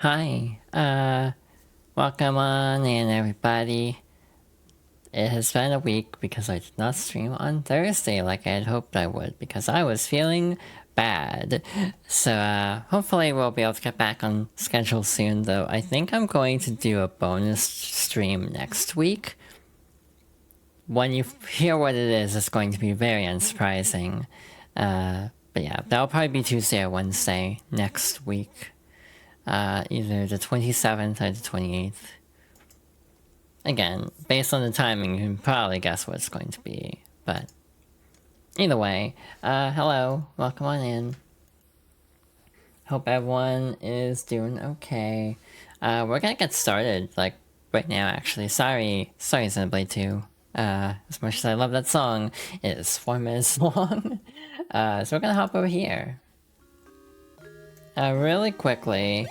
Hi, welcome on in everybody. It has been a week because I did not stream on Thursday like I had hoped I would because I was feeling bad. So, hopefully we'll be able to get back on schedule soon, though I think I'm going to do a bonus stream next week. When you hear what it is, it's going to be very unsurprising. But yeah, that'll probably be Tuesday or Wednesday next week. Either the 27th or the 28th. Again, based on the timing, you can probably guess what it's going to be. But either way, hello, welcome on in. Hope everyone is doing okay. We're gonna get started, like, right now, actually. Sorry, Xenoblade 2. As much as I love that song, it is 4 minutes long. So we're gonna hop over here. Really quickly,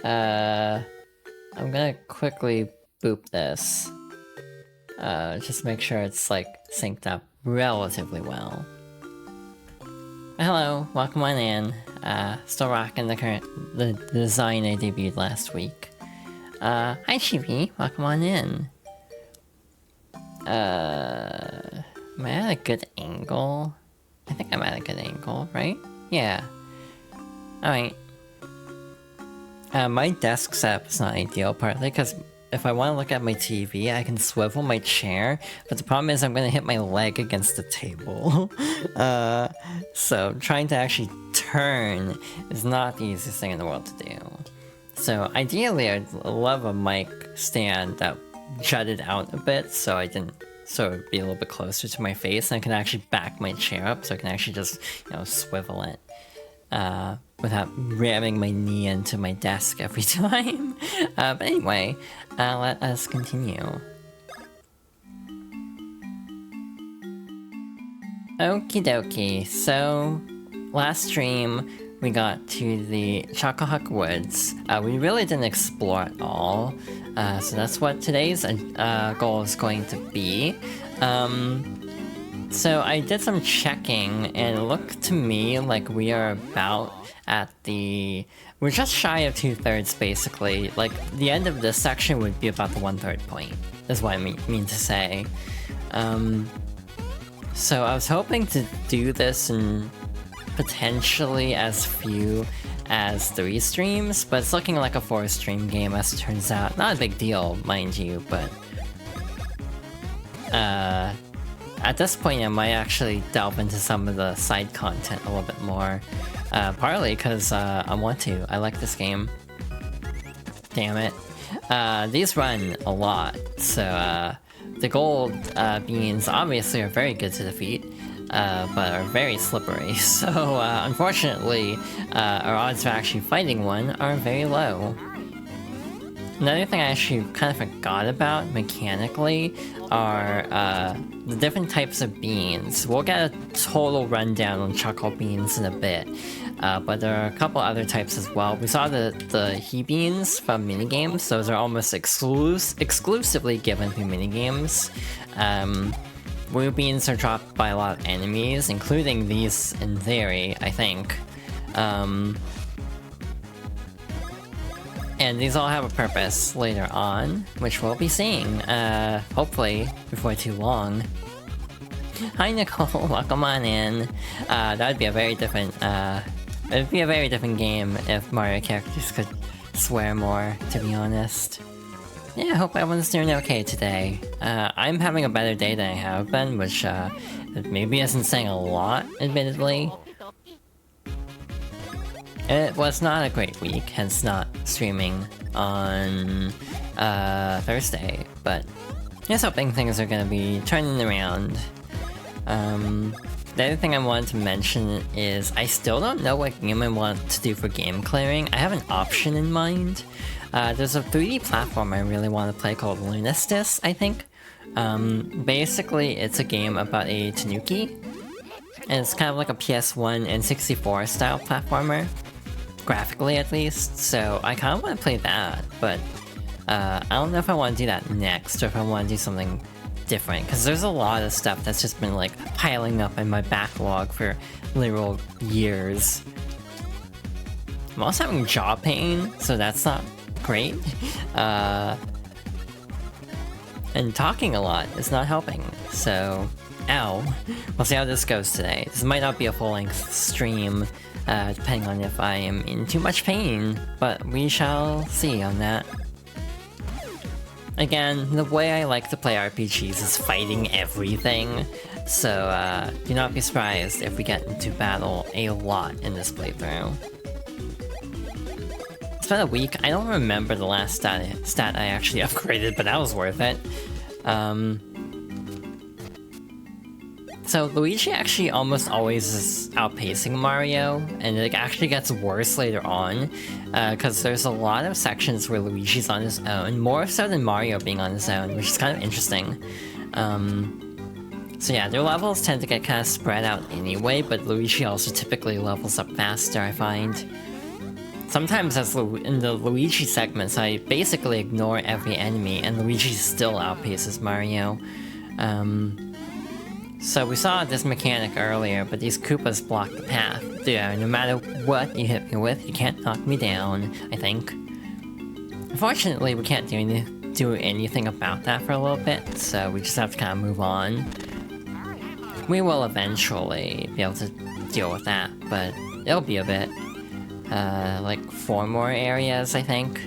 I'm gonna quickly boop this. Just make sure it's like synced up relatively well. Hello, welcome on in. Still rocking the design I debuted last week. Hi Chibi, welcome on in. Am I at a good angle? I think I'm at a good angle, right? Yeah. Alright. My desk setup is not ideal, partly because if I want to look at my TV, I can swivel my chair, but the problem is I'm going to hit my leg against the table. So trying to actually turn is not the easiest thing in the world to do. So ideally I'd love a mic stand that jutted out a bit so I didn't so it'd be a little bit closer to my face and I can actually back my chair up so I can actually just, swivel it. Without ramming my knee into my desk every time. But anyway, let us continue. Okie dokie, so last stream we got to the Chocohawk Woods. We really didn't explore it all, so that's what today's goal is going to be. So I did some checking, and it looked to me like we are about at the... We're just shy of 2/3, basically. Like, the end of this section would be about the 1/3 point, is what I mean to say. So I was hoping to do this in potentially as few as 3 streams, but it's looking like a 4-stream game as it turns out. Not a big deal, mind you, but... At this point, I might actually delve into some of the side content a little bit more. Partly because I want to. I like this game. Damn it. These run a lot, so the gold beans obviously are very good to defeat, but are very slippery. So unfortunately, our odds of actually fighting one are very low. Another thing I actually kind of forgot about mechanically are the different types of beans. We'll get a total rundown on chocolate beans in a bit, but there are a couple other types as well. We saw the he beans from minigames. Those are almost exclusively given through minigames. Blue beans are dropped by a lot of enemies, including these in theory, I think. And these all have a purpose later on, which we'll be seeing, hopefully, before too long. Hi Nicole, welcome on in. That would be a very different, it'd be a very different game if Mario characters could swear more, to be honest. Yeah, I hope everyone's doing okay today. I'm having a better day than I have been, which, maybe isn't saying a lot, admittedly. It was not a great week, hence not streaming on Thursday, but just hoping things are gonna be turning around. The other thing I wanted to mention is I still don't know what game I want to do for game clearing. I have an option in mind. There's a 3D platform I really want to play called Lunistis, I think. Basically, it's a game about a tanuki, and it's kind of like a PS1 and 64 style platformer. Graphically at least, so I kind of want to play that, but I don't know if I want to do that next or if I want to do something different, because there's a lot of stuff that's just been like piling up in my backlog for literal years. I'm also having jaw pain, so that's not great. And talking a lot is not helping, so ow. We'll see how this goes today. This might not be a full-length stream, depending on if I am in too much pain, but we shall see on that. Again, the way I like to play RPGs is fighting everything, so do not be surprised if we get into battle a lot in this playthrough. It's been a week. I don't remember the last stat I actually upgraded, but that was worth it. So Luigi actually almost always is outpacing Mario, and it actually gets worse later on, because there's a lot of sections where Luigi's on his own, more so than Mario being on his own, which is kind of interesting. So yeah, their levels tend to get kind of spread out anyway, but Luigi also typically levels up faster, I find. Sometimes in the Luigi segments, I basically ignore every enemy, and Luigi still outpaces Mario. So we saw this mechanic earlier, but these Koopas block the path. Yeah, no matter what you hit me with, you can't knock me down, I think. Unfortunately, we can't do anything about that for a little bit, so we just have to kind of move on. We will eventually be able to deal with that, but it'll be a bit. Like 4 more areas, I think.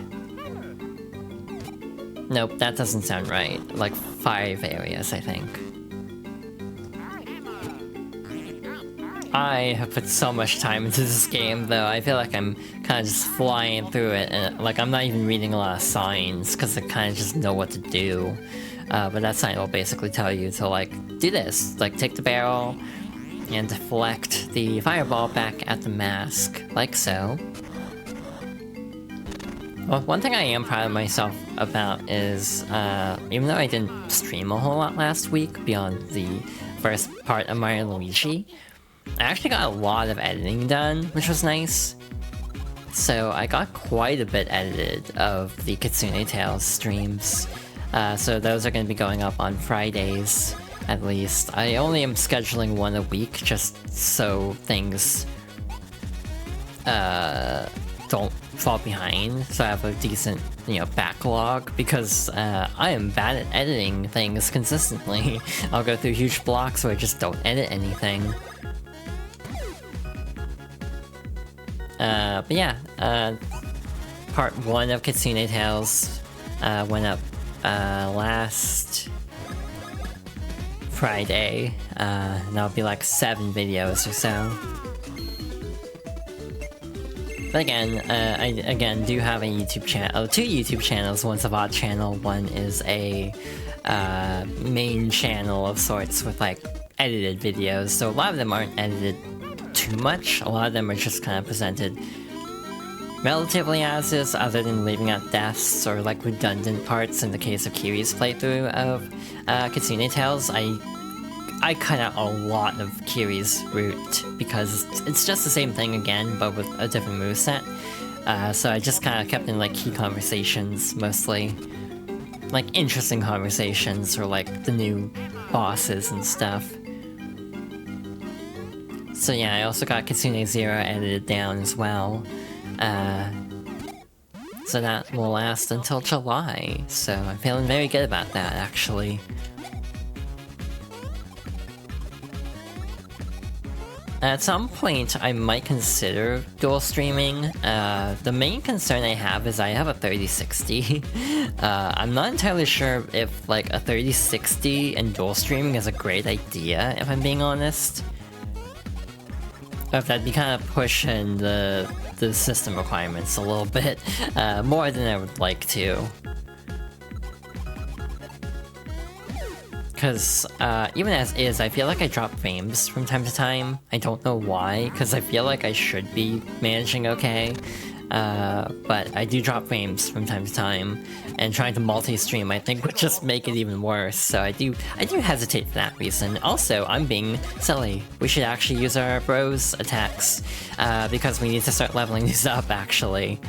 Nope, that doesn't sound right. Like 5 areas, I think. I have put so much time into this game, though. I feel like I'm kind of just flying through it, and like I'm not even reading a lot of signs, because I kind of just know what to do. But that sign will basically tell you to, like, do this. Like, take the barrel, and deflect the fireball back at the mask, like so. Well, one thing I am proud of myself about is, even though I didn't stream a whole lot last week beyond the first part of Mario & Luigi, I actually got a lot of editing done, which was nice. So I got quite a bit edited of the Kitsune Tales streams. So those are going to be going up on Fridays, at least. I only am scheduling one a week, just so things don't fall behind, so I have a decent, backlog, because I am bad at editing things consistently. I'll go through huge blocks where I just don't edit anything. But yeah, part 1 of Kitsune Tales went up last Friday, and that'll be like 7 videos or so. But again, I do have a YouTube channel, 2 YouTube channels. One's a VOD channel, one is a main channel of sorts with like edited videos. So a lot of them aren't edited too much. A lot of them are just kind of presented relatively as is, other than leaving out deaths or like redundant parts in the case of Kiri's playthrough of Kitsune Tales. I cut out a lot of Kiri's route because it's just the same thing again, but with a different moveset. So I just kind of kept in like key conversations mostly. Like interesting conversations or like the new bosses and stuff. So yeah, I also got Kitsune Zero edited down as well. So that will last until July, so I'm feeling very good about that, actually. At some point, I might consider dual streaming. The main concern I have is I have a 3060. I'm not entirely sure if like a 3060 and dual streaming is a great idea, if I'm being honest. If that'd be kind of pushing the system requirements a little bit more than I would like to. Because even as is, I feel like I drop frames from time to time. I don't know why, because I feel like I should be managing okay. But I do drop frames from time to time, and trying to multi-stream I think would just make it even worse, so I do hesitate for that reason. Also, I'm being silly. We should actually use our bros attacks, because we need to start leveling these up, actually.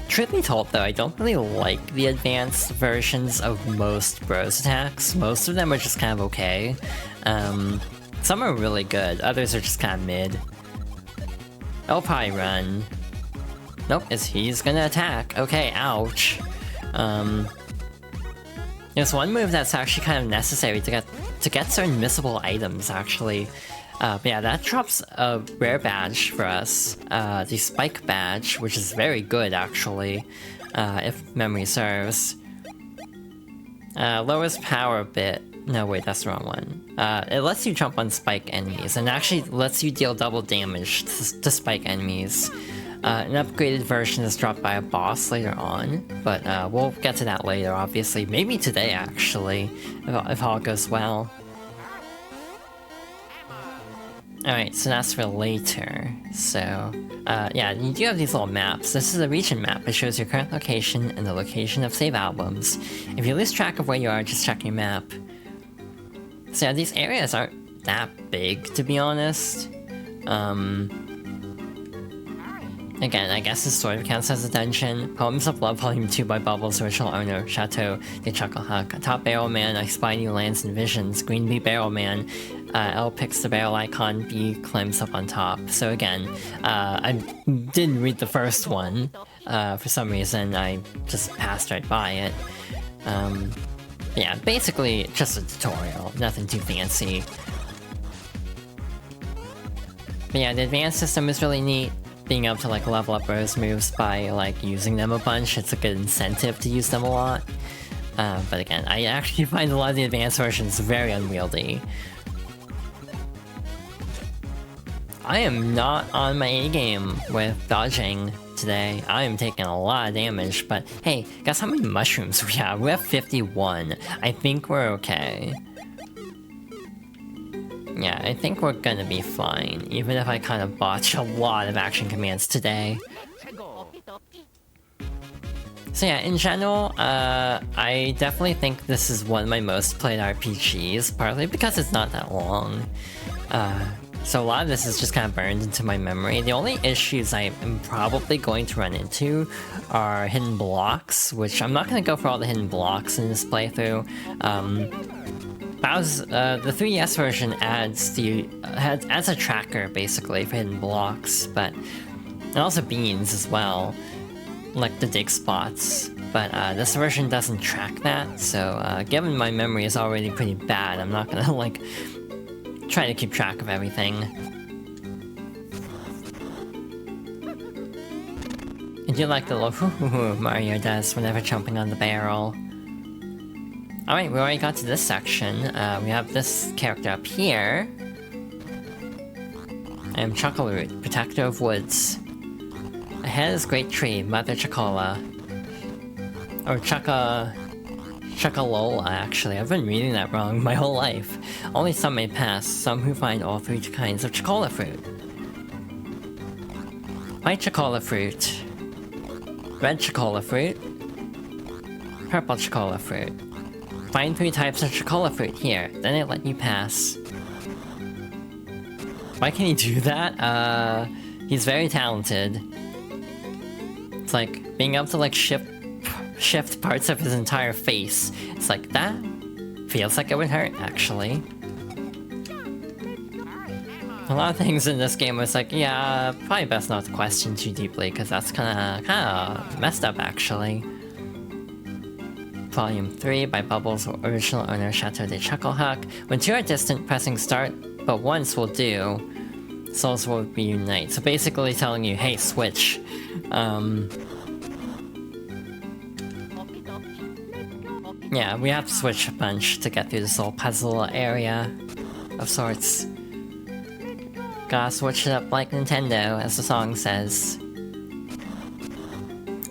Truth be told, though, I don't really like the advanced versions of most bros attacks. Most of them are just kind of okay. Some are really good, others are just kind of mid. I'll probably run. Nope, he's gonna attack. Okay, ouch. There's one move that's actually kind of necessary to get certain missable items, actually. But yeah, that drops a rare badge for us. The Spike badge, which is very good, actually, if memory serves. Lowers power a bit. No, wait, that's the wrong one. It lets you jump on Spike enemies, and actually lets you deal double damage to Spike enemies. An upgraded version is dropped by a boss later on, but we'll get to that later, obviously. Maybe today, actually, if all goes well. Alright, so that's for later. So, yeah, you do have these little maps. This is a region map. It shows your current location and the location of save albums. If you lose track of where you are, just check your map. So yeah, these areas aren't that big, to be honest. Again, I guess this sort of counts as a dungeon. Poems of Love Volume 2 by Bubble's original owner, Chateau de Chucklehuck. Top Barrel Man, I spy new lands and visions. Green Bee Barrel Man. L picks the barrel icon, B climbs up on top. So again, I didn't read the first one. For some reason, I just passed right by it. Yeah, basically just a tutorial, nothing too fancy. But yeah, the advanced system is really neat. Being able to like level up Rose moves by like using them a bunch, it's a good incentive to use them a lot. But again, I actually find a lot of the advanced versions very unwieldy. I am not on my A game with dodging today. I am taking a lot of damage, but hey, guess how many mushrooms we have? We have 51. I think we're okay. Yeah, I think we're gonna be fine, even if I kind of botch a lot of action commands today. So yeah, in general, I definitely think this is one of my most played RPGs, partly because it's not that long. So a lot of this is just kind of burned into my memory. The only issues I am probably going to run into are hidden blocks, which I'm not going to go for all the hidden blocks in this playthrough. The 3DS version adds a tracker, basically, for hidden blocks, and also beans as well, like the dig spots. But this version doesn't track that, so given my memory is already pretty bad, I'm not gonna, like, try to keep track of everything. I do like the little hoo-hoo-hoo Mario does whenever jumping on the barrel. Alright, we already got to this section. We have this character up here. I am Chuckleroot, protector of woods. Ahead is Great Tree, Mother Chocola. Or Chocolola, actually. I've been reading that wrong my whole life. Only some may pass, some who find all three kinds of Chocola fruit. White Chocola fruit. Red Chocola fruit. Purple Chocola fruit. Find 3 types of Chocola fruit here, then it let you pass. Why can he do that? He's very talented. It's like being able to like shift parts of his entire face. It's like, that feels like it would hurt, actually. A lot of things in this game was like, yeah, probably best not to question too deeply, because that's kinda messed up, actually. Volume 3 by Bubble's original owner, Chateau de Chucklehuck. When 2 are distant, pressing start, but once will do. Souls will reunite. So basically telling you, hey, switch. Yeah, we have to switch a bunch to get through this little puzzle area of sorts. Gotta switch it up like Nintendo, as the song says.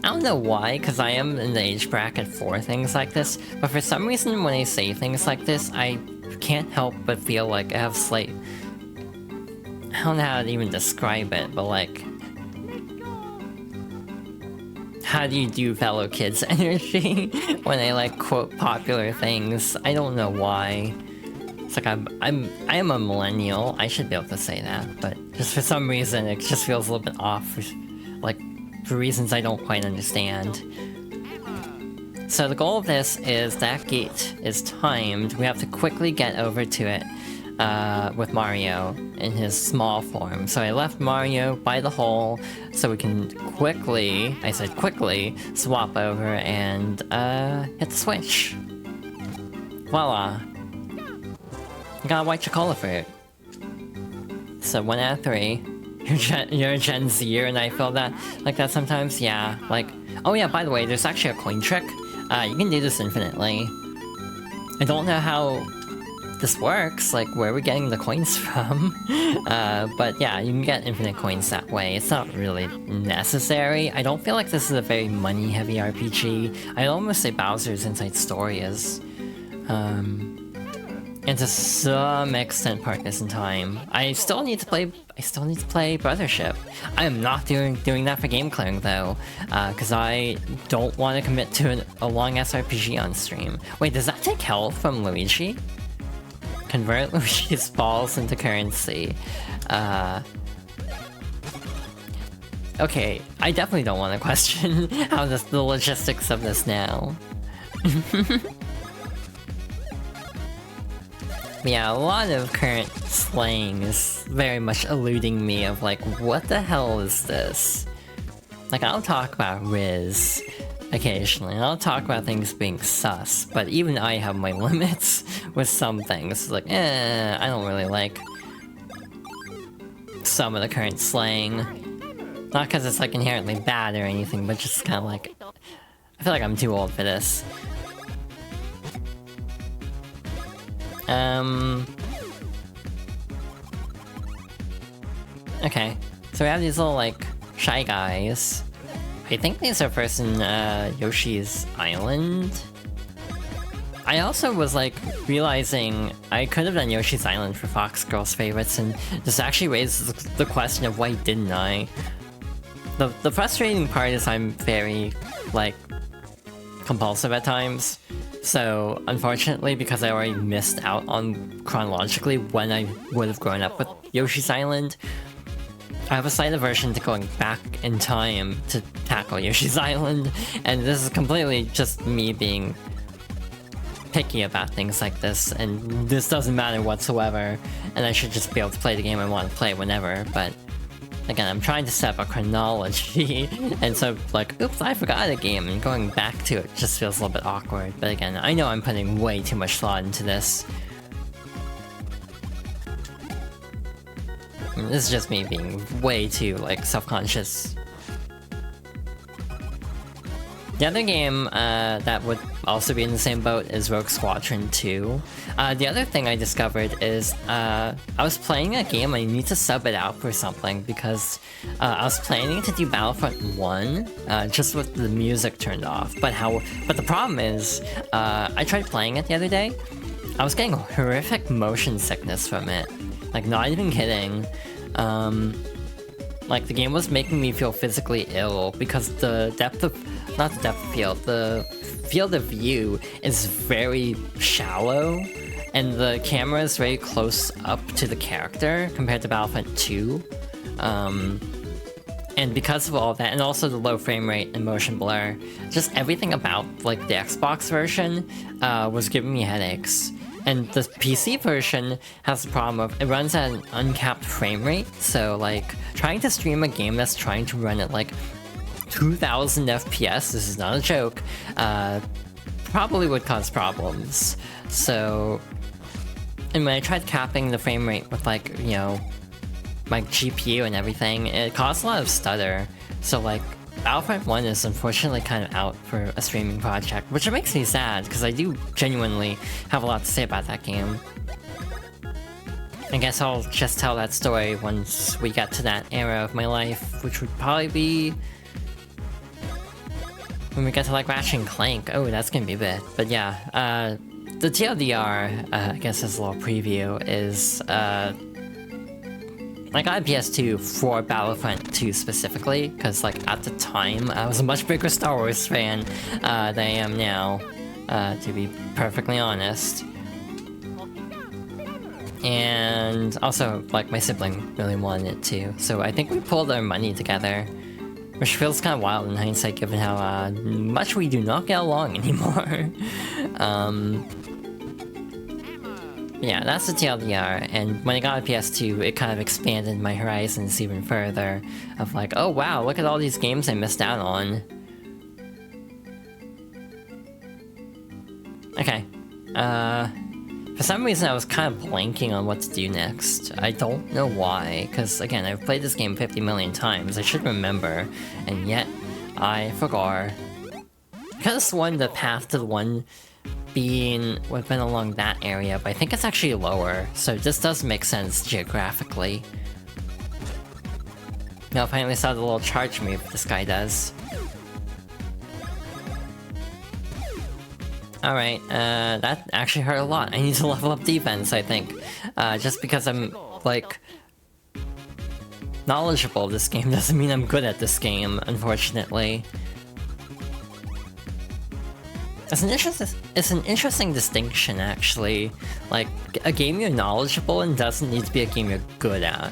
I don't know why, because I am in the age bracket for things like this, but for some reason when I say things like this, I can't help but feel like I have slight... I don't know how to even describe it, but like... how do you do fellow kids energy when I like quote popular things? I don't know why. It's like I am a millennial, I should be able to say that, but just for some reason it just feels a little bit off, like for reasons I don't quite understand. So the goal of this is that gate is timed, we have to quickly get over to it. with Mario in his small form. So I left Mario by the hole so we can quickly, I said quickly, swap over and hit the switch. Voila. Got a white chocolate fruit. So 1 out of 3. You're a Gen Zer and I feel that like that sometimes, yeah. Like, oh yeah, by the way, there's actually a coin trick. You can do this infinitely. I don't know how this works, like where we're getting the coins from. But yeah, you can get infinite coins that way. It's not really necessary. I don't feel like this is a very money-heavy RPG. I'd almost say Bowser's Inside Story is. And to some extent Partners in Time. I still need to play Brothership. I am not doing that for game clearing though, because I don't want to commit to a long SRPG on stream. Wait, does that take health from Luigi? Convert Luigi's balls into currency. Okay, I definitely don't want to question how the logistics of this now. Yeah, a lot of current slang is very much eluding me of like, what the hell is this? Like, I'll talk about Riz occasionally, and I'll talk about things being sus, but even I have my limits with some things. Like, I don't really like some of the current slang. Not because it's like inherently bad or anything, but just kind of like, I feel like I'm too old for this. Okay, so we have these little, like, shy guys. I think these are first in, Yoshi's Island? I also was, like, realizing I could have done Yoshi's Island for Fox Girls Favorites, and this actually raises the question of why didn't I? The frustrating part is I'm very, like, compulsive at times. So, unfortunately, because I already missed out on chronologically when I would have grown up with Yoshi's Island, I have a slight aversion to going back in time to tackle Yoshi's Island, and this is completely just me being picky about things like this, and this doesn't matter whatsoever, and I should just be able to play the game I want to play whenever, but again, I'm trying to set up a chronology, and so, like, oops, I forgot a game, and going back to it just feels a little bit awkward. But again, I know I'm putting way too much thought into this. And this is just me being way too, like, self-conscious. The other game that would also be in the same boat is Rogue Squadron 2. The other thing I discovered is I was playing a game, I need to sub it out for something because I was planning to do Battlefront 1 just with the music turned off. But the problem is, I tried playing it the other day, I was getting horrific motion sickness from it. Like, not even kidding. Like, the game was making me feel physically ill because the depth of... not the depth of field, the field of view is very shallow, and the camera is very close up to the character compared to Battlefront 2. And because of all that, and also the low frame rate and motion blur, just everything about, like, the Xbox version was giving me headaches. And the PC version has the problem of it runs at an uncapped frame rate, so like trying to stream a game that's trying to run at like 2000 FPS, this is not a joke, probably would cause problems. So, and when I tried capping the frame rate with, like, you know, my GPU and everything, it caused a lot of stutter. So like, Battlefront 1 is unfortunately kind of out for a streaming project, which makes me sad, because I do genuinely have a lot to say about that game. I guess I'll just tell that story once we get to that era of my life, which would probably be when we get to, like, Ratchet and Clank. Oh, that's gonna be a bit. But yeah, the TLDR, I guess as a little preview, is, I got a PS2 for Battlefront 2 specifically, because, like, at the time, I was a much bigger Star Wars fan than I am now, to be perfectly honest. And also, like, my sibling really wanted it too, so I think we pulled our money together, which feels kind of wild in hindsight given how much we do not get along anymore. Yeah, that's the TLDR, and when I got a PS2, it kind of expanded my horizons even further, of like, oh wow, look at all these games I missed out on. Okay, for some reason I was kind of blanking on what to do next. I don't know why, because again, I've played this game 50 million times, I should remember, and yet I forgot. I could have sworn the path to the one would have been along that area, but I think it's actually lower, so this does make sense geographically. Now I finally saw the little charge move this guy does. Alright, that actually hurt a lot. I need to level up defense, I think. Just because I'm, like, knowledgeable of this game doesn't mean I'm good at this game, unfortunately. It's an interesting distinction, actually. Like, a game you're knowledgeable in doesn't need to be a game you're good at.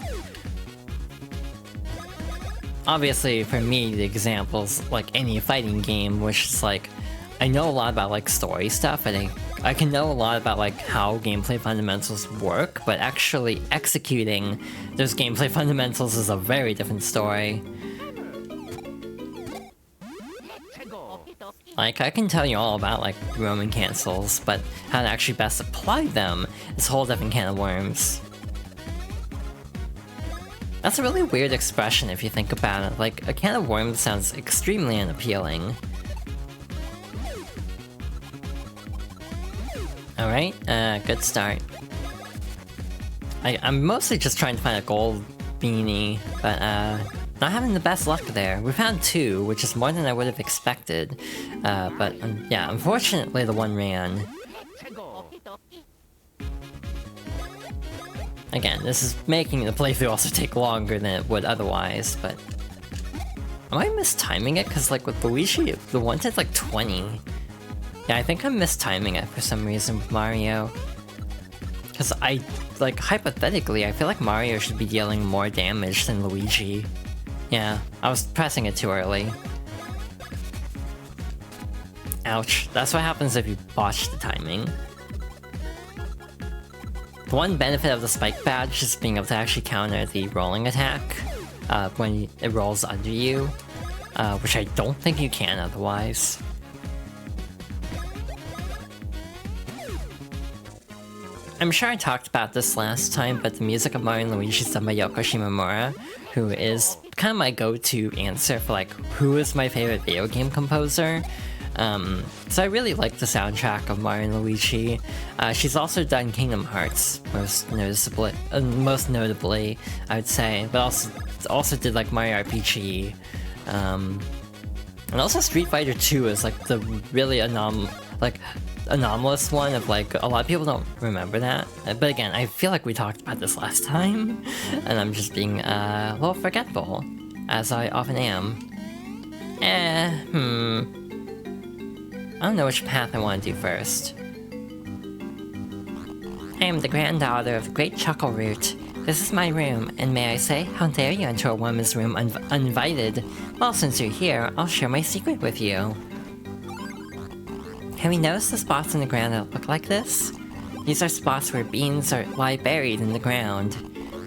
Obviously, for me, the example's like any fighting game, which is like, I know a lot about like story stuff, and I can know a lot about like how gameplay fundamentals work, but actually executing those gameplay fundamentals is a very different story. Like, I can tell you all about, like, Roman cancels, but how to actually best apply them is a whole different can of worms. That's a really weird expression if you think about it. Like, a can of worms sounds extremely unappealing. Alright, good start. I'm mostly just trying to find a gold beanie, but, not having the best luck there. We found 2, which is more than I would have expected. But yeah, unfortunately the one ran. Again, this is making the playthrough also take longer than it would otherwise, but... Am I mistiming it? Because like with Luigi, the one did like 20. Yeah, I think I'm mistiming it for some reason with Mario. Because like, hypothetically, I feel like Mario should be dealing more damage than Luigi. Yeah, I was pressing it too early. Ouch, that's what happens if you botch the timing. The one benefit of the spike badge is being able to actually counter the rolling attack when it rolls under you, which I don't think you can otherwise. I'm sure I talked about this last time, but the music of Mario & Luigi is done by Yoko Shimomura, who is kind of my go-to answer for like, who is my favorite video game composer? So I really like the soundtrack of Mario & Luigi. She's also done Kingdom Hearts, most notably, I would say, but also did like Mario RPG. And also Street Fighter 2 is like the really anomalous one of like, a lot of people don't remember that. But again, I feel like we talked about this last time, and I'm just being a little forgetful, as I often am. I don't know which path I want to do first. I am the granddaughter of the great Chuckle Root. This is my room, and may I say, how dare you enter a woman's room uninvited? Well, since you're here, I'll share my secret with you. Have you noticed the spots in the ground that look like this? These are spots where beans lie buried in the ground.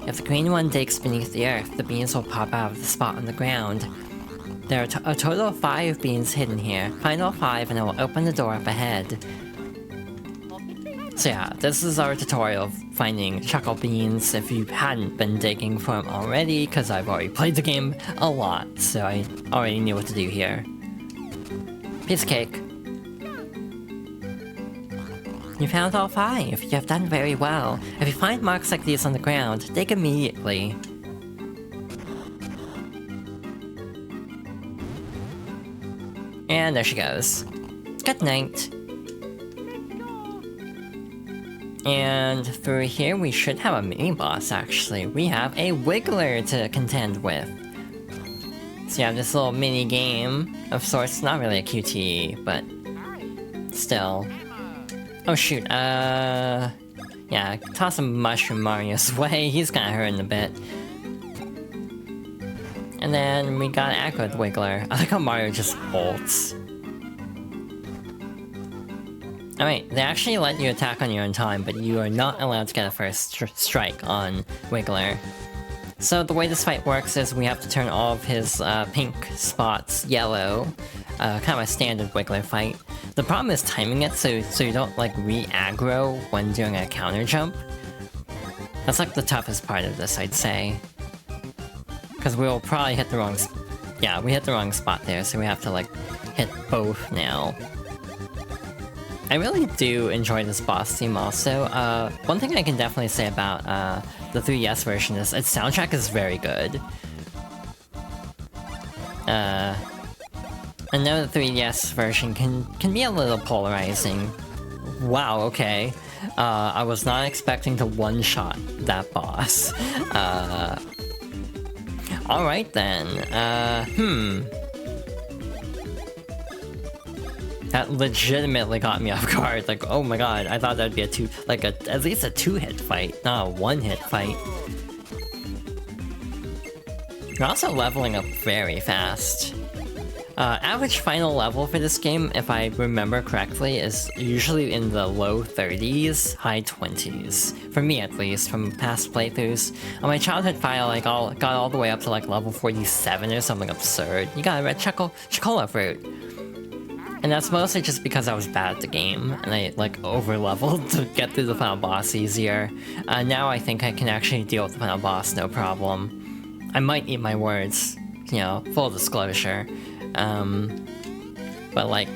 If the green one digs beneath the earth, the beans will pop out of the spot on the ground. There are a total of 5 beans hidden here. Find all 5 and I will open the door up ahead. So yeah, this is our tutorial of finding Chuckle Beans if you hadn't been digging for them already, because I've already played the game a lot, so I already knew what to do here. Piece of cake. You found all 5. You have done very well. If you find marks like these on the ground, dig immediately. And there she goes. Good night. And through here we should have a mini-boss, actually. We have a Wiggler to contend with. So you have this little mini-game of sorts. Not really a QTE, but still. Oh shoot, yeah, toss a Mushroom Mario's way. He's kinda hurting a bit. And then we got Echo the Wiggler. I like how Mario just bolts. Alright, they actually let you attack on your own time, but you are not allowed to get a first strike on Wiggler. So the way this fight works is we have to turn all of his pink spots yellow. Kind of a standard Wiggler fight. The problem is timing it so you don't like re-aggro when doing a counter jump. That's like the toughest part of this, I'd say. Because we'll probably hit the wrong... Yeah, we hit the wrong spot there, so we have to like hit both now. I really do enjoy this boss theme also. One thing I can definitely say about the 3DS version is its soundtrack is very good. I know the 3DS version can be a little polarizing. Wow, okay. I was not expecting to one-shot that boss. Alright then, That legitimately got me off guard, like, oh my god, I thought that'd be at least a 2-hit fight, not a 1-hit fight. You're also leveling up very fast. Average final level for this game, if I remember correctly, is usually in the low 30s, high 20s. For me, at least, from past playthroughs. On my childhood file, I got all the way up to like level 47 or something absurd. You got a red chocola fruit. And that's mostly just because I was bad at the game, and I like over-leveled to get through the final boss easier. Now I think I can actually deal with the final boss no problem. I might eat my words, you know, full disclosure. But like,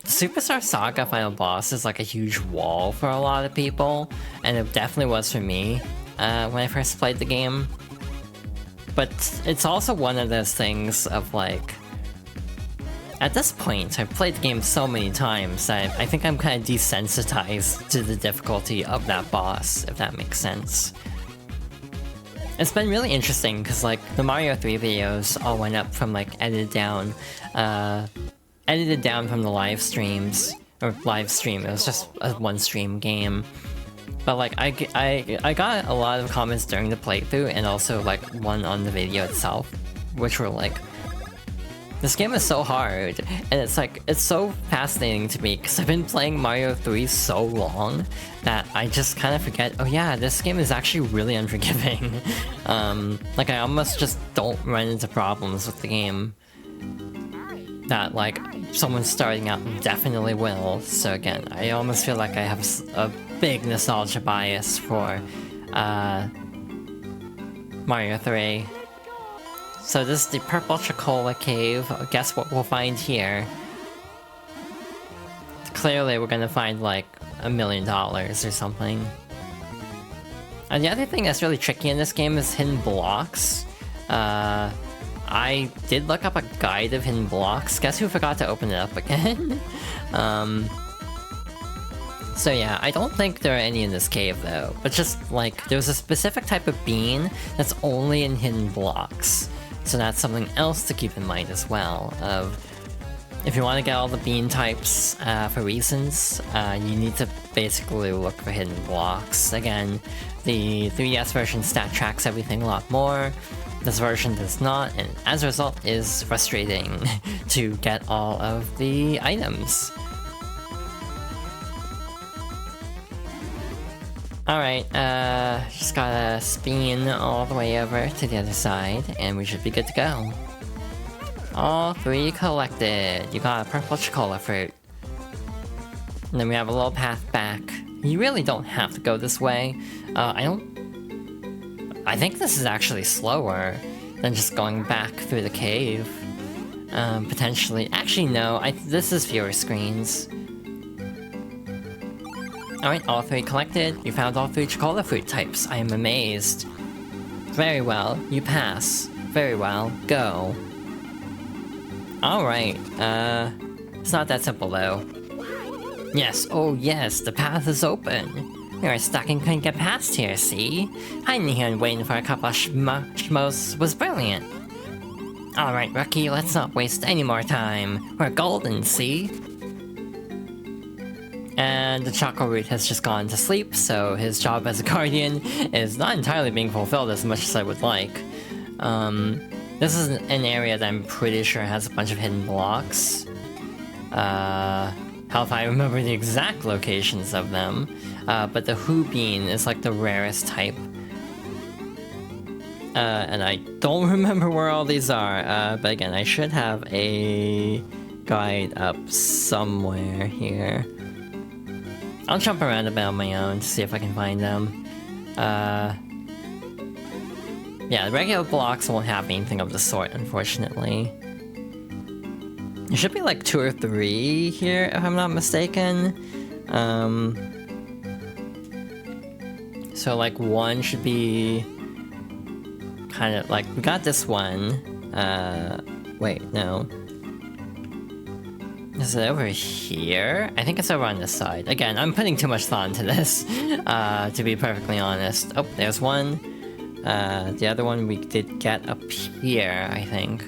Superstar Saga final boss is like a huge wall for a lot of people, and it definitely was for me when I first played the game. But it's also one of those things of like, at this point, I've played the game so many times that I think I'm kind of desensitized to the difficulty of that boss, if that makes sense. It's been really interesting, because like, the Mario 3 videos all went up from like edited down from the live streams, or live stream, it was just a one-stream game. But like, I got a lot of comments during the playthrough, and also like one on the video itself, which were like, this game is so hard, and it's like, it's so fascinating to me, because I've been playing Mario 3 so long, that I just kind of forget, oh yeah, this game is actually really unforgiving. Like, I almost just don't run into problems with the game that, like, someone starting out definitely will. So again, I almost feel like I have a big nostalgia bias for Mario 3. So this is the Purple Chocola Cave. Guess what we'll find here? Clearly we're gonna find like $1 million or something. And the other thing that's really tricky in this game is hidden blocks. I did look up a guide of hidden blocks. Guess who forgot to open it up again? So yeah, I don't think there are any in this cave though. But just like, there's a specific type of bean that's only in hidden blocks. So that's something else to keep in mind as well, of if you want to get all the bean types for reasons, you need to basically look for hidden blocks. Again, the 3DS version stat tracks everything a lot more, this version does not, and as a result is frustrating to get all of the items. Alright, just gotta spin all the way over to the other side, and we should be good to go. All 3 collected. You got a purple chocola fruit. And then we have a little path back. You really don't have to go this way. I think this is actually slower than just going back through the cave. Potentially. Actually, no. This is fewer screens. Alright, all 3 collected. You found all 3 chocola fruit types. I am amazed. Very well. You pass. Very well. Go. Alright, it's not that simple though. Yes, oh yes, the path is open. We were stuck and couldn't get past here, see? Hiding here and waiting for a couple of schmoes was brilliant. Alright, rookie, let's not waste any more time. We're golden, see? And the Choco Root has just gone to sleep, so his job as a guardian is not entirely being fulfilled as much as I would like. This is an area that I'm pretty sure has a bunch of hidden blocks. How if I remember the exact locations of them. But the Hu Bean is like the rarest type. And I don't remember where all these are, but again, I should have a guide up somewhere here. I'll jump around a bit on my own to see if I can find them. Yeah, the regular blocks won't have anything of the sort, unfortunately. There should be like 2 or 3 here, if I'm not mistaken. So like 1 should be kind of like, we got this one. Wait, no. Is it over here? I think it's over on this side. Again, I'm putting too much thought into this, to be perfectly honest. Oh, there's one. The other one we did get up here, I think.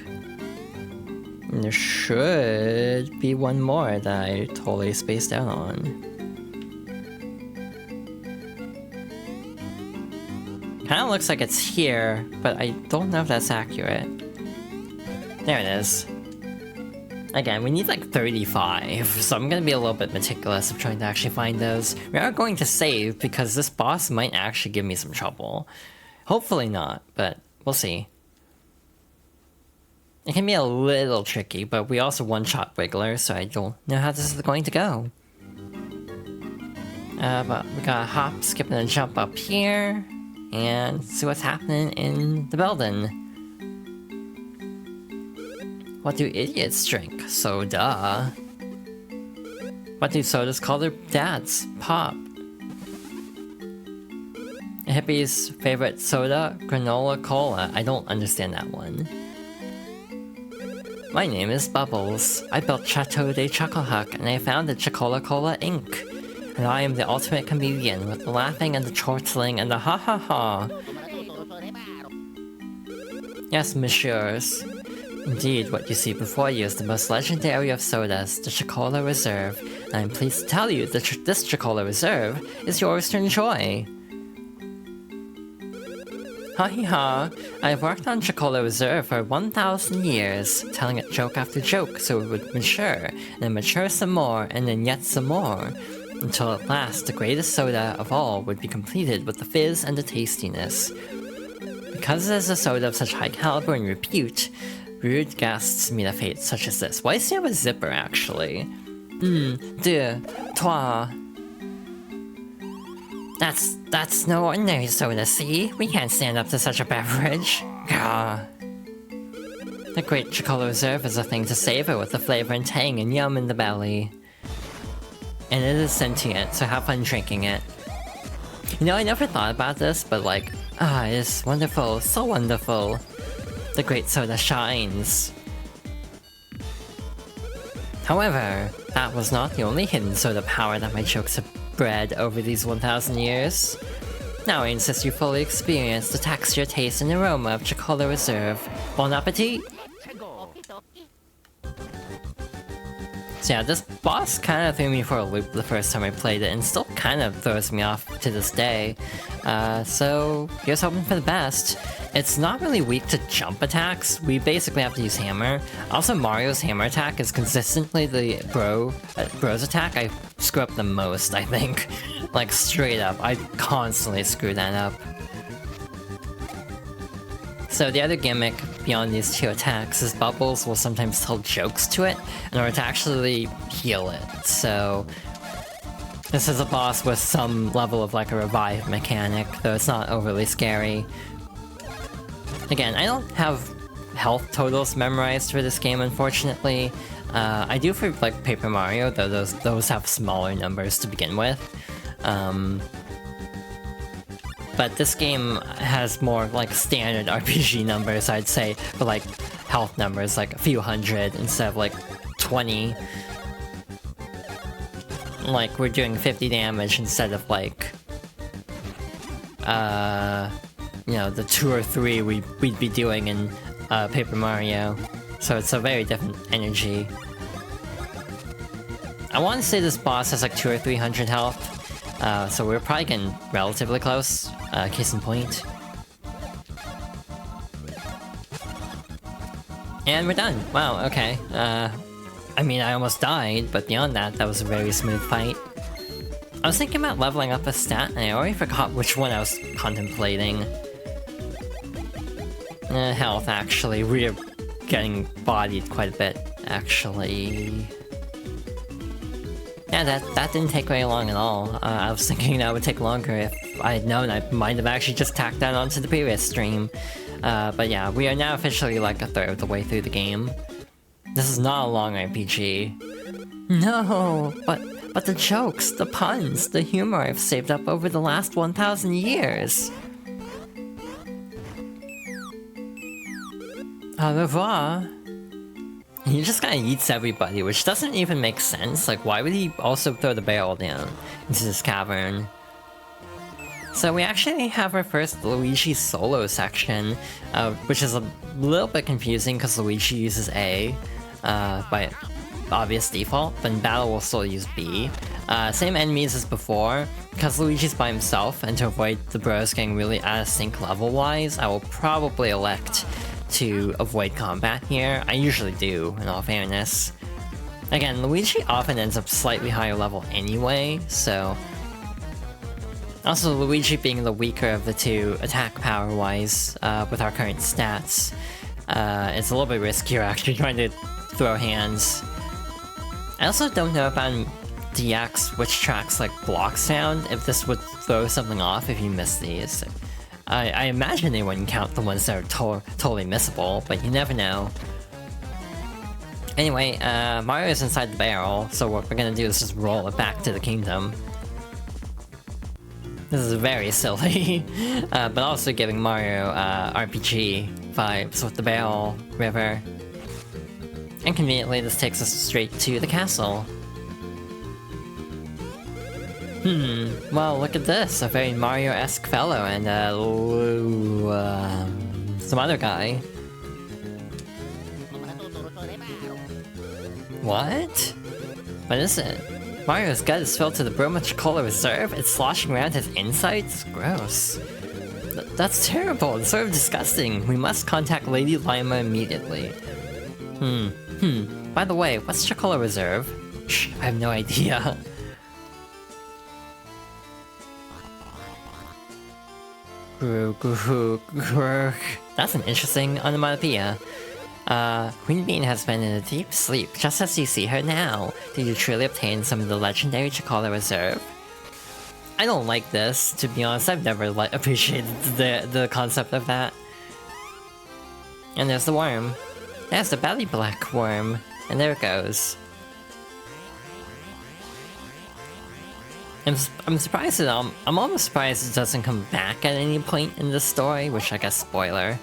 And there should be one more that I totally spaced out on. Kinda looks like it's here, but I don't know if that's accurate. There it is. Again, we need like 35, so I'm gonna be a little bit meticulous of trying to actually find those. We are going to save because this boss might actually give me some trouble. Hopefully not, but we'll see. It can be a little tricky, but we also one-shot Wiggler, so I don't know how this is going to go. But we gotta hop, skip, and jump up here, and see what's happening in the building. What do idiots drink? Soda. What do sodas call their dads? Pop. A hippie's favorite soda? Granola Cola. I don't understand that one. My name is Bubbles. I built Chateau de Chocohuck and I founded Chocola Cola Inc. And I am the ultimate comedian with the laughing and the chortling and the ha ha ha. Yes, messieurs. Indeed, what you see before you is the most legendary of sodas, the Chocola Reserve, and I'm pleased to tell you that this Chocola Reserve is yours to enjoy. Ha-hee-ha, I've worked on Chocola Reserve for 1,000 years, telling it joke after joke so it would mature, and then mature some more, and then yet some more, until at last the greatest soda of all would be completed with the fizz and the tastiness. Because it is a soda of such high caliber and repute, rude guests meet a fate such as this. Why does he have a zipper, actually? Deux, trois. That's no ordinary soda, see? We can't stand up to such a beverage. Gah. The great Chocola Reserve is a thing to savor with the flavor and tang and yum in the belly. And it is sentient, so have fun drinking it. You know, I never thought about this, but like, it's wonderful, so wonderful. The great soda shines. However, that was not the only hidden soda power that my jokes have bred over these 1,000 years. Now I insist you fully experience the texture, taste, and aroma of Chocola Reserve. Bon appetit! So yeah, this boss kind of threw me for a loop the first time I played it, and still kind of throws me off to this day. So here's hoping for the best. It's not really weak to jump attacks, we basically have to use hammer. Also, Mario's hammer attack is consistently the bro's attack I screw up the most, I think. Like, straight up, I constantly screw that up. So the other gimmick beyond these 2 attacks is Bubbles will sometimes tell jokes to it in order to actually heal it. So this is a boss with some level of like a revive mechanic, though it's not overly scary. Again, I don't have health totals memorized for this game, unfortunately. I do for like Paper Mario, though those have smaller numbers to begin with. But this game has more like standard RPG numbers, I'd say, for like health numbers, like a few hundred instead of like 20. Like we're doing 50 damage instead of like, you know, the 2 or 3 we'd be doing in Paper Mario. So it's a very different energy. I want to say this boss has like 200 or 300 health. So we're probably getting relatively close, case in point. And we're done! Wow, okay. I mean, I almost died, but beyond that, that was a very smooth fight. I was thinking about leveling up a stat, and I already forgot which one I was contemplating. Health, actually. We're getting bodied quite a bit, actually. Yeah, that didn't take very long at all. I was thinking that would take longer if I had known. I might have actually just tacked that onto the previous stream. But yeah, we are now officially like a third of the way through the game. This is not a long RPG. No, but the jokes, the puns, the humor I've saved up over the last 1,000 years. Au revoir. He just kinda eats everybody, which doesn't even make sense. Like, why would he also throw the barrel down into this cavern? So we actually have our first Luigi solo section, which is a little bit confusing because Luigi uses A by obvious default, but in battle we'll still use B. Same enemies as before. Because Luigi's by himself, and to avoid the bros getting really out of sync level-wise, I will probably elect to avoid combat here. I usually do, in all fairness. Again, Luigi often ends up slightly higher level anyway, so... Also, Luigi being the weaker of the two, attack power-wise, with our current stats, it's a little bit riskier actually trying to throw hands. I also don't know about DX which tracks like block sound, if this would throw something off if you miss these. I imagine they wouldn't count the ones that are totally missable, but you never know. Anyway, Mario is inside the barrel, so what we're gonna do is just roll it back to the kingdom. This is very silly, but also giving Mario RPG vibes with the barrel river. And conveniently, this takes us straight to the castle. Well, look at this, a very Mario-esque fellow, and some other guy. What? What is it? Mario's gut is filled to the brim with Chocola Reserve? It's sloshing around his insides? Gross. That's terrible, it's sort of disgusting. We must contact Lady Lima immediately. By the way, what's Chocola Reserve? Shh, I have no idea. That's an interesting onomatopoeia. Queen Bean has been in a deep sleep, just as you see her now. Did you truly obtain some of the legendary Chocola Reserve? I don't like this, to be honest. I've never appreciated the concept of that. And there's the worm. There's the belly black worm. And there it goes. I'm surprised I'm almost surprised it doesn't come back at any point in the story, which I guess spoiler.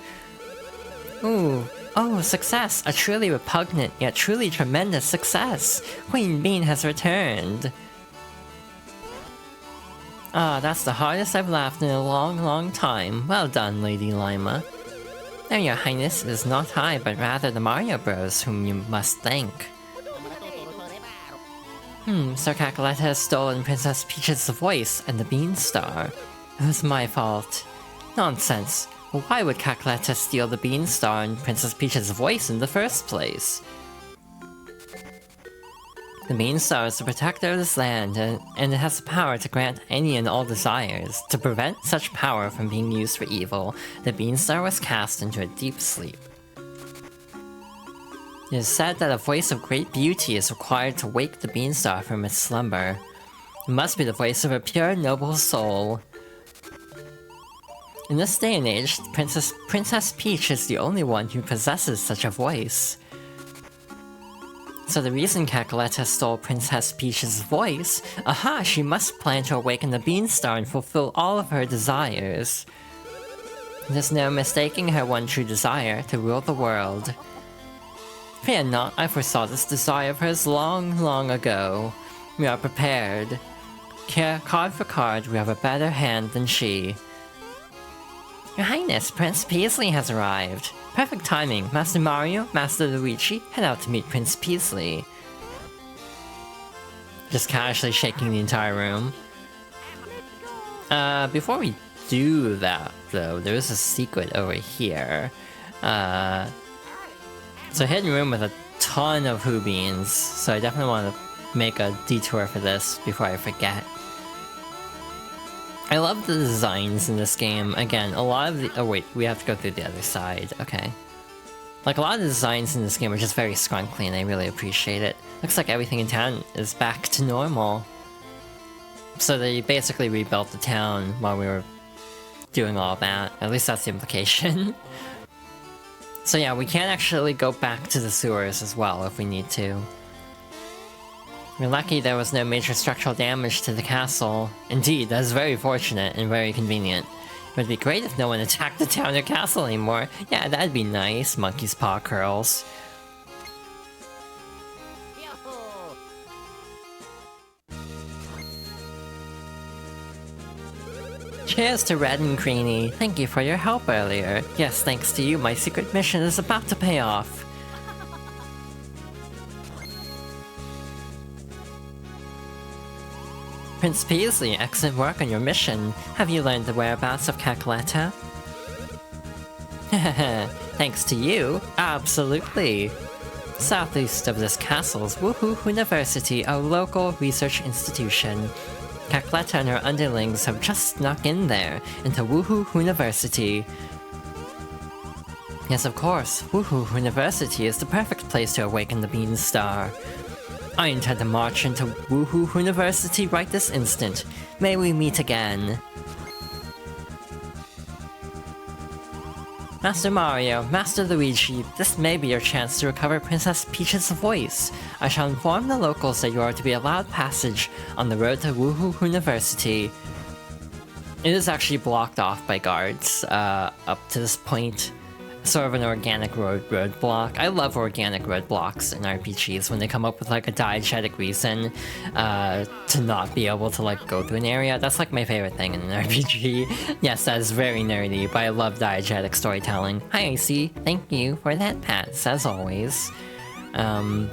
Ooh, oh, success! A truly repugnant yet truly tremendous success! Queen Bean has returned! Ah, that's the hardest I've laughed in a long time. Well done, Lady Lima. Now, Your Highness, it is not I, but rather the Mario Bros whom you must thank. Sir Cacoletta has stolen Princess Peach's voice and the Bean Star. It was my fault. Nonsense. Why would Cacoletta steal the Bean Star and Princess Peach's voice in the first place? The Bean Star is the protector of this land, and it has the power to grant any and all desires. To prevent such power from being used for evil, the Bean Star was cast into a deep sleep. It is said that a voice of great beauty is required to wake the Beanstar from its slumber. It must be the voice of a pure, noble soul. In this day and age, Princess Peach is the only one who possesses such a voice. So the reason Cacoletta stole Princess Peach's voice, aha, she must plan to awaken the Beanstar and fulfill all of her desires. There's no mistaking her one true desire, to rule the world. Fear not, I foresaw this desire of hers long ago. We are prepared. Card for card, we have a better hand than she. Your Highness, Prince Peasley has arrived. Perfect timing. Master Mario, Master Luigi, head out to meet Prince Peasley. Just casually shaking the entire room. Before we do that, though, there's a secret over here. It's a hidden room with a ton of Who Beans, so I definitely want to make a detour for this before I forget. I love the designs in this game. Again, a lot of the... Oh wait, we have to go through the other side. Okay. Like, a lot of the designs in this game are just very scrunkly, and I really appreciate it. Looks like everything in town is back to normal. So they basically rebuilt the town while we were doing all that. At least that's the implication. So yeah, we can actually go back to the sewers as well if we need to. We're lucky there was no major structural damage to the castle. Indeed, that is very fortunate and very convenient. It would be great if no one attacked the town or castle anymore. Yeah, that'd be nice, monkey's paw curls. Cheers to Red and Greeny. Thank you for your help earlier. Yes, thanks to you, my secret mission is about to pay off. Prince Peasley, excellent work on your mission. Have you learned the whereabouts of Cacletta? Thanks to you, absolutely. Southeast of this castle is Woohoo University, a local research institution. Cacletta and her underlings have just snuck in there, into Woohoo University. Yes, of course, Woohoo University is the perfect place to awaken the Beanstar. I intend to march into Woohoo University right this instant. May we meet again. Master Mario, Master Luigi, this may be your chance to recover Princess Peach's voice. I shall inform the locals that you are to be allowed passage on the road to Woohoo University. It is actually blocked off by guards, up to this point. Sort of an organic roadblock. I love organic roadblocks in RPGs when they come up with like a diegetic reason to not be able to like go through an area. That's like my favorite thing in an RPG. Yes, that is very nerdy, but I love diegetic storytelling. Hi AC, thank you for that pats, as always. Off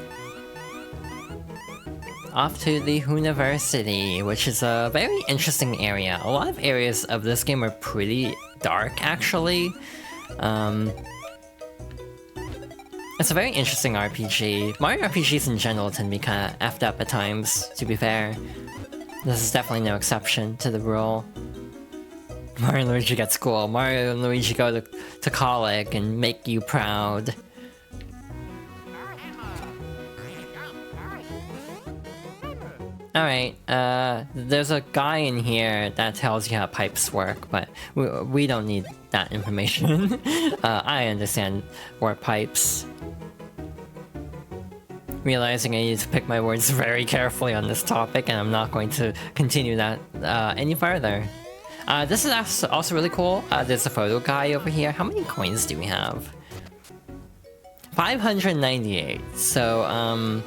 to the University, which is a very interesting area. A lot of areas of this game are pretty dark, actually. It's a very interesting RPG. Mario RPGs in general tend to be kinda effed up at times, to be fair. This is definitely no exception to the rule. Mario and Luigi get school. Mario and Luigi go to college and make you proud. Alright, there's a guy in here that tells you how pipes work, but we don't need that information. I understand work pipes. Realizing I need to pick my words very carefully on this topic, and I'm not going to continue that any further. This is also really cool. There's a photo guy over here. How many coins do we have? 598. So,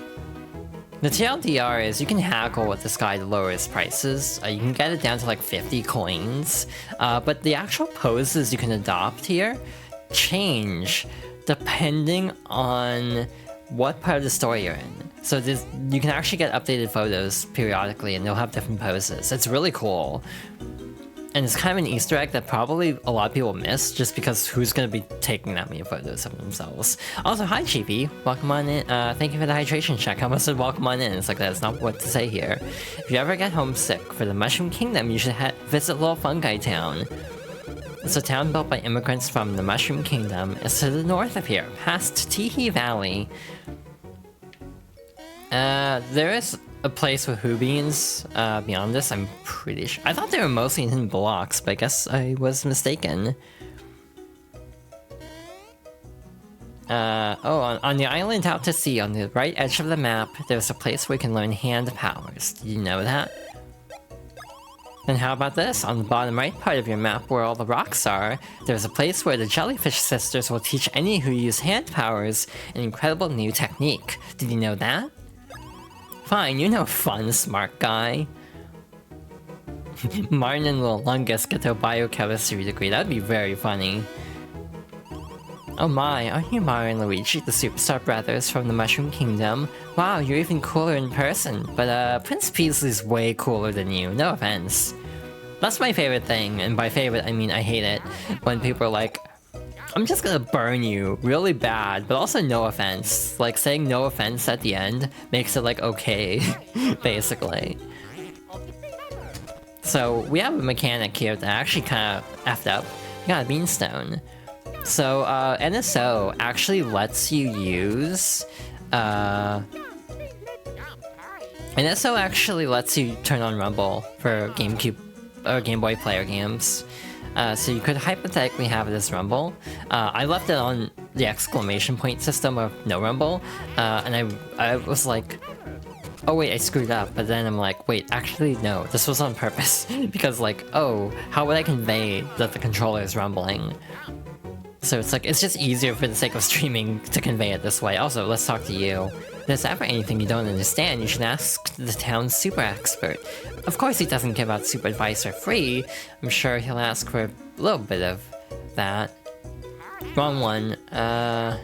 the TLDR is you can haggle with this guy to lower his prices. You can get it down to like 50 coins. But the actual poses you can adopt here change depending on what part of the story you're in. So you can actually get updated photos periodically and they'll have different poses. It's really cool. And it's kind of an Easter egg that probably a lot of people miss just because who's going to be taking that many photos of themselves. Also, hi Chibi, welcome on in. Thank you for the hydration check. I almost said welcome on in. It's like that's not what to say here. If you ever get homesick for the Mushroom Kingdom, you should visit Little Fungi Town. It's a town built by immigrants from the Mushroom Kingdom. It's to the north of here, past Teehee Valley. There is a place with Who Beans beyond this, I'm pretty sure. I thought they were mostly in blocks, but I guess I was mistaken. On the island out to sea, on the right edge of the map, there's a place where you can learn hand powers. Did you know that? And how about this? On the bottom right part of your map where all the rocks are, there's a place where the Jellyfish Sisters will teach any who use hand powers an incredible new technique. Did you know that? Fine, you're no fun, smart guy. Martin and Lungus get their biochemistry degree. That'd be very funny. Oh my, aren't you Mario and Luigi, the Superstar Brothers from the Mushroom Kingdom? Wow, you're even cooler in person, but Prince Peasley's way cooler than you, no offense. That's my favorite thing, and by favorite I mean I hate it, when people are like, I'm just gonna burn you really bad, but also no offense. Like, saying no offense at the end makes it, like, okay, basically. So, we have a mechanic here that actually kind of effed up. We got a beanstone. So, NSO actually lets you use, NSO actually lets you turn on Rumble for GameCube or Game Boy player games. So you could hypothetically have it as Rumble. I left it on the exclamation point system of no Rumble, and I was like, oh wait, I screwed up, but then I'm like, wait, actually no, this was on purpose, because like, oh, how would I convey that the controller is rumbling? So it's like, it's just easier for the sake of streaming to convey it this way. Also, let's talk to you. If there's ever anything you don't understand, you should ask the town's super expert. Of course he doesn't give out super advice for free. I'm sure he'll ask for a little bit of that. Wrong one. The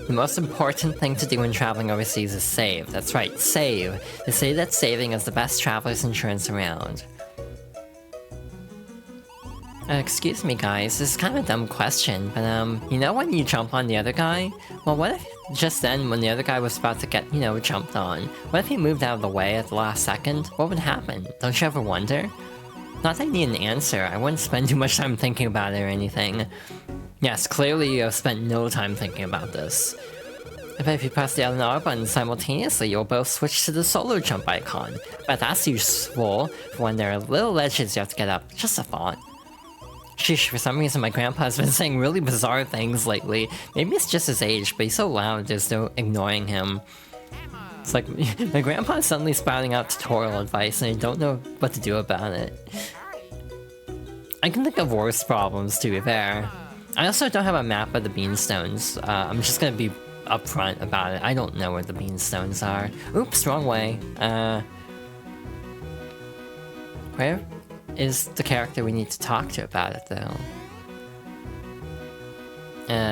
most important thing to do when traveling overseas is save. That's right, save. They say that saving is the best traveler's insurance around. Excuse me guys, this is kind of a dumb question, but you know when you jump on the other guy? Well, what if just then when the other guy was about to get, you know, jumped on, what if he moved out of the way at the last second? What would happen? Don't you ever wonder? Not that I need an answer, I wouldn't spend too much time thinking about it or anything. Yes, clearly you have spent no time thinking about this. But if you press the L and R button simultaneously, you'll both switch to the solo jump icon. But that's useful for when there are little ledges you have to get up, just a thought. Sheesh, for some reason my grandpa has been saying really bizarre things lately. Maybe it's just his age, but he's so loud there's no ignoring him. It's like, my grandpa is suddenly spouting out tutorial advice and I don't know what to do about it. I can think of worse problems to be fair. I also don't have a map of the beanstones. I'm just gonna be upfront about it. I don't know where the beanstones are. Oops, wrong way. Where is the character we need to talk to about it, though?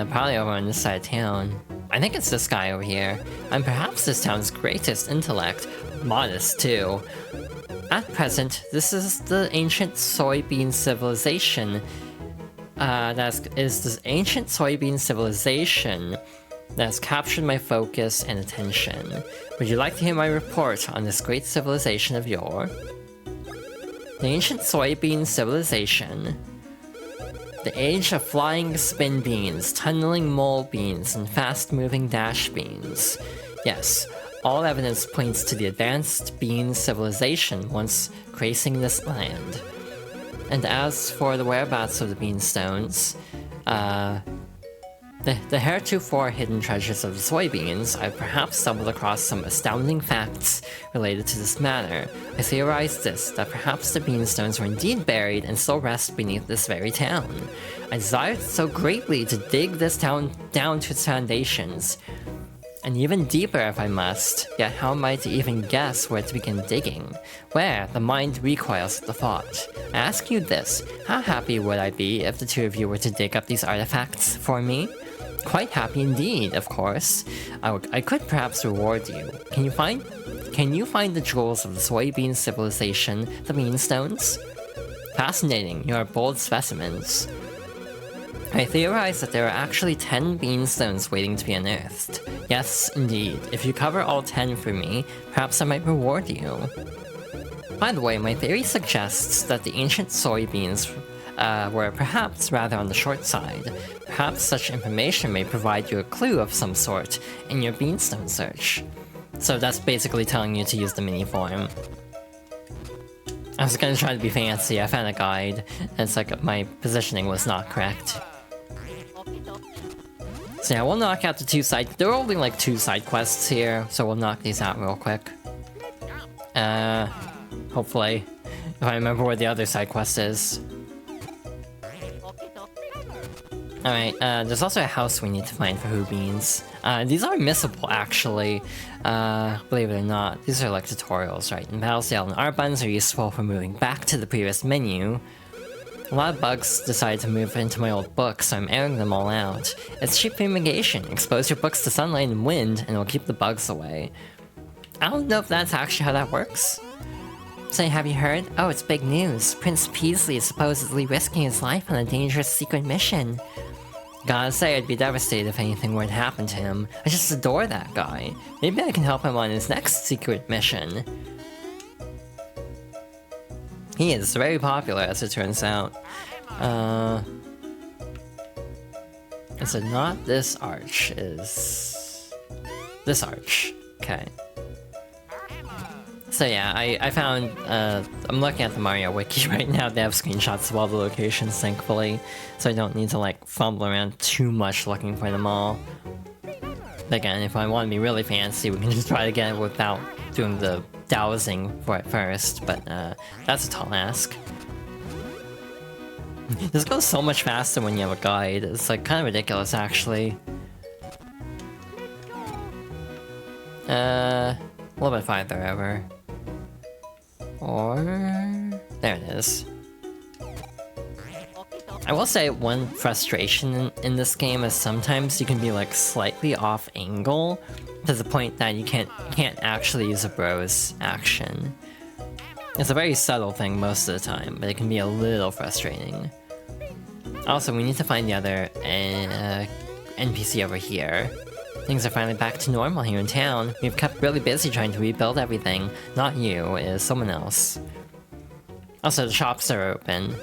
Probably over on this side of town. I think it's this guy over here. I'm perhaps this town's greatest intellect. Modest, too. At present, this is the ancient soybean civilization. That is this ancient soybean civilization that has captured my focus and attention. Would you like to hear my report on this great civilization of yore? The ancient soybean civilization. The age of flying spin beans, tunneling mole beans, and fast-moving dash beans. Yes, all evidence points to the advanced bean civilization once gracing this land. And as for the whereabouts of the beanstones, the heretofore hidden treasures of the soybeans, I've perhaps stumbled across some astounding facts related to this matter. I theorized this, that perhaps the beanstones were indeed buried and still rest beneath this very town. I desired so greatly to dig this town down to its foundations, and even deeper if I must, yet how am I to even guess where to begin digging? Where the mind recoils at the thought. I ask you this, how happy would I be if the two of you were to dig up these artifacts for me? Quite happy indeed, of course. I could perhaps reward you. Can you find the jewels of the soybean civilization, the beanstones? Fascinating, you are bold specimens. I theorize that there are actually 10 beanstones waiting to be unearthed. Yes, indeed. If you cover all 10 for me, perhaps I might reward you. By the way, my theory suggests that the ancient soybeans were perhaps rather on the short side. Perhaps such information may provide you a clue of some sort in your beanstone search. So that's basically telling you to use the mini form. I was gonna try to be fancy, I found a guide, and it's like my positioning was not correct. So yeah, we'll knock out the two side... There are only like 2 side quests here, so we'll knock these out real quick. Hopefully. If I remember where the other side quest is. Alright, there's also a house we need to find for Who Beans. These are missable, actually. Believe it or not. These are like tutorials, right? And Battle Sail and R buttons are useful for moving back to the previous menu. A lot of bugs decided to move into my old books, so I'm airing them all out. It's cheap fumigation. Expose your books to sunlight and wind, and it'll keep the bugs away. I don't know if that's actually how that works. Say, have you heard? Oh, it's big news. Prince Peasley is supposedly risking his life on a dangerous secret mission. Gotta say, I'd be devastated if anything were to happen to him. I just adore that guy. Maybe I can help him on his next secret mission. He is very popular, as it turns out. Is it not this arch? Is this arch? Okay. So yeah, I found, I'm looking at the Mario Wiki right now. They have screenshots of all the locations, thankfully. So I don't need to, like, fumble around too much looking for them all. But again, if I want to be really fancy, we can just try to get it without doing the dowsing for it first. But, that's a tall ask. This goes so much faster when you have a guide. It's, like, kind of ridiculous, actually. A little bit farther over. Or... there it is. I will say one frustration in this game is sometimes you can be like slightly off angle to the point that you can't actually use a bros action. It's a very subtle thing most of the time, but it can be a little frustrating. Also, we need to find the other NPC over here. Things are finally back to normal here in town. We've kept really busy trying to rebuild everything. Not you, it is someone else. Also, the shops are open.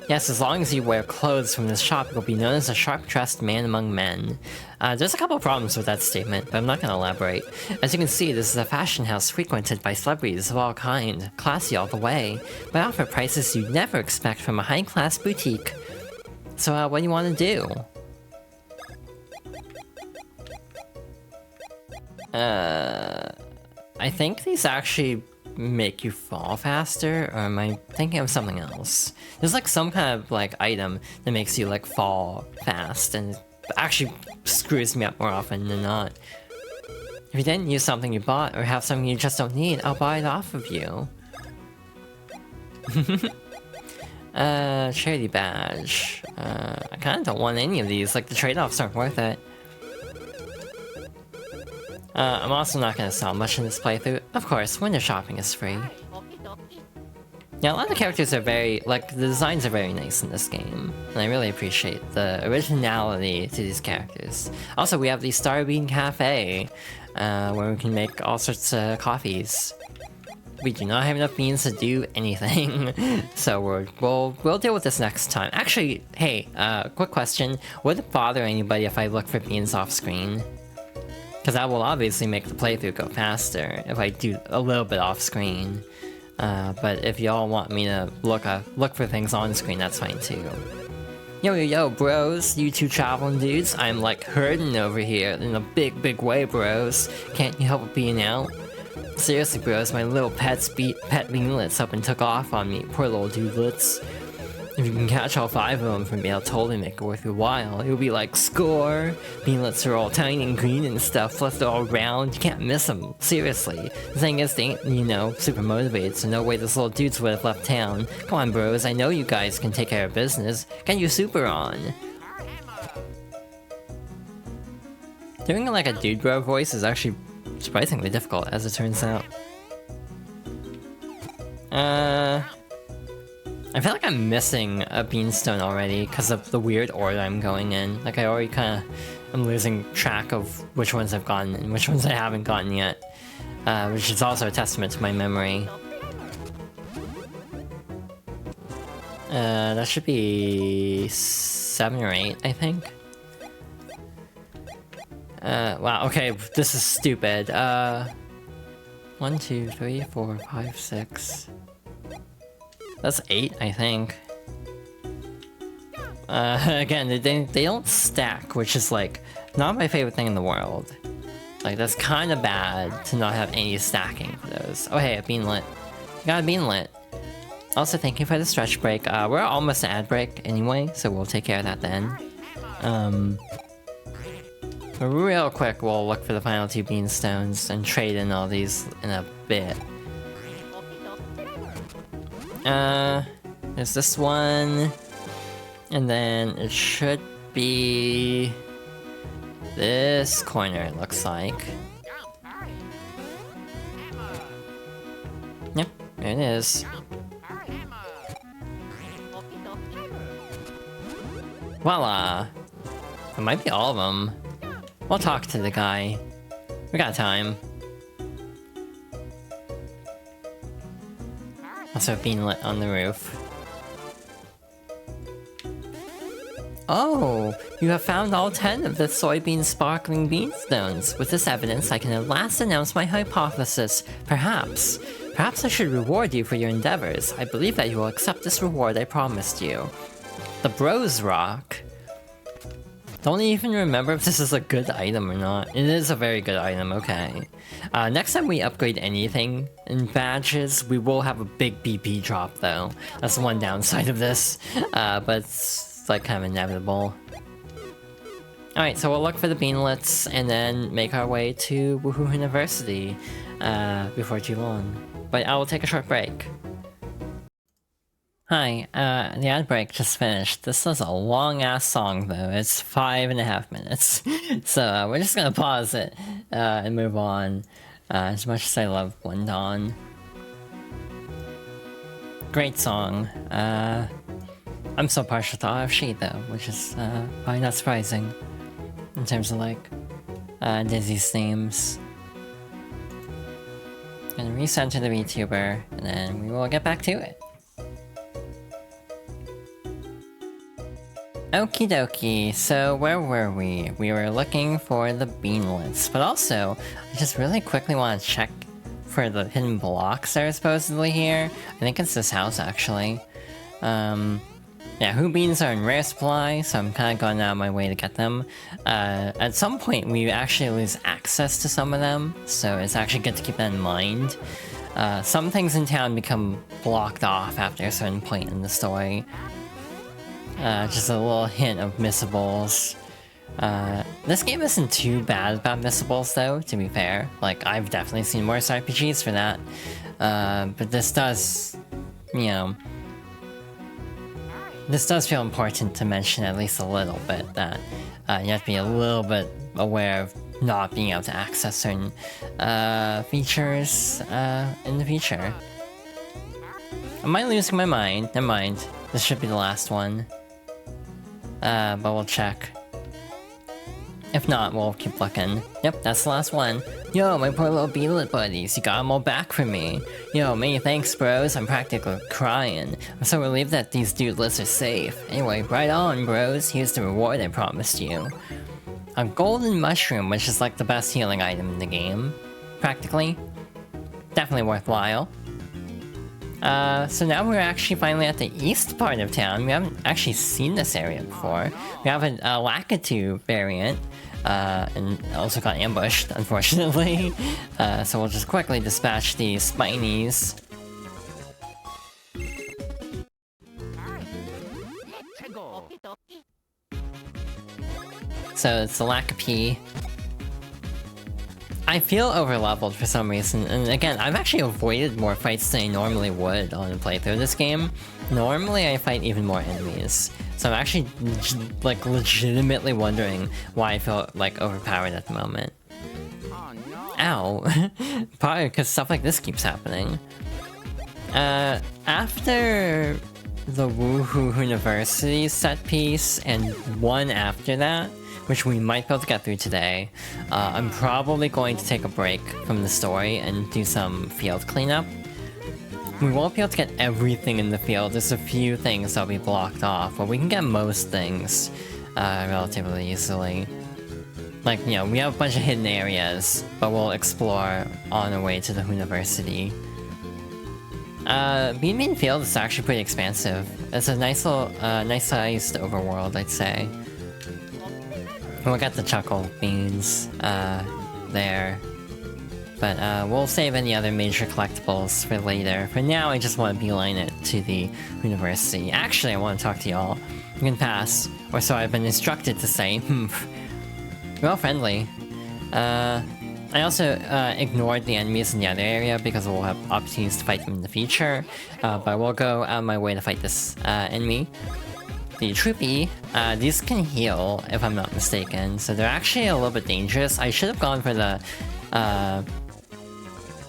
Yes, as long as you wear clothes from this shop, you'll be known as a sharp-dressed man among men. There's a couple of problems with that statement, but I'm not gonna elaborate. As you can see, this is a fashion house frequented by celebrities of all kind, classy all the way, but offer prices you'd never expect from a high-class boutique. So, what do you want to do? I think these actually make you fall faster, or am I thinking of something else? There's like some kind of like item that makes you like fall fast, and it actually screws me up more often than not. If you didn't use something you bought, or have something you just don't need, I'll buy it off of you. Charity badge. I kinda don't want any of these, like the trade-offs aren't worth it. I'm also not gonna sell much in this playthrough. Of course, window shopping is free. Yeah, a lot of the characters are very, like, the designs are very nice in this game. And I really appreciate the originality to these characters. Also, we have the Starbean Cafe, where we can make all sorts of coffees. We do not have enough beans to do anything, so we'll deal with this next time. Actually, hey, quick question. Would it bother anybody if I look for beans off screen? Because that will obviously make the playthrough go faster if I do a little bit off screen. But if y'all want me to look for things on screen, that's fine too. Yo, bros, you two traveling dudes, I'm like hurting over here in a big way, bros. Can't you help being out? Seriously, bros, my little pet beanlets up and took off on me, poor little dudelets. If you can catch all 5 of them for me, I'll totally make it worth your while. It'll be like, score! Beanlets are all tiny and green and stuff, plus they're all round, you can't miss them, seriously. The thing is, they ain't, you know, super motivated, so no way those little dudes would have left town. Come on, bros, I know you guys can take care of business. Get your super on! Doing like a dude bro voice is actually surprisingly difficult, as it turns out. I feel like I'm missing a beanstone already because of the weird order I'm going in. Like I already I'm losing track of which ones I've gotten and which ones I haven't gotten yet. Which is also a testament to my memory. That should be 7 or 8, I think. Wow, okay, this is stupid. 1, 2, 3, 4, 5, 6... That's 8, I think. Again, they don't stack, which is like not my favorite thing in the world. Like that's kind of bad to not have any stacking for those. Oh hey, a beanlet. You got a beanlet. Also, thank you for the stretch break. We're almost at ad break anyway, so we'll take care of that then. But real quick, we'll look for the final 2 beanstones and trade in all these in a bit. There's this one, and then it should be this corner, it looks like. Yep, There it is. Voila! It might be all of them. We'll talk to the guy. We got time. Also being lit on the roof. Oh! You have found all 10 of the soybean sparkling beanstones. With this evidence, I can at last announce my hypothesis. Perhaps I should reward you for your endeavors. I believe that you will accept this reward I promised you. The Bros Rock. Don't even remember if this is a good item or not. It is a very good item, okay. Next time we upgrade anything in badges, we will have a big BP drop though. That's the one downside of this, but it's like kind of inevitable. Alright, so we'll look for the beanlets and then make our way to Woohoo University before too long. But I will take a short break. Hi, the ad break just finished. This was a long-ass song, though. It's 5.5 minutes. So, we're just gonna pause it, and move on. As much as I love One Dawn. Great song. I'm so partial to RFC, though, which is, probably not surprising. In terms of, like, Dizzy's themes. Gonna recenter the VTuber, and then we will get back to it. Okie dokie, so where were we? We were looking for the beanlets, but also, I just really quickly want to check for the hidden blocks that are supposedly here. I think it's this house, actually. Yeah, Who beans are in rare supply, so I'm kind of going out of my way to get them. At some point, we actually lose access to some of them, so it's actually good to keep that in mind. Some things in town become blocked off after a certain point in the story. Just a little hint of missables. This game isn't too bad about missables though, to be fair. Like, I've definitely seen worse RPGs for that. But this does, you know... This does feel important to mention at least a little bit, that you have to be a little bit aware of not being able to access certain features in the future. Am I losing my mind? Never mind. This should be the last one. But we'll check. If not, we'll keep looking. Yep, that's the last one. Yo, my poor little beanlet buddies, you got them all back for me. Yo, many thanks, bros. I'm practically crying. I'm so relieved that these dudelets are safe. Anyway, right on, bros. Here's the reward I promised you. A golden mushroom, which is like the best healing item in the game. Practically. Definitely worthwhile. So now we're actually finally at the east part of town. We haven't actually seen this area before. We have a Lakitu variant, and also got ambushed, unfortunately. So we'll just quickly dispatch these Spinies. So it's the Lakipi. I feel overleveled for some reason, and again, I've actually avoided more fights than I normally would on a playthrough of this game. Normally I fight even more enemies, so I'm actually like legitimately wondering why I feel like overpowered at the moment. Ow! Probably because stuff like this keeps happening. After the Woohoo University set piece, and one after that, which we might be able to get through today, I'm probably going to take a break from the story and do some field cleanup. We won't be able to get everything in the field, there's a few things that'll be blocked off, but we can get most things relatively easily. Like, you know, we have a bunch of hidden areas, but we'll explore on our way to the university. Bean Field is actually pretty expansive. It's a nice little, nice-sized overworld, I'd say. We'll get the Chuckle Beans, there. But, we'll save any other major collectibles for later. For now, I just want to beeline it to the university. Actually, I want to talk to y'all. You can pass. Or so I've been instructed to say. Well, friendly. I also, ignored the enemies in the other area because we'll have opportunities to fight them in the future. But we'll go out of my way to fight this, enemy. The Troopy, these can heal, if I'm not mistaken, so they're actually a little bit dangerous. I should have gone for the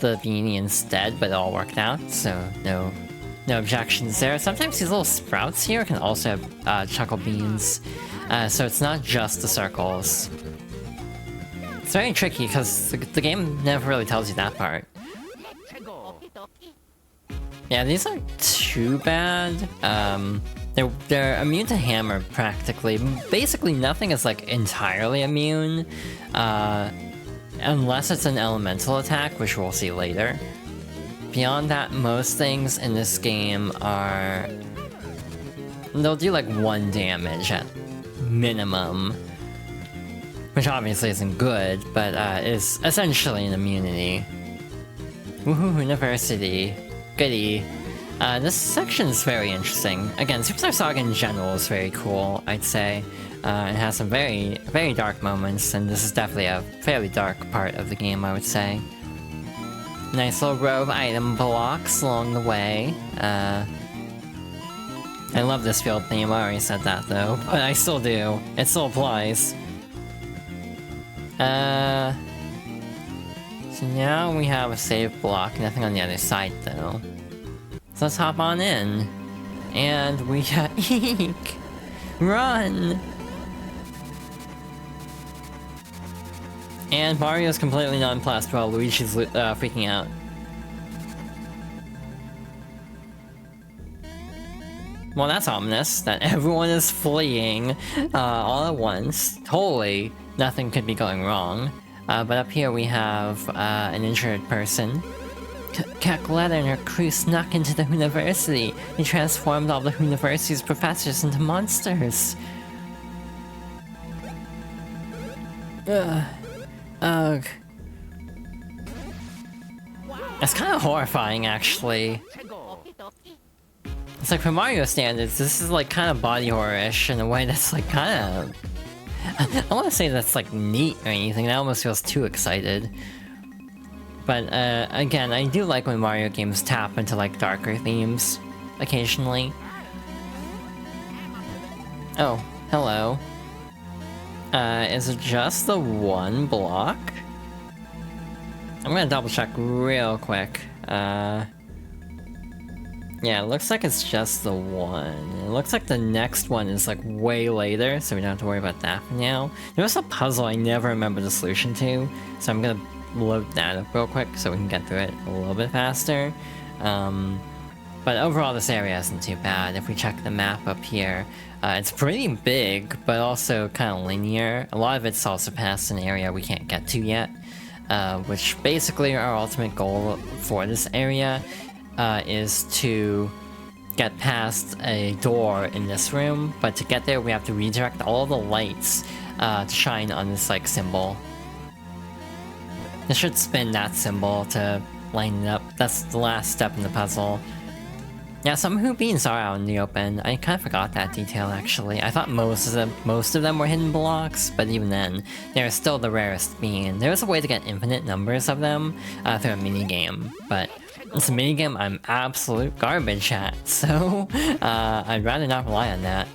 the beanie instead, but it all worked out, so no objections there. Sometimes these little sprouts here can also have chuckle beans, so it's not just the circles. It's very tricky because the game never really tells you that part. Yeah, these aren't too bad. They're immune to hammer practically. Basically, nothing is like entirely immune, unless it's an elemental attack, which we'll see later. Beyond that, most things in this game they'll do like 1 damage at minimum, which obviously isn't good, but is essentially an immunity. Woohoo, university. Goody. This section's very interesting. Again, Superstar Saga in general is very cool, I'd say. It has some very, very dark moments, and this is definitely a fairly dark part of the game, I would say. Nice little row of item blocks along the way. I love this field theme, I already said that though, but I still do. It still applies. So now we have a save block, nothing on the other side though. So let's hop on in. And we got Eek! Run! And Mario's completely nonplussed while Luigi's freaking out. Well, that's ominous, that everyone is fleeing all at once. Totally nothing could be going wrong. But up here we have an injured person. Calculetta and her crew snuck into the university. They transformed all the university's professors into monsters. Ugh. That's kind of horrifying, actually. It's like, for Mario standards, this is like kind of body horror-ish in a way that's like kind of... I don't want to say that's like neat or anything, that almost feels too excited. But again, I do like when Mario games tap into like darker themes, occasionally. Oh, hello. Is it just the 1 block? I'm gonna double check real quick. Yeah, it looks like it's just the 1. It looks like the next one is like way later, so we don't have to worry about that for now. There was a puzzle I never remember the solution to, so I'm gonna load that up real quick so we can get through it a little bit faster. But overall this area isn't too bad. If we check the map up here, it's pretty big, but also kind of linear. A lot of it's also past an area we can't get to yet, which basically our ultimate goal for this area is to get past a door in this room, but to get there we have to redirect all the lights to shine on this like symbol. It should spin that symbol to line it up. That's the last step in the puzzle. Yeah, some Who Beans are out in the open. I kind of forgot that detail actually. I thought most of them were hidden blocks, but even then, they're still the rarest bean. There's a way to get infinite numbers of them through a minigame, but it's a minigame I'm absolute garbage at, so I'd rather not rely on that.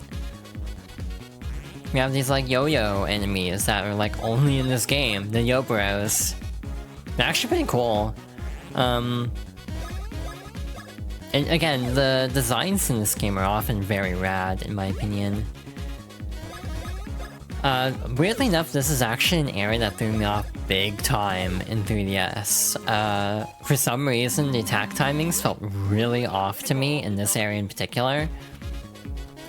We have these like yo-yo enemies that are like only in this game, the Yo-Bros. They're actually pretty cool. And again, the designs in this game are often very rad, in my opinion. Weirdly enough, this is actually an area that threw me off big time in 3DS. For some reason, the attack timings felt really off to me in this area in particular.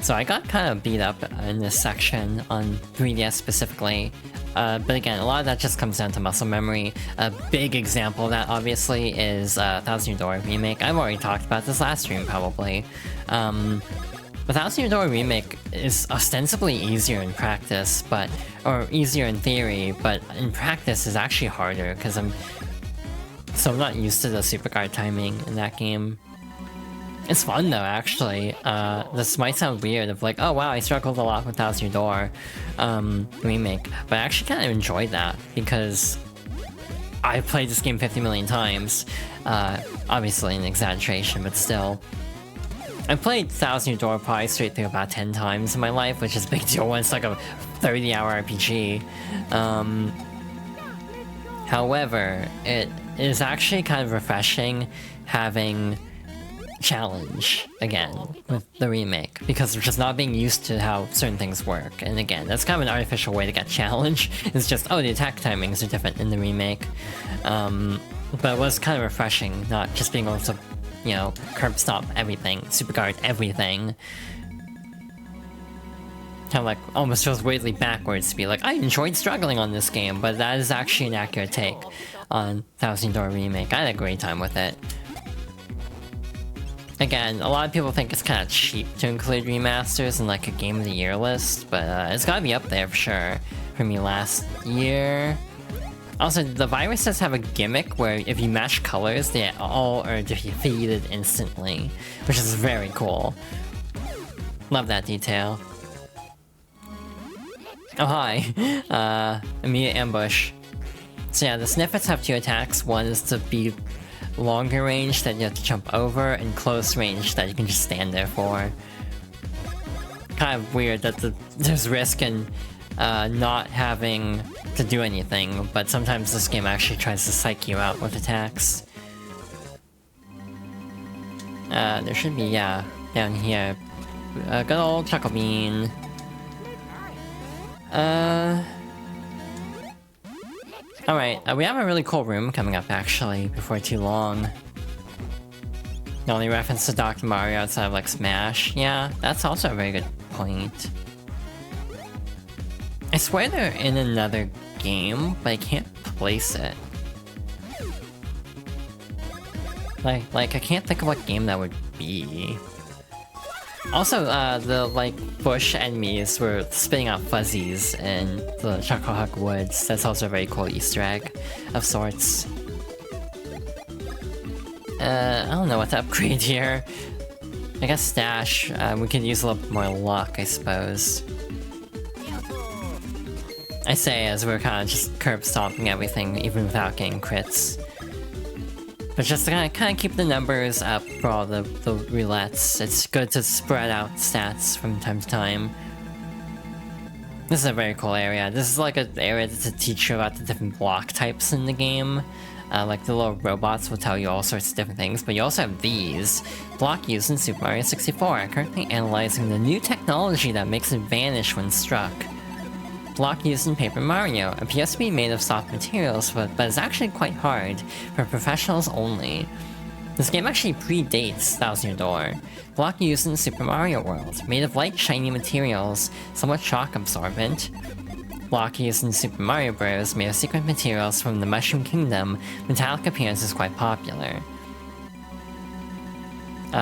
So I got kind of beat up in this section on 3DS specifically. But again, a lot of that just comes down to muscle memory. A big example of that, obviously, is Thousand Year Door Remake. I've already talked about this last stream, probably. The Thousand Year Door Remake is ostensibly easier in practice, or easier in theory, but in practice is actually harder, because I'm not used to the super guard timing in that game. It's fun though, actually. This might sound weird of like, oh wow, I struggled a lot with Thousand Year Door Remake, but I actually kind of enjoyed that, because I've played this game 50 million times. Obviously an exaggeration, but still. I've played Thousand Year Door probably straight through about 10 times in my life, which is a big deal when it's like a 30-hour RPG. However, it is actually kind of refreshing having challenge again with the remake, because we're just not being used to how certain things work. And again, that's kind of an artificial way to get challenge. It's just, oh, the attack timings are different in the remake. But it was kind of refreshing, not just being able to, you know, curb stomp everything, super guard everything. Kind of like, almost feels weirdly backwards to be like, I enjoyed struggling on this game, but that is actually an accurate take on Thousand Door Remake. I had a great time with it. Again, a lot of people think it's kind of cheap to include remasters in like a Game of the Year list, but it's gotta be up there for sure for me last year. Also, the viruses have a gimmick where if you match colors, they all are defeated instantly, which is very cool. Love that detail. Oh hi, immediate ambush. So yeah, the Sniffets have 2 attacks. One is to be longer range that you have to jump over, and close range that you can just stand there for. Kind of weird that there's risk in not having to do anything, but sometimes this game actually tries to psych you out with attacks. There should be, yeah, down here. Good old Chuckle Bean. Alright, we have a really cool room coming up actually, before too long. The only reference to Dr. Mario outside of like Smash. Yeah, that's also a very good point. I swear they're in another game, but I can't place it. Like I can't think of what game that would be. Also, the, like, bush enemies were spitting out fuzzies in the Chocohawk Woods. That's also a very cool Easter egg of sorts. I don't know what to upgrade here. I guess Stash. We could use a little bit more luck, I suppose. I say as we're kind of just curb stomping everything, even without getting crits. But just to kind of keep the numbers up for all the roulettes. It's good to spread out stats from time to time. This is a very cool area. This is like an area to teach you about the different block types in the game. Like the little robots will tell you all sorts of different things, but you also have these. Block used in Super Mario 64, currently analyzing the new technology that makes it vanish when struck. Block used in Paper Mario appears to be made of soft materials, but is actually quite hard, for professionals only. This game actually predates Thousand Year Door. Block used in Super Mario World, made of light shiny materials, somewhat shock absorbent. Block used in Super Mario Bros, made of secret materials from the Mushroom Kingdom, metallic appearance is quite popular.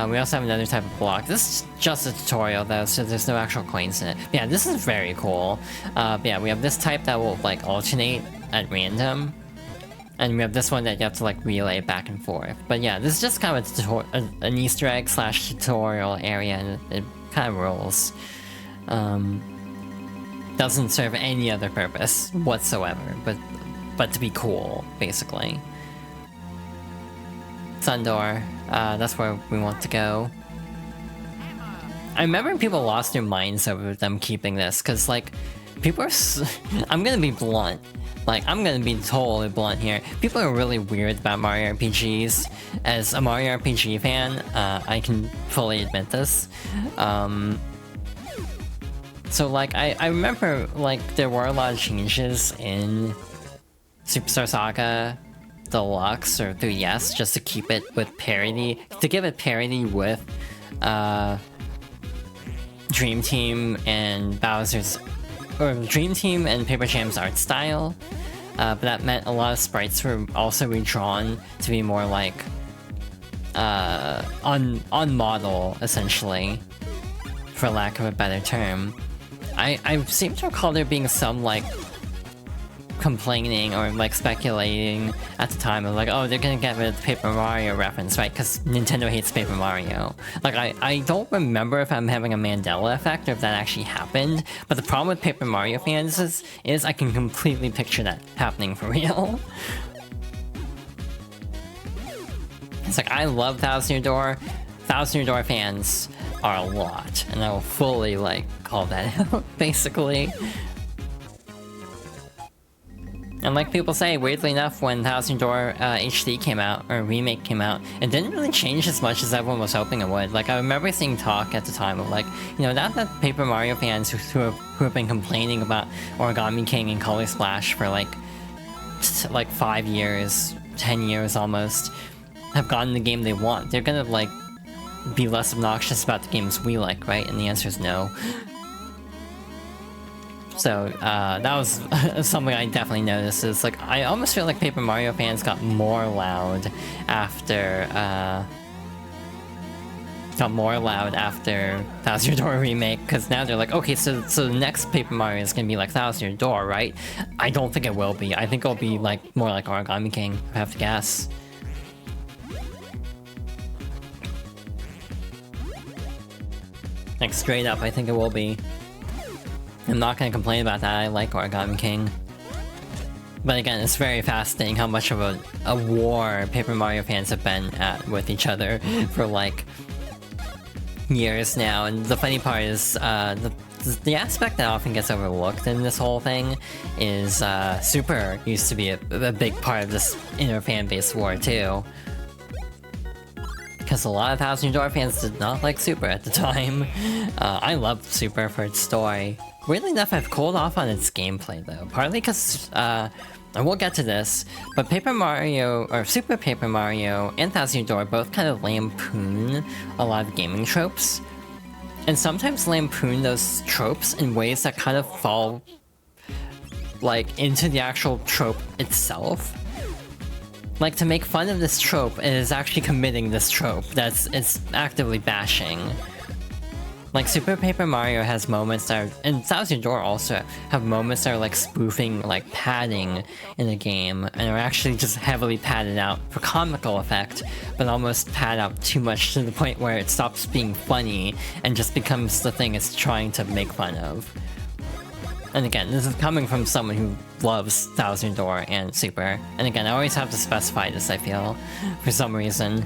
We also have another type of block. This is just a tutorial though, so there's no actual coins in it. But yeah, this is very cool. But yeah, we have this type that will like alternate at random. And we have this one that you have to like relay back and forth. But yeah, this is just kind of an Easter egg slash tutorial area, and it kind of rolls. Doesn't serve any other purpose whatsoever, but to be cool, basically. Sundor, that's where we want to go. I remember people lost their minds over them keeping this, because, like, people are I'm gonna be blunt. Like, I'm gonna be totally blunt here. People are really weird about Mario RPGs. As a Mario RPG fan, I can fully admit this. So, like, I remember, like, there were a lot of changes in Superstar Saga Deluxe or 3DS just to keep it with parity, to give it parity with Dream Team and Bowser's, or Dream Team and Paper Jam's art style, but that meant a lot of sprites were also redrawn to be more like on model, essentially, for lack of a better term. I seem to recall there being some like complaining or like speculating at the time of like, oh, they're gonna get rid of the Paper Mario reference, right? Because Nintendo hates Paper Mario. Like, I don't remember if I'm having a Mandela effect or if that actually happened, but the problem with Paper Mario fans is I can completely picture that happening for real. It's like, I love Thousand Year Door. Thousand Year Door fans are a lot, and I will fully like call that out, basically. And like people say, weirdly enough, when Thousand Door HD came out, or remake came out, it didn't really change as much as everyone was hoping it would. Like, I remember seeing talk at the time of like, you know, now that Paper Mario fans who have been complaining about Origami King and Color Splash for like 5 years, 10 years almost, have gotten the game they want, they're gonna like be less obnoxious about the games we like, right? And the answer is no. So, that was something I definitely noticed, is like, I almost feel like Paper Mario fans got more loud after, Thousand Year Door Remake, because now they're like, okay, so the next Paper Mario is gonna be like Thousand Year Door, right? I don't think it will be. I think it'll be like, more like Origami King, I have to guess. Like, straight up, I think it will be. I'm not gonna complain about that, I like Origami King. But again, it's very fascinating how much of a war Paper Mario fans have been at with each other for like years now. And the funny part is, the aspect that often gets overlooked in this whole thing is Super used to be a big part of this inner fanbase war too. Because a lot of Thousand Year Door fans did not like Super at the time. I loved Super for its story. Weirdly enough, I've cooled off on its gameplay though, partly because, and we'll get to this, but Paper Mario, or Super Paper Mario and Thousand Year Door both kind of lampoon a lot of gaming tropes. And sometimes lampoon those tropes in ways that kind of fall, like, into the actual trope itself. Like, to make fun of this trope, it is actually committing this trope it's actively bashing. Like, Super Paper Mario has moments that are, and Thousand Year Door also have moments that are like spoofing, like, padding in the game, and are actually just heavily padded out for comical effect, but almost pad out too much to the point where it stops being funny and just becomes the thing it's trying to make fun of. And again, this is coming from someone who loves Thousand Year Door and Super. And again, I always have to specify this, I feel, for some reason.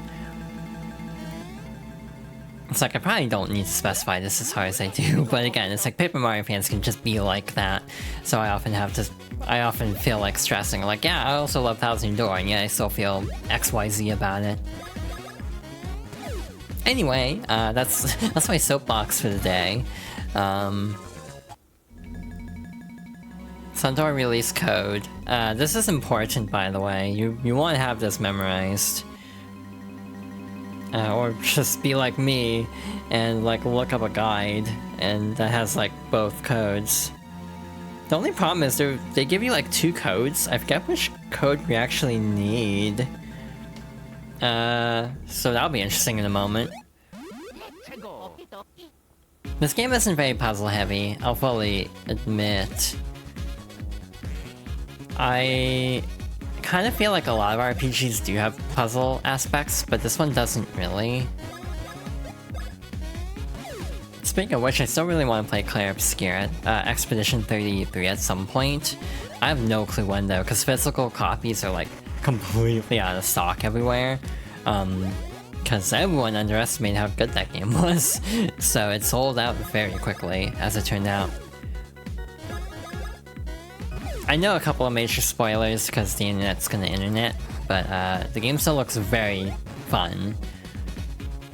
It's like, I probably don't need to specify this as hard as I do, but again, it's like Paper Mario fans can just be like that. So I often feel like stressing, like, yeah, I also love Thousand Year Door, and yet I still feel XYZ about it. Anyway, that's my soapbox for the day. Sundoor release code. This is important, by the way. You want to have this memorized. Or just be like me and like look up a guide and that has like both codes. The only problem is they give you like 2 codes. I forget which code we actually need. So that'll be interesting in a moment. This game isn't very puzzle heavy, I'll fully admit. I kind of feel like a lot of RPGs do have puzzle aspects, but this one doesn't really. Speaking of which, I still really want to play Clair Obscura, Expedition 33 at some point. I have no clue when though, because physical copies are like completely out of stock everywhere. Because everyone underestimated how good that game was, so it sold out very quickly, as it turned out. I know a couple of major spoilers because the internet's gonna internet, but the game still looks very fun.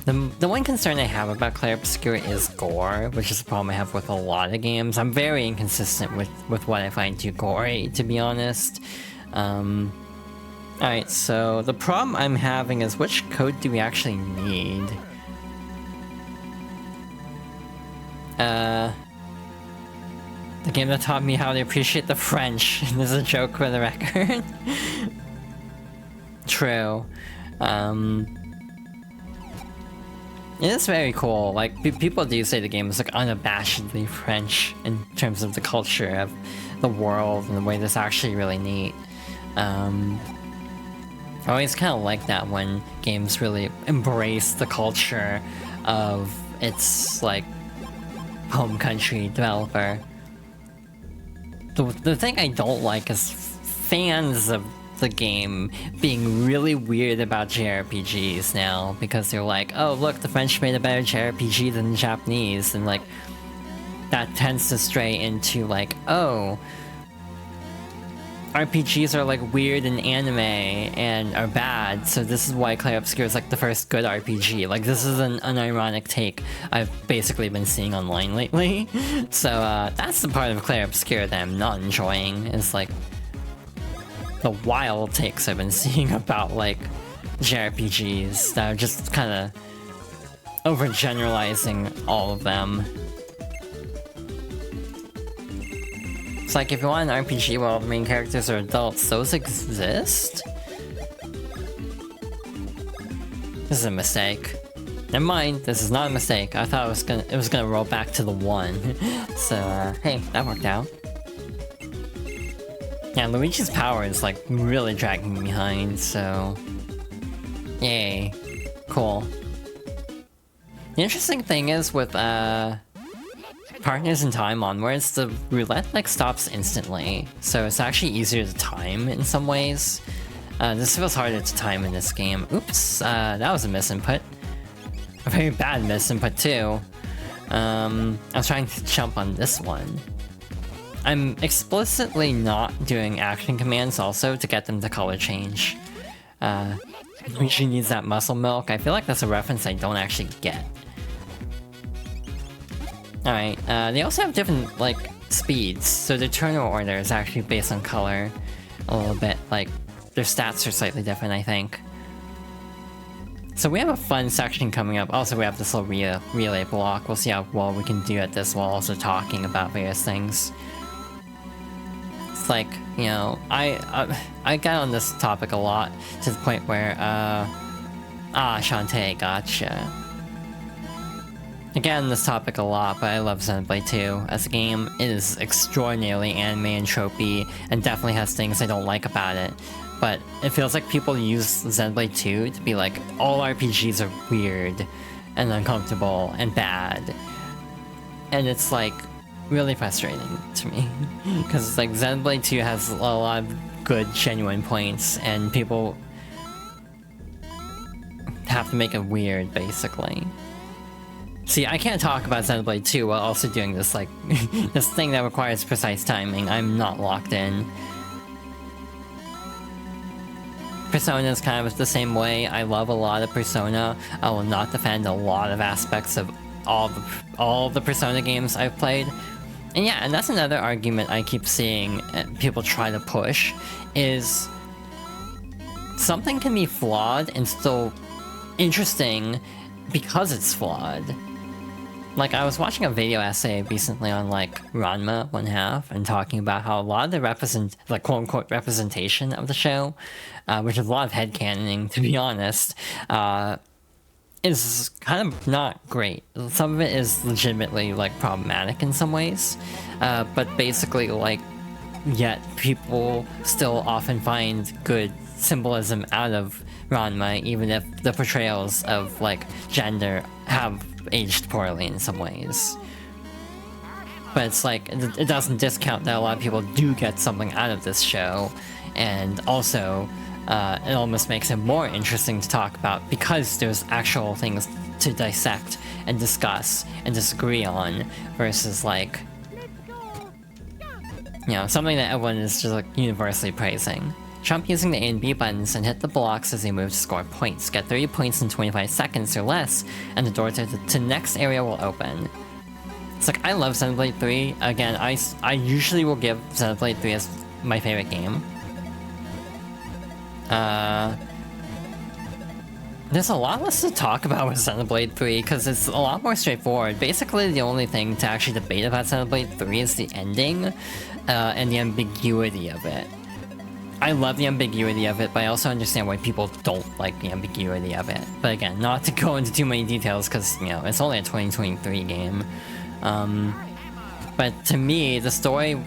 The one concern I have about Clair Obscura is gore, which is a problem I have with a lot of games. I'm very inconsistent with what I find too gory, to be honest. Alright, so the problem I'm having is which code do we actually need? The game that taught me how to appreciate the French. This is a joke for the record. True. It is very cool. Like, people do say the game is like unabashedly French in terms of the culture of the world and the way that's actually really neat. I always kind of like that when games really embrace the culture of its, like, home country developer. The thing I don't like is fans of the game being really weird about JRPGs now, because they're like, oh look, the French made a better JRPG than the Japanese, and like, that tends to stray into like, oh, RPGs are like weird in anime and are bad, so this is why Clair Obscur is like the first good RPG. Like, this is an unironic take I've basically been seeing online lately. So that's the part of Clair Obscur that I'm not enjoying, is like the wild takes I've been seeing about like JRPGs that are just kind of overgeneralizing all of them. It's like, if you want an RPG where all the main characters are adults, those exist? This is a mistake. Never mind, this is not a mistake. I thought it was gonna roll back to the 1. So, hey, that worked out. Yeah, Luigi's power is like really dragging me behind, so... Yay. Cool. The interesting thing is with, Partners in Time onwards, the roulette like stops instantly, so it's actually easier to time in some ways. This feels harder to time in this game. Oops, that was a misinput. A very bad misinput too. I was trying to jump on this one. I'm explicitly not doing action commands also to get them to color change. Luigi needs that muscle milk. I feel like that's a reference I don't actually get. Alright, they also have different, like, speeds, so their turn order is actually based on color a little bit. Like, their stats are slightly different, I think. So we have a fun section coming up. Also, we have this little relay block. We'll see how well we can do at this while also talking about various things. It's like, you know, I got on this topic a lot, to the point where, Shantae, gotcha. I get on this topic a lot, but I love Xenoblade 2 as a game. It is extraordinarily anime and tropey, and definitely has things I don't like about it. But it feels like people use Xenoblade 2 to be like, all RPGs are weird, and uncomfortable, and bad. And it's like, really frustrating to me. Because it's like, Xenoblade 2 has a lot of good, genuine points, and people have to make it weird, basically. See, I can't talk about Xenoblade 2 while also doing this, like, this thing that requires precise timing. I'm not locked in. Persona is kind of the same way. I love a lot of Persona. I will not defend a lot of aspects of all the Persona games I've played. And yeah, and that's another argument I keep seeing people try to push, is something can be flawed and still interesting because it's flawed. Like, I was watching a video essay recently on, like, Ranma 1/2, and talking about how a lot of the quote-unquote representation of the show, which is a lot of headcanoning, to be honest, is kind of not great. Some of it is legitimately, like, problematic in some ways, but basically, like, yet people still often find good symbolism out of Ranma, even if the portrayals of, like, gender have aged poorly in some ways. But it's like, it doesn't discount that a lot of people do get something out of this show, and also, it almost makes it more interesting to talk about because there's actual things to dissect and discuss and disagree on, versus like, you know, something that everyone is just like universally praising. Jump using the A and B buttons and hit the blocks as they move to score points. Get 30 points in 25 seconds or less, and the door to the next area will open. It's like, I love Xenoblade 3. Again, I usually will give Xenoblade 3 as my favorite game. There's a lot less to talk about with Xenoblade 3, because it's a lot more straightforward. Basically, the only thing to actually debate about Xenoblade 3 is the ending, and the ambiguity of it. I love the ambiguity of it, but I also understand why people don't like the ambiguity of it. But again, not to go into too many details, because, you know, it's only a 2023 game. But to me, the story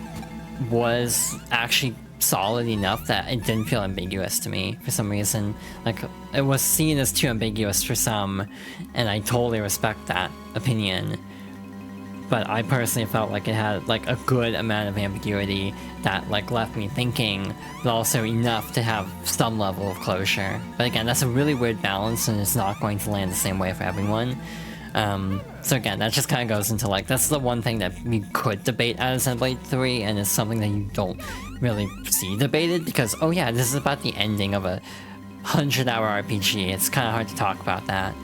was actually solid enough that it didn't feel ambiguous to me for some reason. Like, it was seen as too ambiguous for some, and I totally respect that opinion. But I personally felt like it had, like, a good amount of ambiguity that, like, left me thinking, but also enough to have some level of closure. But again, that's a really weird balance, and it's not going to land the same way for everyone. So again, that just kind of goes into like, that's the one thing that we could debate out of Xenoblade 3, and it's something that you don't really see debated, because, oh yeah, this is about the ending of a 100-hour RPG. It's kind of hard to talk about that.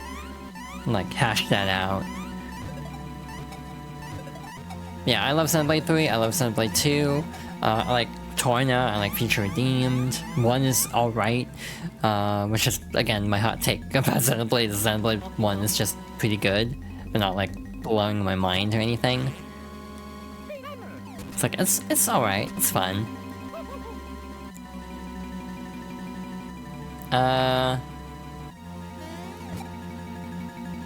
Like, hash that out. Yeah, I love Xenoblade 3, I love Xenoblade 2, I like Torna, I like Future Redeemed. 1 is alright, which is, again, my hot take about Xenoblade is Xenoblade 1 is just pretty good, but not, like, blowing my mind or anything. It's like, it's alright, it's fun.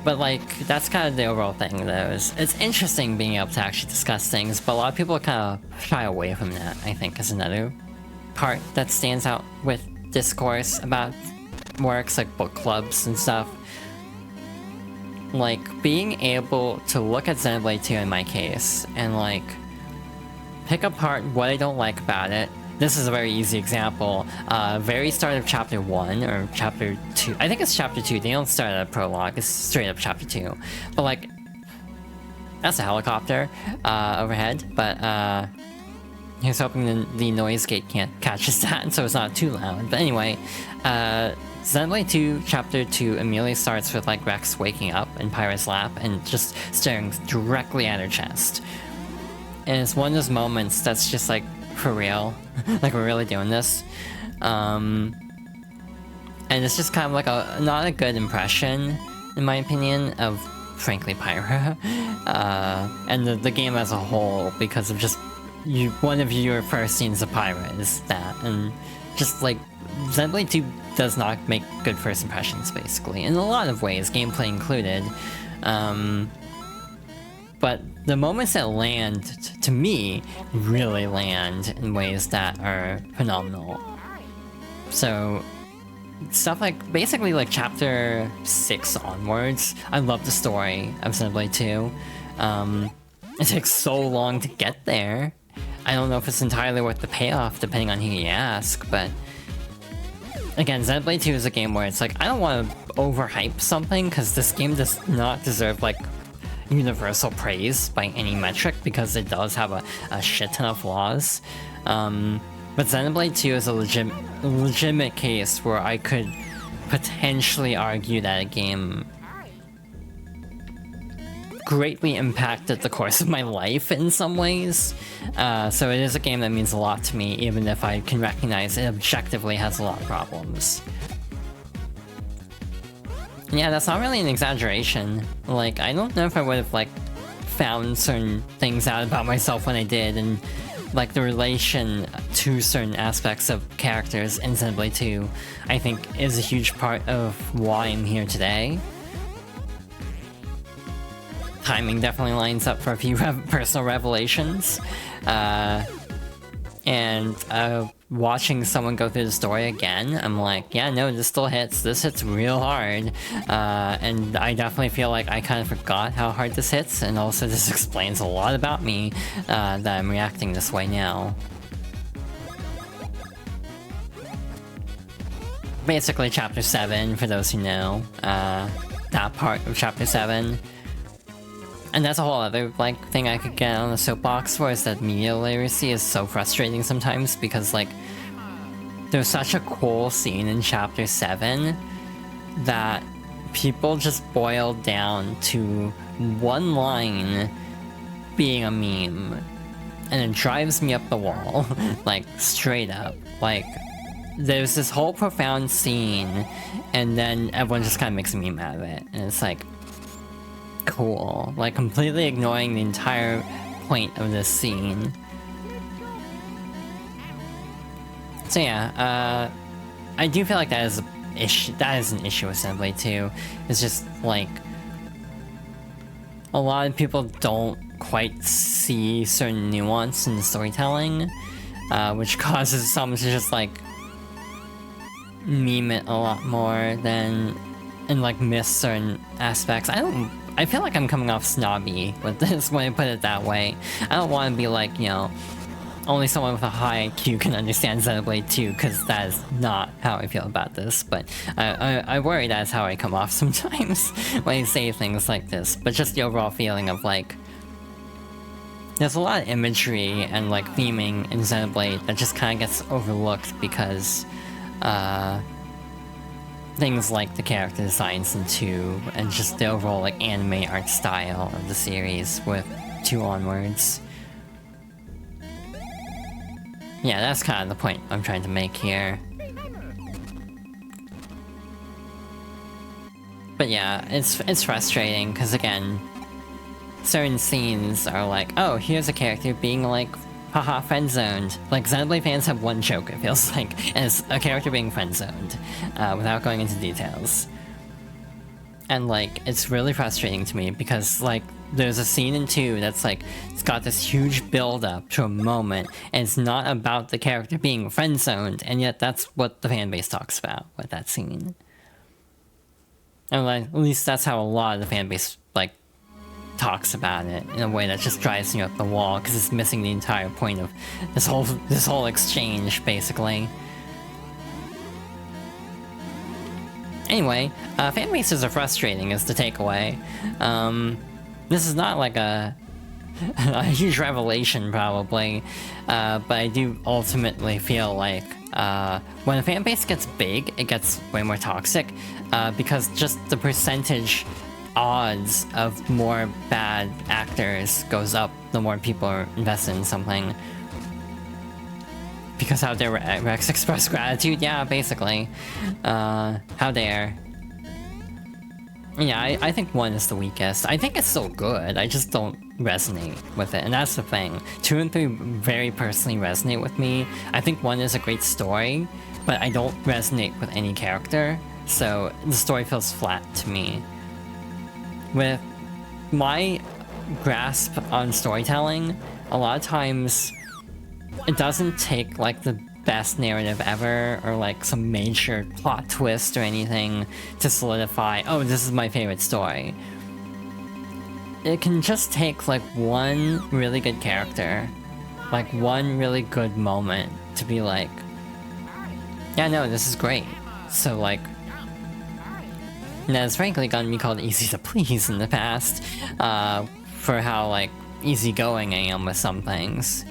But like, that's kind of the overall thing though, it's interesting being able to actually discuss things, but a lot of people kind of shy away from that, I think, is another part that stands out with discourse about works like book clubs and stuff. Like, being able to look at Xenoblade 2 in my case, and like, pick apart what I don't like about it. This is a very easy example. Very start of chapter 1, or chapter 2. I think it's chapter 2. They don't start at a prologue. It's straight up chapter 2. But like, that's a helicopter overhead. But here's hoping the noise gate can't catch that, so it's not too loud. But anyway, Xenoblade 2 chapter 2 immediately starts with like Rex waking up in Pyra's lap and just staring directly at her chest. And it's one of those moments that's just like, for real, like we're really doing this, and it's just kind of like not a good impression, in my opinion, of frankly Pyra, and the game as a whole, because of just one of your first scenes of Pyra is that, and just like Xenoblade 2 does not make good first impressions, basically, in a lot of ways, gameplay included. But the moments that land, to me, really land in ways that are phenomenal. So, stuff like, basically like chapter 6 onwards, I love the story of Xenoblade 2. It takes so long to get there. I don't know if it's entirely worth the payoff, depending on who you ask, but... Again, Xenoblade 2 is a game where it's like, I don't want to overhype something, because this game does not deserve, like, universal praise by any metric, because it does have a shit ton of flaws. But Xenoblade 2 is a legitimate case where I could potentially argue that a game greatly impacted the course of my life in some ways. So it is a game that means a lot to me, even if I can recognize it objectively has a lot of problems. Yeah, that's not really an exaggeration. Like, I don't know if I would have, like, found certain things out about myself when I did, and, like, the relation to certain aspects of characters in Xenoblade 2, I think, is a huge part of why I'm here today. Timing definitely lines up for a few personal revelations. Watching someone go through the story again, I'm like, yeah, no, this still hits. This hits real hard. And I definitely feel like I kind of forgot how hard this hits, and also this explains a lot about me that I'm reacting this way now. Basically, Chapter 7, for those who know, that part of Chapter 7. And that's a whole other, like, thing I could get on the soapbox for, is that media literacy is so frustrating sometimes, because, like, there's such a cool scene in Chapter 7 that people just boil down to one line being a meme, and it drives me up the wall, like, straight up. Like, there's this whole profound scene, and then everyone just kind of makes a meme out of it, and it's like, cool. Like, completely ignoring the entire point of this scene. So yeah, I do feel like that is an issue with Xenoblade 2. It's just, like, a lot of people don't quite see certain nuance in the storytelling, which causes some to just, like, meme it a lot more than, and, like, miss certain aspects. I feel like I'm coming off snobby with this when I put it that way. I don't want to be like, you know, only someone with a high IQ can understand Xenoblade 2, because that is not how I feel about this, but I worry that's how I come off sometimes when I say things like this, but just the overall feeling of like, there's a lot of imagery and like theming in Xenoblade that just kind of gets overlooked because things like the character designs in 2 and just the overall like anime art style of the series with 2 onwards. Yeah, that's kind of the point I'm trying to make here. But yeah, it's frustrating because again, certain scenes are like, oh, here's a character being like, haha, friend-zoned. Like, Xenoblade fans have one joke, it feels like, and it's a character being friend-zoned, without going into details. And like, it's really frustrating to me because like, there's a scene in 2 that's like, it's got this huge build-up to a moment, and it's not about the character being friend-zoned, and yet that's what the fanbase talks about with that scene. And like, at least that's how a lot of the fanbase, like, talks about it in a way that just drives me up the wall, because it's missing the entire point of this whole exchange, basically. Anyway, fanbases are frustrating is the takeaway. This is not like a huge revelation, probably, but I do ultimately feel like when a fanbase gets big, it gets way more toxic, because just the percentage odds of more bad actors goes up the more people are invested in something. Because how dare Rex express gratitude? Yeah, basically. How dare. Yeah, I think 1 is the weakest. I think it's still good, I just don't resonate with it, and that's the thing. 2 and 3 very personally resonate with me. I think 1 is a great story, but I don't resonate with any character, so the story feels flat to me. With my grasp on storytelling, a lot of times it doesn't take like the best narrative ever or like some major plot twist or anything to solidify, oh, this is my favorite story. It can just take like one really good character, like one really good moment to be like, yeah, no, this is great. So like, and that's frankly gotten me called easy to please in the past, for how like easygoing I am with some things.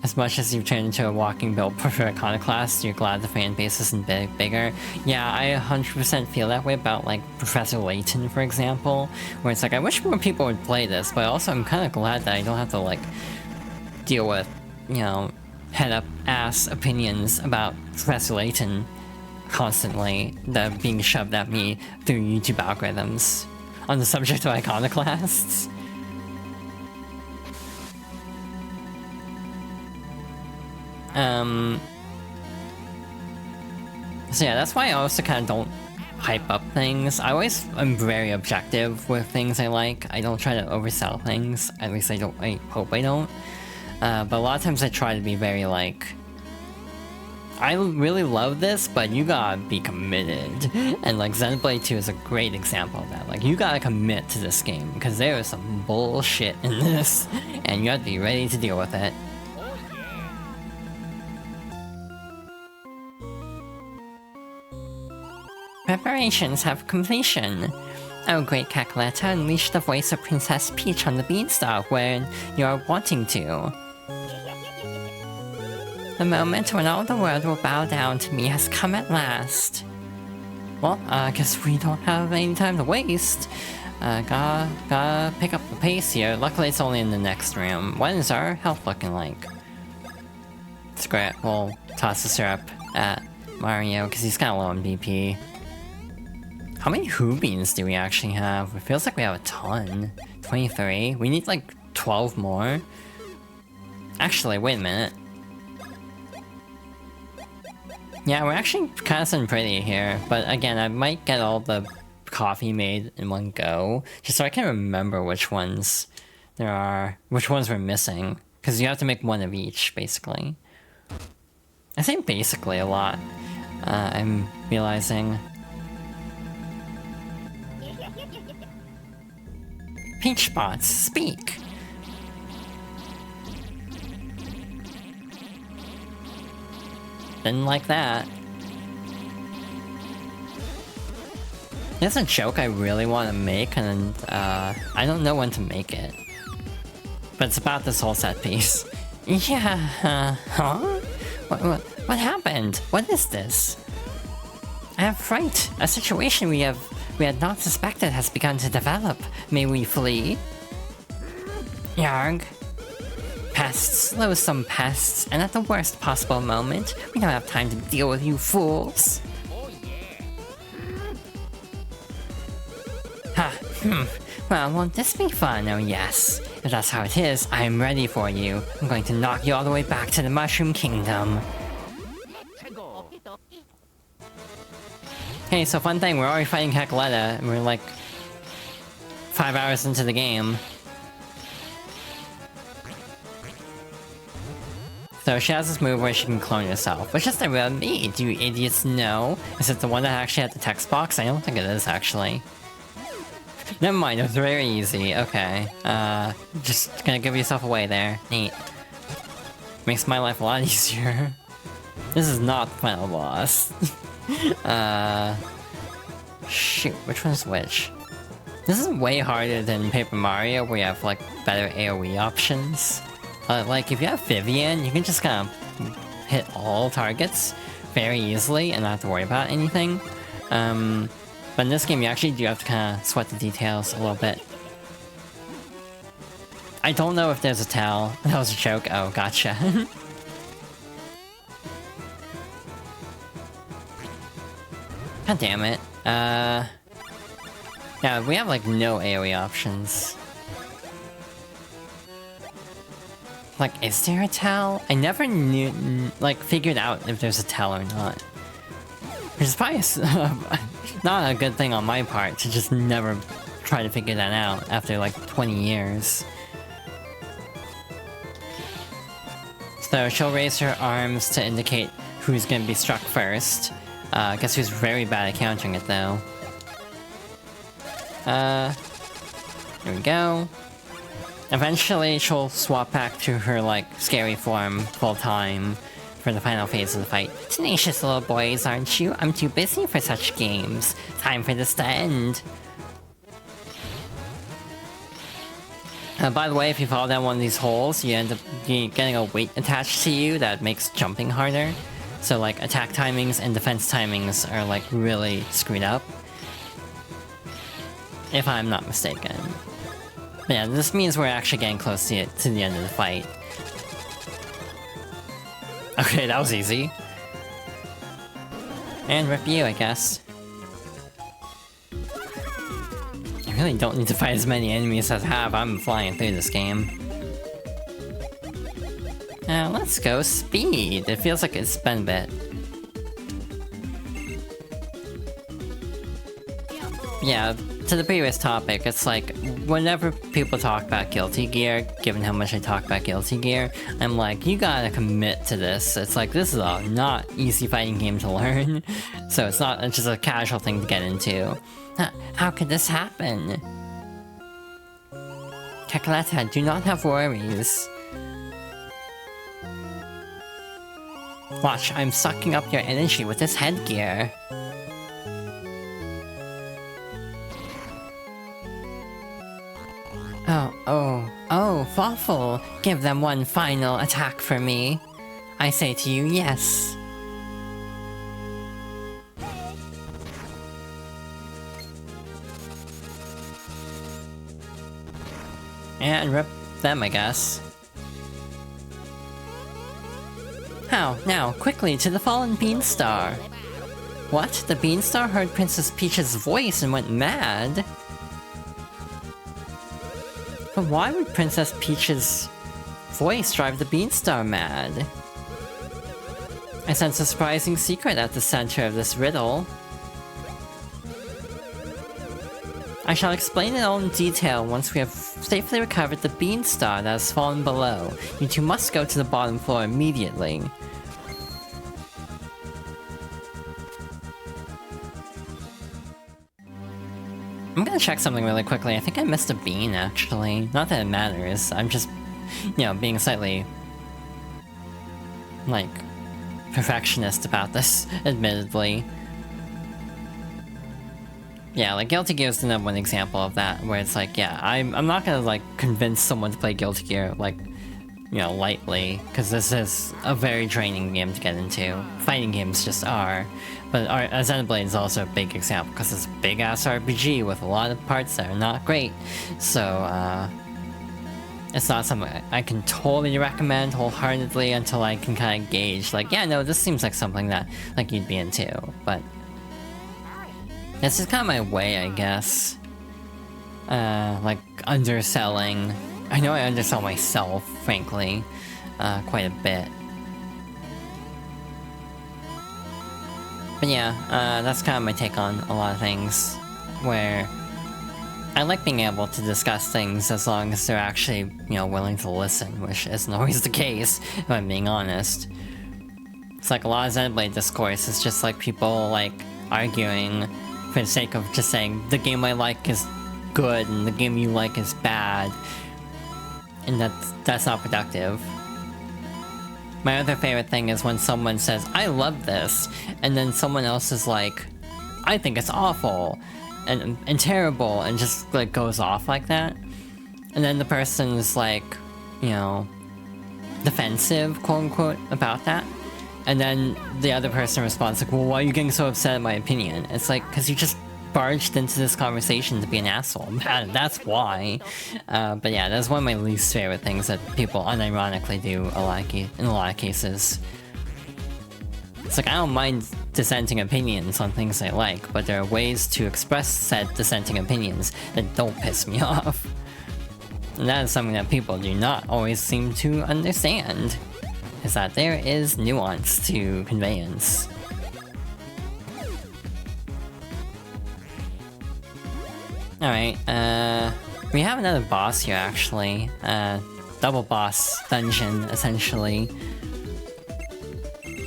As much as you've turned into a walking build for Iconoclast, you're glad the fan base isn't bigger. Yeah, I 100% feel that way about like Professor Layton, for example, where it's like, I wish more people would play this, but also I'm kind of glad that I don't have to like deal with, you know, head-up-ass opinions about Professor Layton constantly that are being shoved at me through YouTube algorithms on the subject of Iconoclasts. So yeah, that's why I also kind of don't hype up things. I always am very objective with things I like. I don't try to oversell things. At least I hope I don't. But a lot of times I try to be very like, I really love this, but you gotta be committed. And like Xenoblade 2 is a great example of that. Like, you gotta commit to this game, because there is some bullshit in this, and you have to be ready to deal with it. Preparations have completion. Oh, great Kakaleta, unleash the voice of Princess Peach on the Beanstalk when you are wanting to. The moment when all the world will bow down to me has come at last. Well, I guess we don't have any time to waste. Gotta pick up the pace here. Luckily it's only in the next room. What is our health looking like? Screw it, we'll toss the syrup at Mario, because he's kinda low on BP. How many Who Beans do we actually have? It feels like we have a ton. 23? We need like 12 more? Actually, wait a minute. Yeah, we're actually kind of sitting pretty here, but again, I might get all the coffee made in one go, just so I can remember which ones there are, which ones we're missing, because you have to make one of each, basically. I say basically a lot, I'm realizing. Peach Spots, speak! Didn't like that. There's a joke I really want to make, and I don't know when to make it. But it's about this whole set piece. Yeah, huh? What happened? What is this? I have fright. A situation we had not suspected has begun to develop. May we flee? Yarg. Pests, loathsome pests, and at the worst possible moment, we don't have time to deal with you fools. Ha, Well, won't this be fun? Oh yes. If that's how it is, I am ready for you. I'm going to knock you all the way back to the Mushroom Kingdom. Hey, so fun thing, we're already fighting Hecletta, and we're like 5 hours into the game. So she has this move where she can clone herself, which is the real me. Do you idiots know? Is it the one that actually had the text box? I don't think it is, actually. Never mind, it was very easy. Okay. Just gonna give yourself away there. Neat. Makes my life a lot easier. This is not the final boss. Shoot, which one's which? This is way harder than Paper Mario, where you have, like, better AoE options. Like, if you have Vivian, you can just kind of hit all targets very easily and not have to worry about anything. But in this game, you actually do have to kind of sweat the details a little bit. I don't know if there's a towel. That was a joke. Oh, gotcha. God damn it. Yeah, we have, like, no AoE options. Like, is there a towel? I never knew, like, figured out if there's a towel or not. Which is probably not a good thing on my part to just never try to figure that out after, like, 20 years. So she'll raise her arms to indicate who's gonna be struck first. Guess who's very bad at countering it, though. Here we go. Eventually, she'll swap back to her, like, scary form full-time for the final phase of the fight. Tenacious little boys, aren't you? I'm too busy for such games. Time for this to end. By the way, if you fall down one of these holes, you end up getting a weight attached to you that makes jumping harder. So, like, attack timings and defense timings are, like, really screwed up. If I'm not mistaken. But yeah, this means we're actually getting close to the end of the fight. Okay, that was easy. And rip you, I guess. I really don't need to fight as many enemies as I have. I'm flying through this game. Now, let's go speed. It feels like it's been a bit. Yeah, to the previous topic, it's like, whenever people talk about Guilty Gear, given how much I talk about Guilty Gear, I'm like, you gotta commit to this. It's like, this is a not easy fighting game to learn, so it's not just a casual thing to get into. How could this happen? Hecletta, do not have worries. Watch, I'm sucking up your energy with this headgear. Oh, Fawful, give them one final attack for me. I say to you, yes. And rip them, I guess. How? Now, quickly to the fallen Beanstar. What? The Beanstar heard Princess Peach's voice and went mad? But why would Princess Peach's voice drive the Beanstar mad? I sense a surprising secret at the center of this riddle. I shall explain it all in detail once we have safely recovered the Beanstar that has fallen below. You two must go to the bottom floor immediately. I'm gonna check something really quickly. I think I missed a bean, actually. Not that it matters. I'm just, you know, being slightly, like, perfectionist about this, admittedly. Yeah, like Guilty Gear is the number one example of that, where it's like, yeah, I'm not gonna like convince someone to play Guilty Gear like, you know, lightly, because this is a very draining game to get into. Fighting games just are. But Xenoblade is also a big example, because it's a big-ass RPG with a lot of parts that are not great. So, it's not something I can totally recommend wholeheartedly until I can kind of gauge, like, yeah, no, this seems like something that, like, you'd be into, but... This is kind of my way, I guess. Like, underselling. I know I undersell myself, frankly, quite a bit. But yeah, that's kind of my take on a lot of things, where I like being able to discuss things as long as they're actually, you know, willing to listen, which isn't always the case, if I'm being honest. It's like a lot of Xenoblade discourse is just like people, like, arguing for the sake of just saying, the game I like is good, and the game you like is bad. And that's not productive. My other favorite thing is when someone says, I love this, and then someone else is like, I think it's awful, and terrible, and just, like, goes off like that. And then the person is, like, you know, defensive, quote-unquote, about that. And then the other person responds, like, well, why are you getting so upset at my opinion? It's like, because you just barged into this conversation to be an asshole. That's why. But yeah, that's one of my least favorite things that people unironically do in a lot of cases. It's like, I don't mind dissenting opinions on things I like, but there are ways to express said dissenting opinions that don't piss me off. And that is something that people do not always seem to understand, is that there is nuance to conveyance. Alright, we have another boss here, actually. Double boss dungeon, essentially.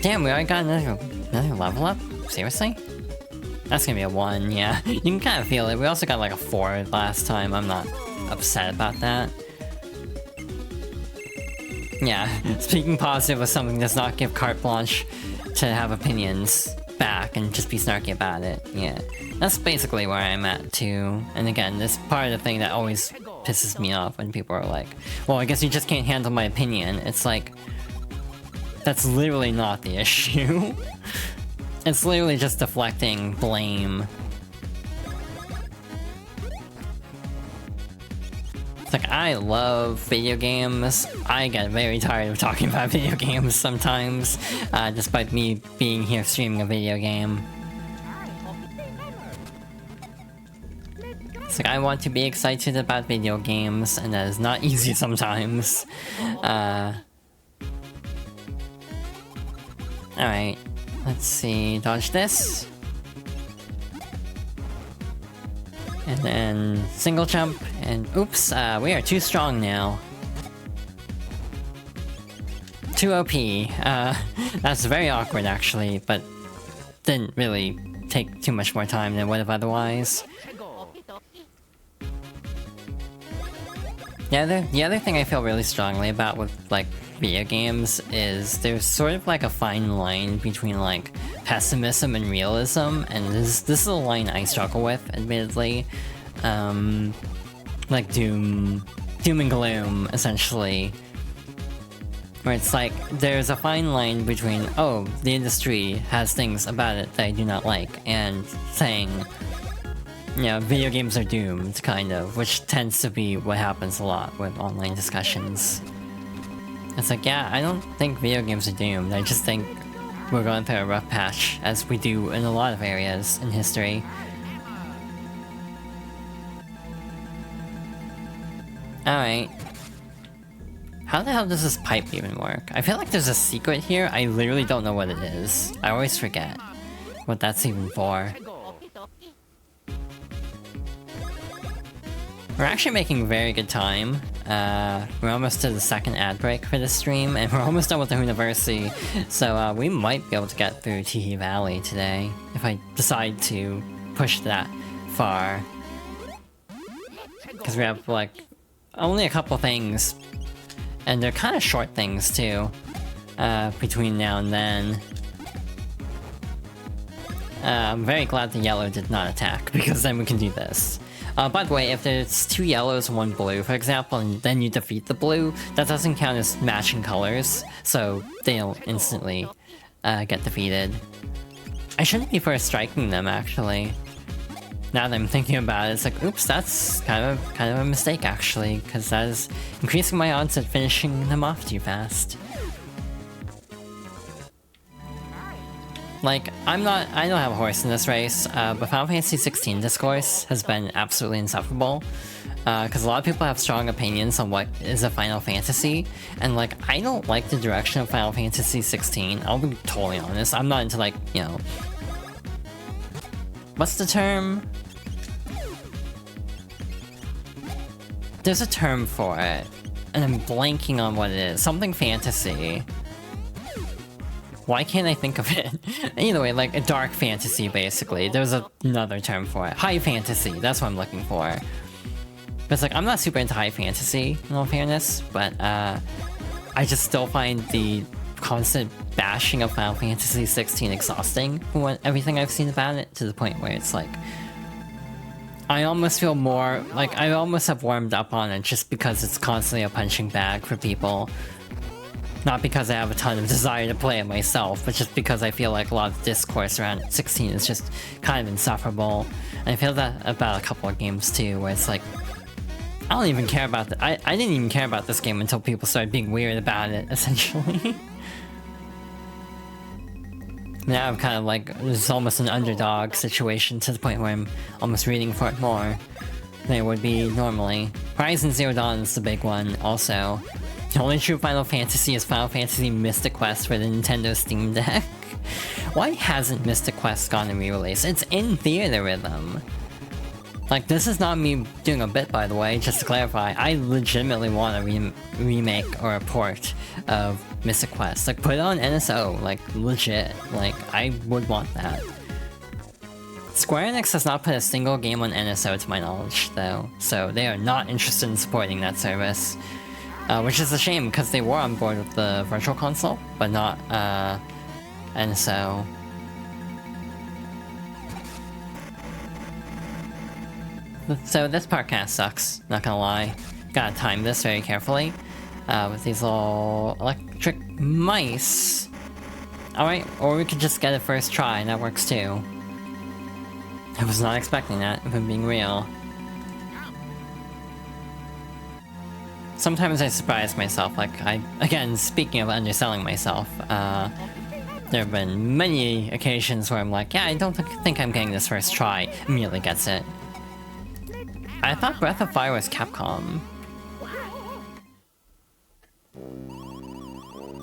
Damn, we already got another level up? Seriously? That's gonna be a 1, yeah. You can kind of feel it. We also got like a 4 last time. I'm not upset about that. Yeah, speaking positive of something does not give carte blanche to have opinions back and just be snarky about it. Yeah, that's basically where I'm at too. And again, this part of the thing that always pisses me off when people are like, well, I guess you just can't handle my opinion. It's like, that's literally not the issue. It's literally just deflecting blame. It's like, I love video games. I get very tired of talking about video games sometimes, despite me being here streaming a video game. It's like, I want to be excited about video games, and that is not easy sometimes. Alright, let's see, dodge this. And then single jump, and oops, we are too strong now. Too OP. That's very awkward actually, but didn't really take too much more time than would have otherwise. Yeah, the other thing I feel really strongly about with, like, video games is there's sort of like a fine line between, like, pessimism and realism, and this is a line I struggle with, admittedly. Like doom and gloom, essentially. Where it's like, there's a fine line between, oh, the industry has things about it that I do not like, and saying, you know, video games are doomed, kind of, which tends to be what happens a lot with online discussions. It's like, yeah, I don't think video games are doomed, I just think we're going through a rough patch, as we do in a lot of areas in history. Alright. How the hell does this pipe even work? I feel like there's a secret here, I literally don't know what it is. I always forget what that's even for. We're actually making very good time. We're almost to the second ad break for this stream, and we're almost done with the University, so we might be able to get through Teehee Valley today, if I decide to push that far. Because we have, like, only a couple things, and they're kind of short things, too. between now and then. I'm very glad the yellow did not attack, because then we can do this. By the way, if there's 2 yellows and 1 blue, for example, and then you defeat the blue, that doesn't count as matching colors, so they don't instantly get defeated. I shouldn't be first striking them, actually. Now that I'm thinking about it, it's like, oops, that's kind of a mistake, actually, because that is increasing my odds of finishing them off too fast. Like, I don't have a horse in this race, but Final Fantasy 16 discourse has been absolutely insufferable. Because a lot of people have strong opinions on what is a Final Fantasy, and like, I don't like the direction of Final Fantasy 16, I'll be totally honest. I'm not into like, you know... What's the term? There's a term for it, and I'm blanking on what it is. Something fantasy. Why can't I think of it? Either way, like a dark fantasy, basically. There's another term for it. High fantasy, that's what I'm looking for. But it's like, I'm not super into high fantasy, in all fairness, but I just still find the constant bashing of Final Fantasy 16 exhausting from everything I've seen about it, to the point where it's like... I almost feel more... like, I almost have warmed up on it just because it's constantly a punching bag for people. Not because I have a ton of desire to play it myself, but just because I feel like a lot of discourse around 16 is just kind of insufferable. And I feel that about a couple of games too, where it's like... I don't even care about I didn't even care about this game until people started being weird about it, essentially. Now I'm kind of like, it's almost an underdog situation to the point where I'm almost rooting for it more than it would be normally. Horizon Zero Dawn is the big one, also. The only true Final Fantasy is Final Fantasy Mystic Quest for the Nintendo Steam Deck. Why hasn't Mystic Quest gotten a re-release? It's in theater with them. Like, this is not me doing a bit, by the way, just to clarify. I legitimately want a remake or a port of Mystic Quest. Like, put it on NSO, like, legit. Like, I would want that. Square Enix has not put a single game on NSO to my knowledge, though, so they are not interested in supporting that service. Which is a shame, because they were on board with the Virtual Console, but not, NSO. So this part kinda sucks, not gonna lie. Gotta time this very carefully. With these little electric mice. Alright, or we could just get it first try, and that works too. I was not expecting that, if I'm being real. Sometimes I surprise myself, like again, speaking of underselling myself, there have been many occasions where I'm like, yeah, I don't think I'm getting this first try, immediately gets it. I thought Breath of Fire was Capcom.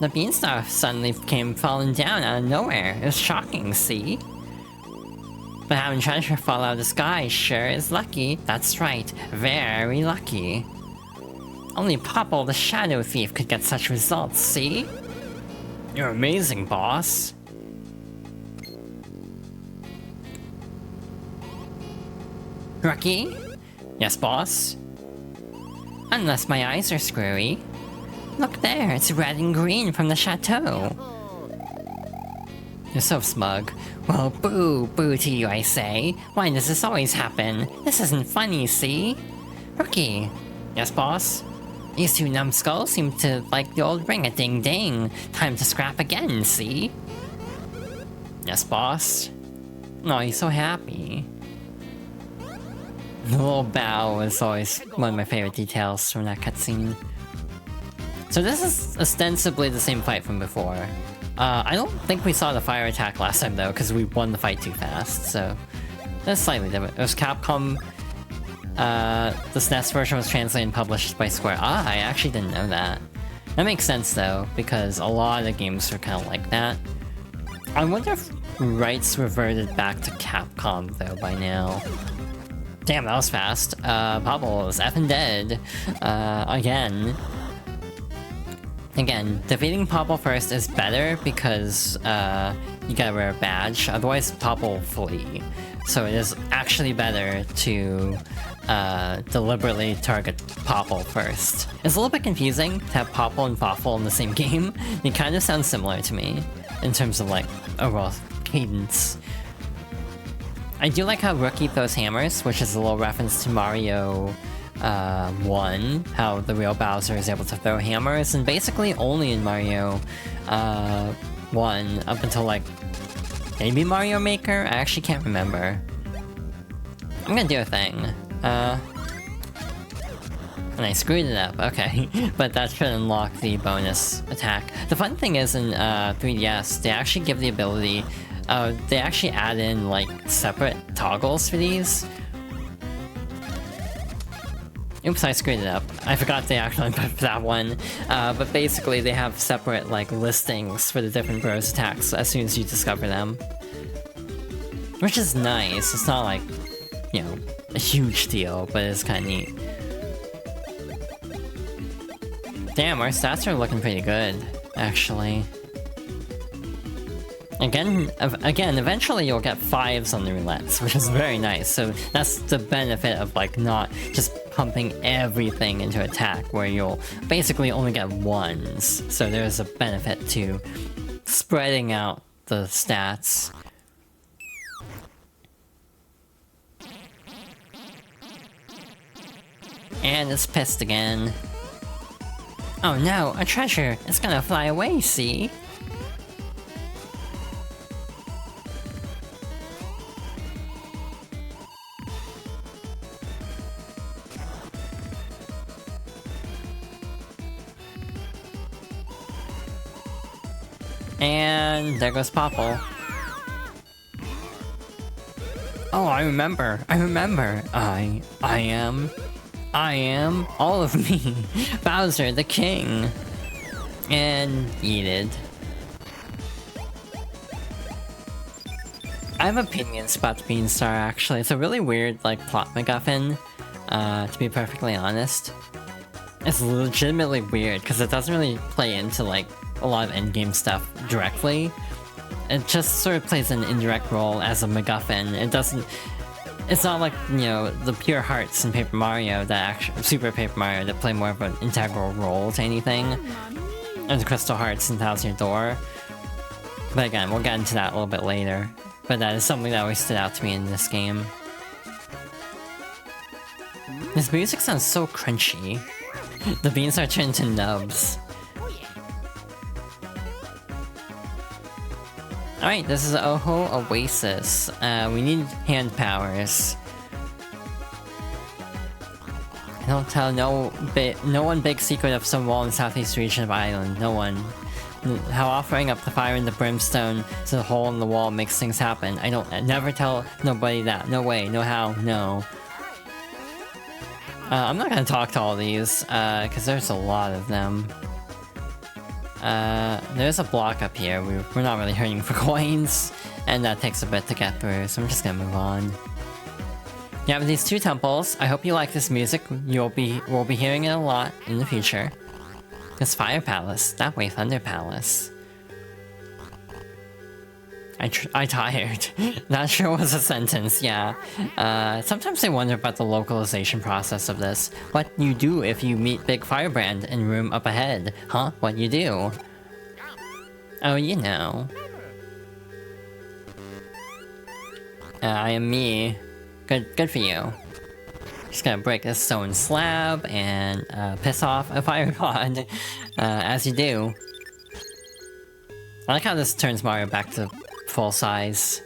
The beanstalk suddenly came falling down out of nowhere. It was shocking, see? But having treasure fall out of the sky sure is lucky. That's right, very lucky. Only Popple the Shadow Thief could get such results, see? You're amazing, boss. Rookie? Yes, boss? Unless my eyes are screwy. Look there, it's red and green from the chateau. You're so smug. Well, boo, boo to you, I say. Why does this always happen? This isn't funny, see? Rookie? Yes, boss? These two numbskulls seem to like the old ring-a-ding-ding. Time to scrap again, see? Yes, boss? Oh, he's so happy. The little bow is always one of my favorite details from that cutscene. So this is ostensibly the same fight from before. I don't think we saw the fire attack last time though, because we won the fight too fast, so... That's slightly different. It was Capcom. The SNES version was translated and published by Square. Ah, I actually didn't know that. That makes sense though, because a lot of the games are kind of like that. I wonder if rights reverted back to Capcom though by now. Damn, that was fast. Popple is effing dead. Again. Again, defeating Popple first is better because you gotta wear a badge, otherwise Popple will flee. So it is actually better to deliberately target Popple first. It's a little bit confusing to have Popple and Waffle in the same game. They kind of sound similar to me in terms of like overall cadence. I do like how Rookie throws hammers, which is a little reference to Mario 1, how the real Bowser is able to throw hammers, and basically only in Mario 1 up until like maybe Mario Maker? I actually can't remember. I'm gonna do a thing. And I screwed it up, okay. But that should unlock the bonus attack. The fun thing is in 3DS, they actually give the ability, they actually add in like separate toggles for these. Oops, I screwed it up. I forgot they actually put that one. But basically they have separate like listings for the different bros attacks as soon as you discover them. Which is nice. It's not like, you know, a huge deal, but it's kind of neat. Damn, our stats are looking pretty good, actually. Again, eventually you'll get 5s on the roulettes, which is very nice. So that's the benefit of like not just pumping everything into attack, where you'll basically only get 1s. So there's a benefit to spreading out the stats. And it's pissed again. Oh no, a treasure! It's gonna fly away, see? And there goes Popple. Oh, I remember. I am all of me, Bowser the King. And yeeted. I have opinions about the Beanstar, actually. It's a really weird, like, plot MacGuffin, to be perfectly honest. It's legitimately weird, because it doesn't really play into, like, a lot of endgame stuff directly. It just sort of plays an indirect role as a MacGuffin. It doesn't... It's not like, you know, the pure hearts in Paper Mario, that actually, Super Paper Mario, that play more of an integral role to anything. And the Crystal Hearts in Thousand Year Door. But again, we'll get into that a little bit later. But that is something that always stood out to me in this game. This music sounds so crunchy. The beans are turned to nubs. Alright, this is Oho Oasis. We need hand powers. Don't tell no one big secret of some wall in the southeast region of Ireland. No one. How offering up the fire and the brimstone to the hole in the wall makes things happen. I never tell nobody that. No way, no how, no. I'm not gonna talk to all these, cause there's a lot of them. There's a block up here. We're not really hurting for coins, and that takes a bit to get through, so I'm just gonna move on. You have these 2 temples. I hope you like this music. We'll be hearing it a lot in the future. This Fire Palace. That way, Thunder Palace. I tired. That sure was a sentence, yeah. Sometimes I wonder about the localization process of this. What you do if you meet Big Firebrand in room up ahead? Huh? What you do? Oh, you know. I am me. Good for you. Just gonna break this stone slab and piss off a fire god, as you do. I like how this turns Mario back to full size.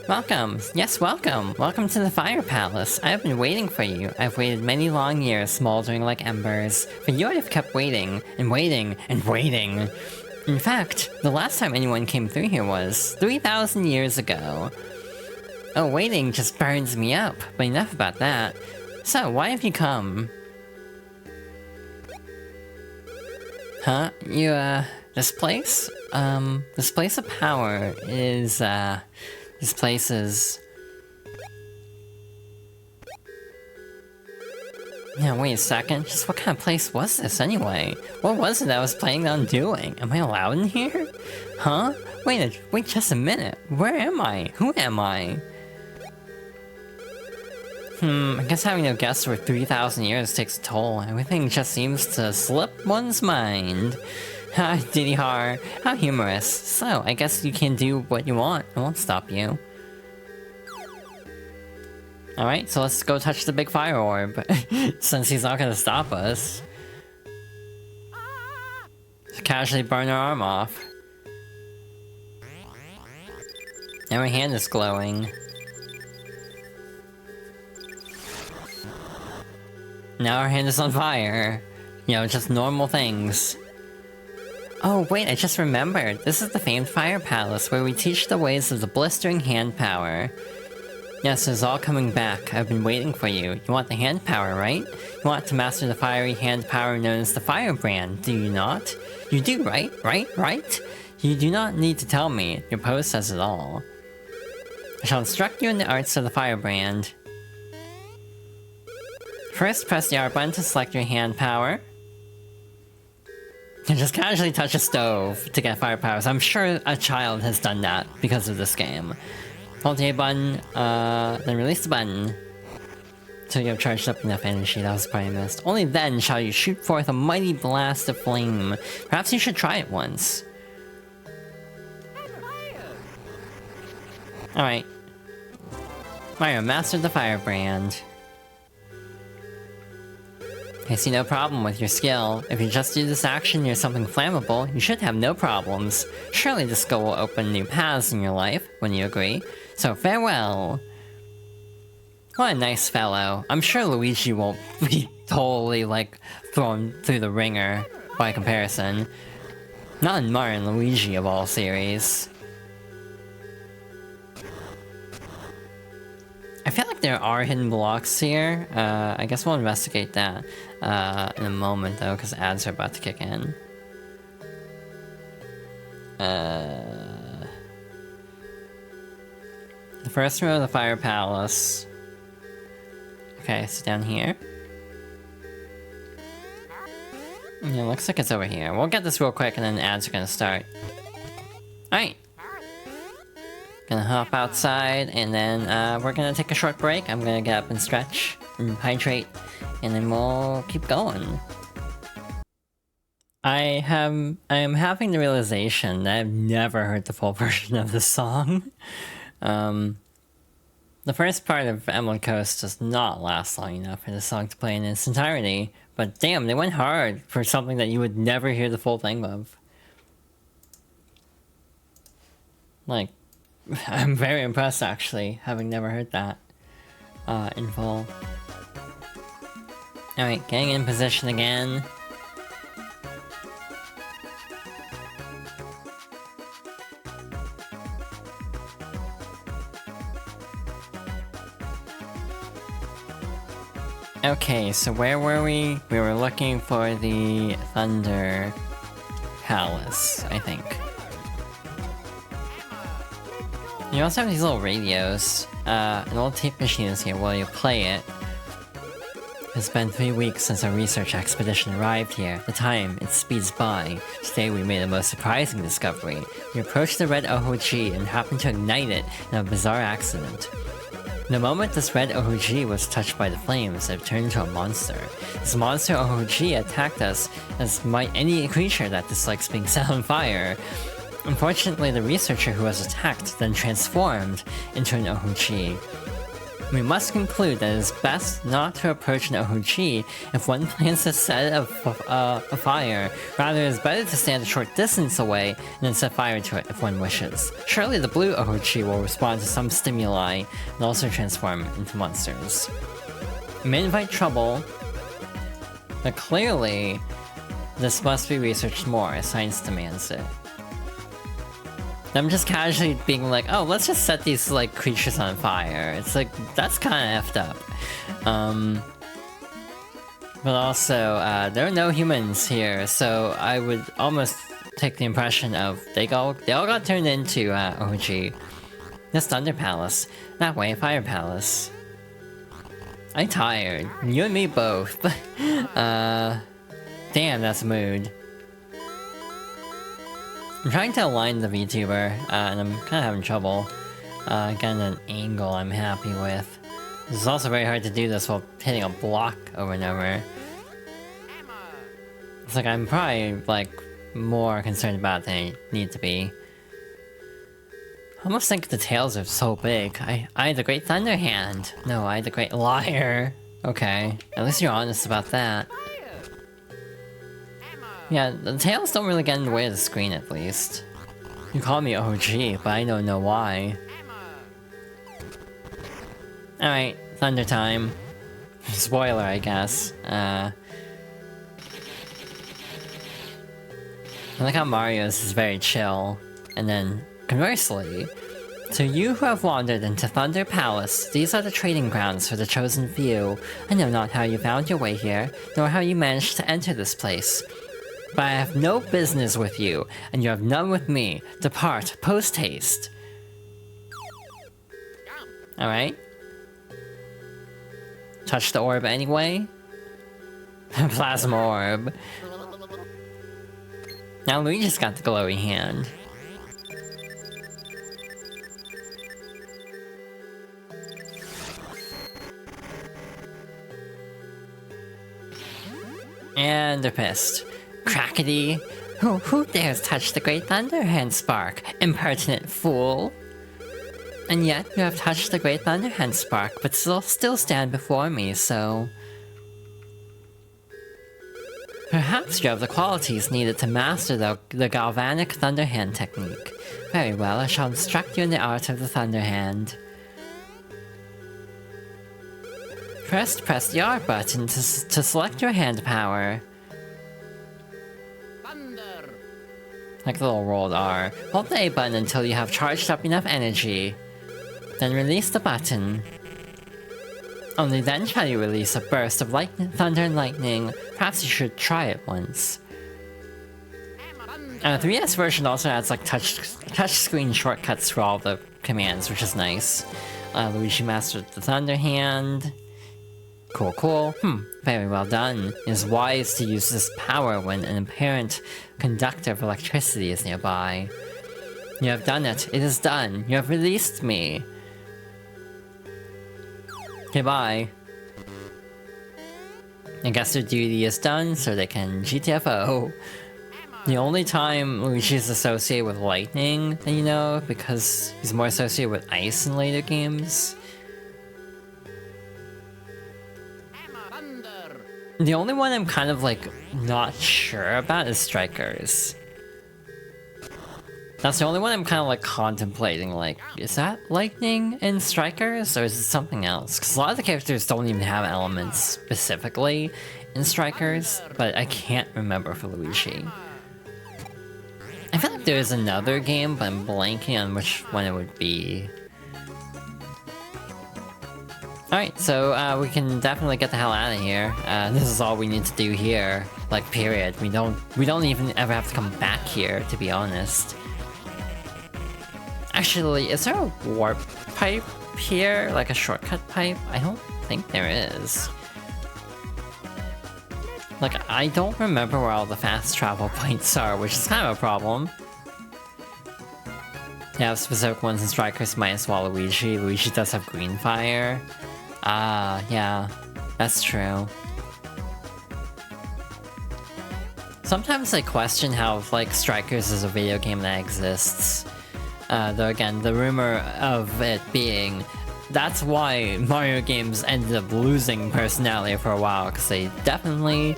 Welcome! Yes, welcome! Welcome to the Fire Palace. I have been waiting for you. I've waited many long years, smoldering like embers. For you, I've kept waiting, and waiting, and waiting. In fact, the last time anyone came through here was 3,000 years ago. Oh, waiting just burns me up, but enough about that. So, why have you come? Huh? You, this place? This place of power is, this place is... Now wait a second, just what kind of place was this anyway? What was it I was planning on doing? Am I allowed in here? Huh? Wait just a minute. Where am I? Who am I? I guess having no guests for 3,000 years takes a toll. Everything just seems to slip one's mind. Ha, Diddy Har, how humorous. So, I guess you can do what you want. I won't stop you. Alright, so let's go touch the big fire orb. Since he's not gonna stop us. Just casually burn our arm off. And my hand is glowing. Now our hand is on fire. You know, just normal things. Oh wait, I just remembered. This is the famed Fire Palace, where we teach the ways of the blistering hand power. Yes, it's all coming back. I've been waiting for you. You want the hand power, right? You want to master the fiery hand power known as the Fire Brand, do you not? You do, right? Right? You do not need to tell me. Your pose says it all. I shall instruct you in the arts of the Fire Brand. First, press the R button to select your hand power. And just casually touch a stove to get fire powers. I'm sure a child has done that because of this game. Hold the A button, then release the button. Till you have charged up enough energy. That was probably missed. Only then shall you shoot forth a mighty blast of flame. Perhaps you should try it once. Alright. Mario mastered the Fire Brand. I see no problem with your skill. If you just do this action near something flammable, you should have no problems. Surely this skill will open new paths in your life, wouldn't you agree? So farewell! What a nice fellow. I'm sure Luigi won't be totally, like, thrown through the ringer by comparison. Not in Mario and Luigi of all series. I feel like there are hidden blocks here. I guess we'll investigate that in a moment, though, because ads are about to kick in. The first room of the Fire Palace. Okay, so down here. Yeah, looks like it's over here. We'll get this real quick, and then the ads are gonna start. Alright. Gonna hop outside, and then we're gonna take a short break. I'm gonna get up and stretch and hydrate, and then we'll keep going. I am having the realization that I've never heard the full version of this song. The first part of Emerald Coast does not last long enough for the song to play in its entirety, but damn, they went hard for something that you would never hear the full thing of. Like, I'm very impressed, actually, having never heard that in full. Alright, getting in position again. Okay, so where were we? We were looking for the Thunder Palace, I think. You also have these little radios. An old tape machine is here while you play it. It's been 3 weeks since our research expedition arrived here. The time, it speeds by. Today we made a most surprising discovery. We approached the red Ohochi and happened to ignite it in a bizarre accident. The moment this red Ohochi was touched by the flames, it turned into a monster. This monster Ohochi attacked us as might any creature that dislikes being set on fire. Unfortunately, the researcher who was attacked then transformed into an Ohochi. We must conclude that it is best not to approach an Ohochi if one plans to set a fire. Rather, it is better to stand a short distance away and then set fire to it if one wishes. Surely the blue Ohochi will respond to some stimuli and also transform into monsters. It may invite trouble, but clearly this must be researched more as science demands it. I'm just casually being like, oh, let's just set these, like, creatures on fire. It's like, that's kind of effed up. But also, there are no humans here, so I would almost take the impression of they all got turned into, Ohochi. This Thunder Palace. That way, Fire Palace. I'm tired. You and me both. Damn, that's mood. I'm trying to align the VTuber, and I'm kind of having trouble getting an angle I'm happy with. It's also very hard to do this while hitting a block over and over. It's like I'm probably, like, more concerned about it than I need to be. I almost think the tails are so big. I the Great Thunder Hand. No, I the Great Liar. Okay, at least you're honest about that. Yeah, the tails don't really get in the way of the screen, at least. You call me OG, but I don't know why. Alright, Thunder time. Spoiler, I guess. I like how Mario's is very chill. And then, conversely, to you who have wandered into Thunder Palace, these are the trading grounds for the chosen few. I know not how you found your way here, nor how you managed to enter this place. But I have no business with you, and you have none with me. Depart, post-haste. Alright. Touch the orb anyway? Plasma orb. Now Luigi's got the glowy hand. And they're pissed. Crackety! Who dares touch the Great Thunder Hand Spark? Impertinent fool! And yet, you have touched the Great Thunder Hand Spark, but still stand before me, so... Perhaps you have the qualities needed to master the Galvanic Thunder Hand technique. Very well, I shall instruct you in the art of the Thunder Hand. Press the R button to select your hand power. Thunder. Like the little rolled R. Hold the A button until you have charged up enough energy. Then release the button. Only then shall you release a burst of thunder and lightning. Perhaps you should try it once. The 3DS version also adds like touch screen shortcuts for all the commands, which is nice. Luigi mastered the Thunder Hand. Cool. Very well done. It is wise to use this power when an apparent conductor of electricity is nearby. You have done it. It is done. You have released me. Goodbye. I guess their duty is done, so they can GTFO. The only time Luigi is associated with lightning, you know, because he's more associated with ice in later games. The only one I'm kind of, like, not sure about is Strikers. That's the only one I'm kind of, like, contemplating, like, is that lightning in Strikers, or is it something else? Because a lot of the characters don't even have elements specifically in Strikers, but I can't remember for Luigi. I feel like there's another game, but I'm blanking on which one it would be. Alright, so we can definitely get the hell out of here. This is all we need to do here. Like, period. We don't even ever have to come back here, to be honest. Actually, is there a warp pipe here? Like a shortcut pipe? I don't think there is. Like, I don't remember where all the fast travel points are, which is kind of a problem. You have specific ones in Strikers minus Waluigi. Luigi does have green fire. Ah, yeah, that's true. Sometimes I question how, like, Strikers is a video game that exists. Though again, the rumor of it being that's why Mario games ended up losing personality for a while, because they definitely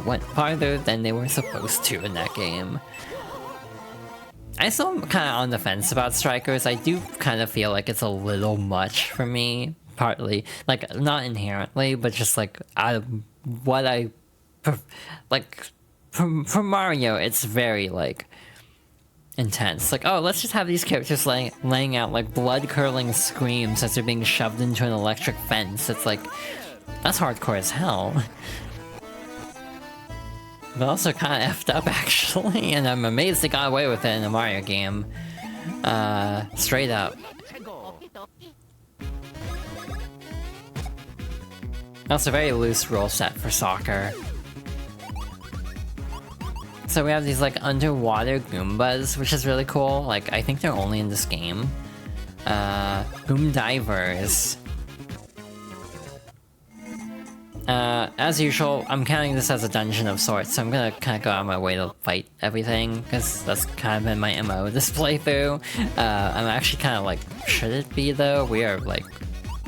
went farther than they were supposed to in that game. I still am kind of on the fence about Strikers. I do kind of feel like it's a little much for me, partly. Like, not inherently, but just like out of what I... like, for Mario, it's very, like, intense. Like, oh, let's just have these characters laying out, like, blood-curdling screams as they're being shoved into an electric fence. It's like, that's hardcore as hell. But also kind of effed up, actually, and I'm amazed they got away with it in a Mario game. Straight up. Also, very loose rule set for soccer. So we have these like underwater Goombas, which is really cool. Like, I think they're only in this game. Goom Divers. As usual, I'm counting this as a dungeon of sorts, so I'm gonna kind of go out of my way to fight everything, because that's kind of been my MO this playthrough. I'm actually kind of like, should it be though? We are like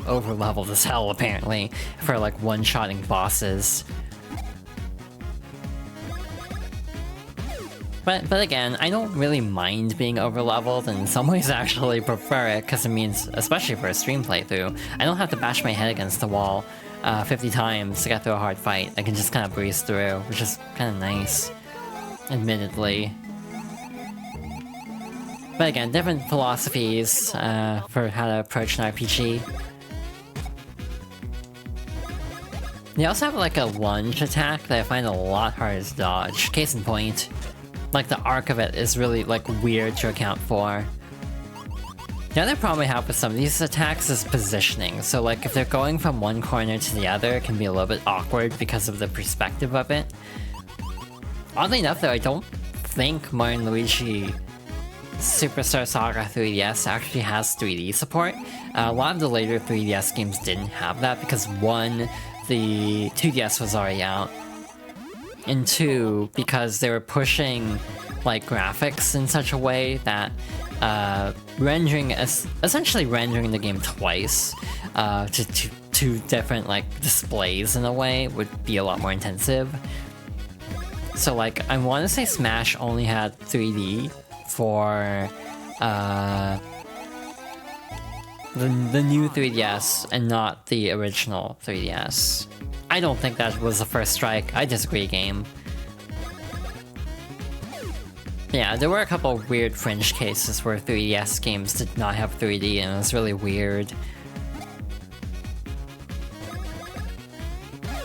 over leveled as hell apparently for like one-shotting bosses. But again, I don't really mind being over-leveled, and in some ways I actually prefer it, because it means, especially for a stream playthrough, I don't have to bash my head against the wall 50 times to get through a hard fight. I can just kind of breeze through, which is kind of nice, admittedly. But again, different philosophies for how to approach an RPG. They also have like a lunge attack that I find a lot harder to dodge. Case in point. Like, the arc of it is really, like, weird to account for. The other problem I have with some of these attacks is positioning. So, like, if they're going from one corner to the other, it can be a little bit awkward because of the perspective of it. Oddly enough, though, I don't think Mario & Luigi Superstar Saga 3DS actually has 3D support. A lot of the later 3DS games didn't have that because, one, the 2DS was already out, and two, because they were pushing like graphics in such a way that essentially rendering the game twice to two different like displays in a way would be a lot more intensive. So like, I want to say Smash only had 3D for the new 3DS and not the original 3DS. I don't think that was the first strike. I disagree, game. Yeah, there were a couple of weird fringe cases where 3DS games did not have 3D, and it was really weird.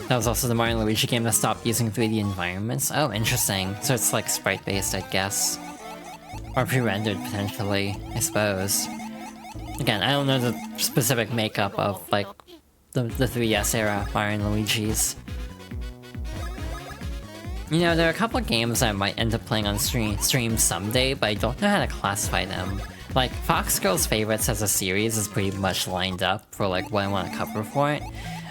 That was also the Mario & Luigi game that stopped using 3D environments. Oh, interesting. So it's like sprite-based, I guess. Or pre-rendered, potentially, I suppose. Again, I don't know the specific makeup of, like, the 3DS era Mario & Luigi's. You know, there are a couple of games I might end up playing on stream someday, but I don't know how to classify them. Like, Fox Girls Favorites as a series is pretty much lined up for, like, what I want to cover for it.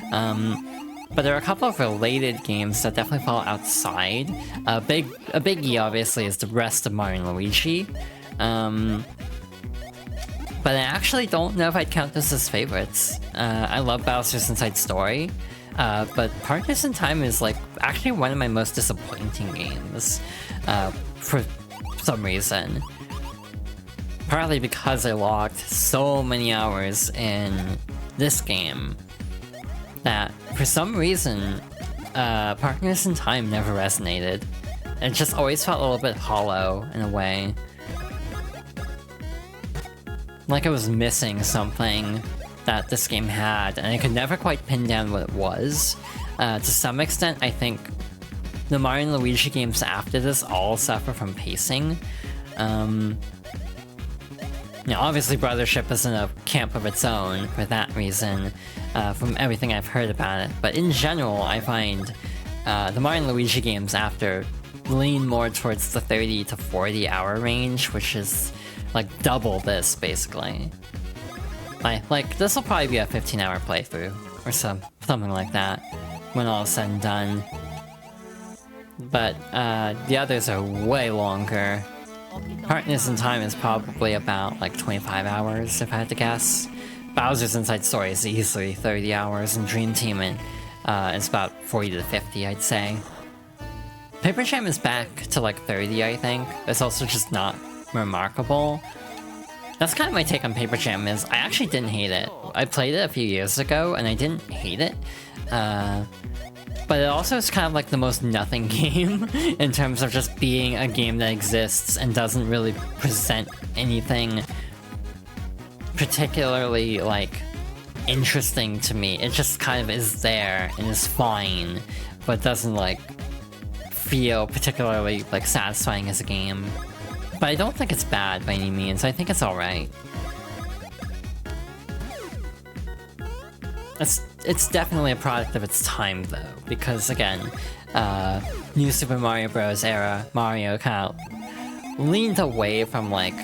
But there are a couple of related games that definitely fall outside. A biggie, obviously, is the rest of Mario & Luigi. But I actually don't know if I'd count this as favorites. I love Bowser's Inside Story, but Partners in Time is like actually one of my most disappointing games for some reason. Partly because I logged so many hours in this game that for some reason Partners in Time never resonated. It just always felt a little bit hollow in a way. Like I was missing something that this game had, and I could never quite pin down what it was. To some extent, I think the Mario & Luigi games after this all suffer from pacing. You know, obviously Brothership is in a camp of its own for that reason, from everything I've heard about it. But in general, I find the Mario & Luigi games after lean more towards the 30 to 40 hour range, which is like double this, basically. Like this will probably be a 15-hour playthrough, or something like that, when all is said and done. But the others are way longer. Partners in Time is probably about like 25 hours, if I had to guess. Bowser's Inside Story is easily 30 hours, and Dream Team is about 40 to 50, I'd say. Paper Jam is back to like 30, I think. It's also just not remarkable. That's kind of my take on Paper Jam. Is I actually didn't hate it. I played it a few years ago and I didn't hate it, but it also is kind of like the most nothing game in terms of just being a game that exists and doesn't really present anything particularly like interesting to me. It just kind of is there and is fine, but doesn't like feel particularly like satisfying as a game. But I don't think it's bad by any means. I think it's alright. It's it's definitely a product of its time though, because again, New Super Mario Bros. Era Mario kind of leaned away from like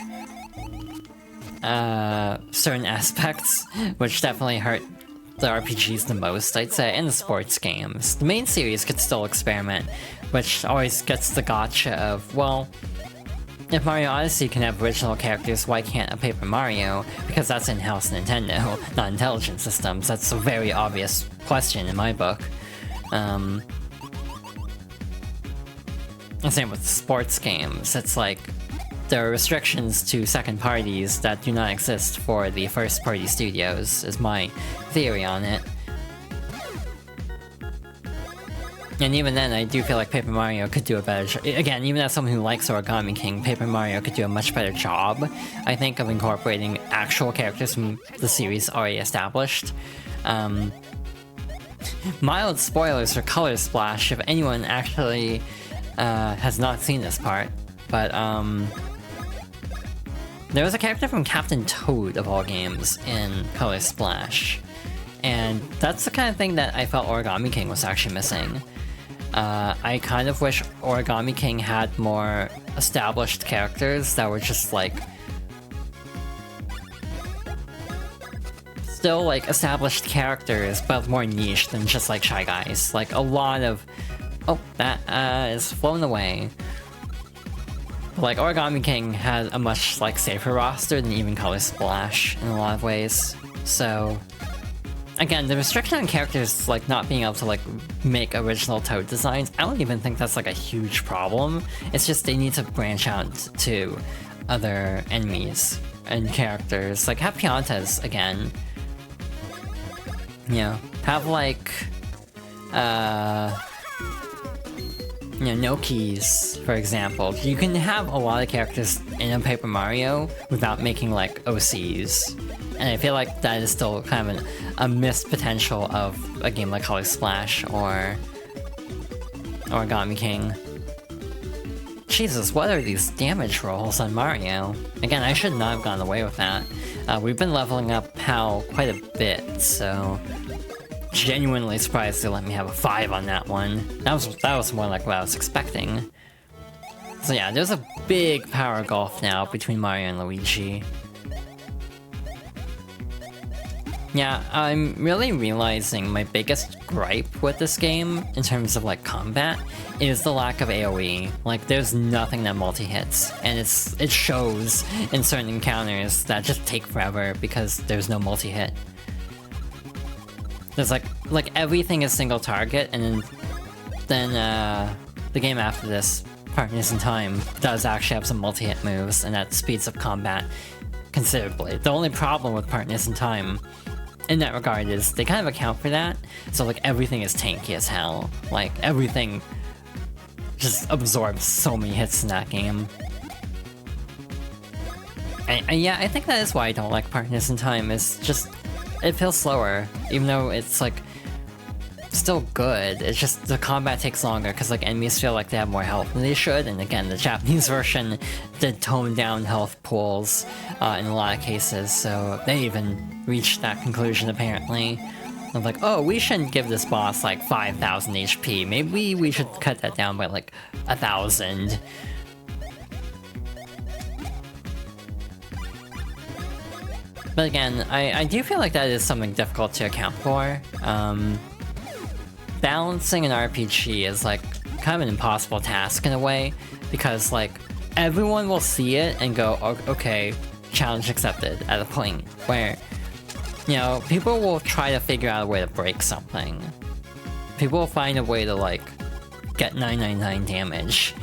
certain aspects, which definitely hurt the RPGs the most, I'd say, and the sports games. The main series could still experiment, which always gets the gotcha of, well, if Mario Odyssey can have original characters, why can't a Paper Mario? Because that's in-house Nintendo, not Intelligent Systems. That's a very obvious question in my book. And same with sports games. It's like, there are restrictions to second parties that do not exist for the first party studios, is my theory on it. And even then, I do feel like Paper Mario could do a better job. Again, even as someone who likes Origami King, Paper Mario could do a much better job, I think, of incorporating actual characters from the series already established. Mild spoilers for Color Splash if anyone actually has not seen this part, but there was a character from Captain Toad, of all games, in Color Splash. And that's the kind of thing that I felt Origami King was actually missing. I kind of wish Origami King had more established characters that were just like... still like established characters, but more niche than just like Shy Guys. Like a lot of... Oh, that is flown away. Like, Origami King had a much, like, safer roster than even Color Splash in a lot of ways. So, again, the restriction on characters, like, not being able to, like, make original Toad designs, I don't even think that's, like, a huge problem. It's just they need to branch out to other enemies and characters. Like, have Piantas, again. You know, have, like, you know, Nokis, for example. You can have a lot of characters in a Paper Mario without making, like, OCs. And I feel like that is still kind of a missed potential of a game like Color Splash or Origami King. Jesus, what are these damage rolls on Mario? Again, I should not have gone away with that. We've been leveling up PAL quite a bit, so... genuinely surprised they let me have a 5 on that one. That was more like what I was expecting. So yeah, there's a big power gulf now between Mario and Luigi. Yeah, I'm really realizing my biggest gripe with this game, in terms of like combat, is the lack of AoE. Like, there's nothing that multi-hits, and it shows in certain encounters that just take forever because there's no multi-hit. There's like everything is single target, and then the game after this, Partners in Time, does actually have some multi-hit moves, and that speeds up combat considerably. The only problem with Partners in Time in that regard is they kind of account for that, so like everything is tanky as hell. Like everything just absorbs so many hits in that game. And yeah, I think that is why I don't like Partners in Time, is just it feels slower, even though it's like still good. It's just the combat takes longer because like enemies feel like they have more health than they should, and again, the Japanese version did tone down health pools in a lot of cases, so they even reached that conclusion apparently. Of like, oh, we shouldn't give this boss like 5,000 HP. Maybe we should cut that down by like 1,000. But again, I do feel like that is something difficult to account for. Balancing an RPG is like kind of an impossible task in a way, because like everyone will see it and go, okay, challenge accepted, at a point where, you know, people will try to figure out a way to break something. People will find a way to like get 999 damage.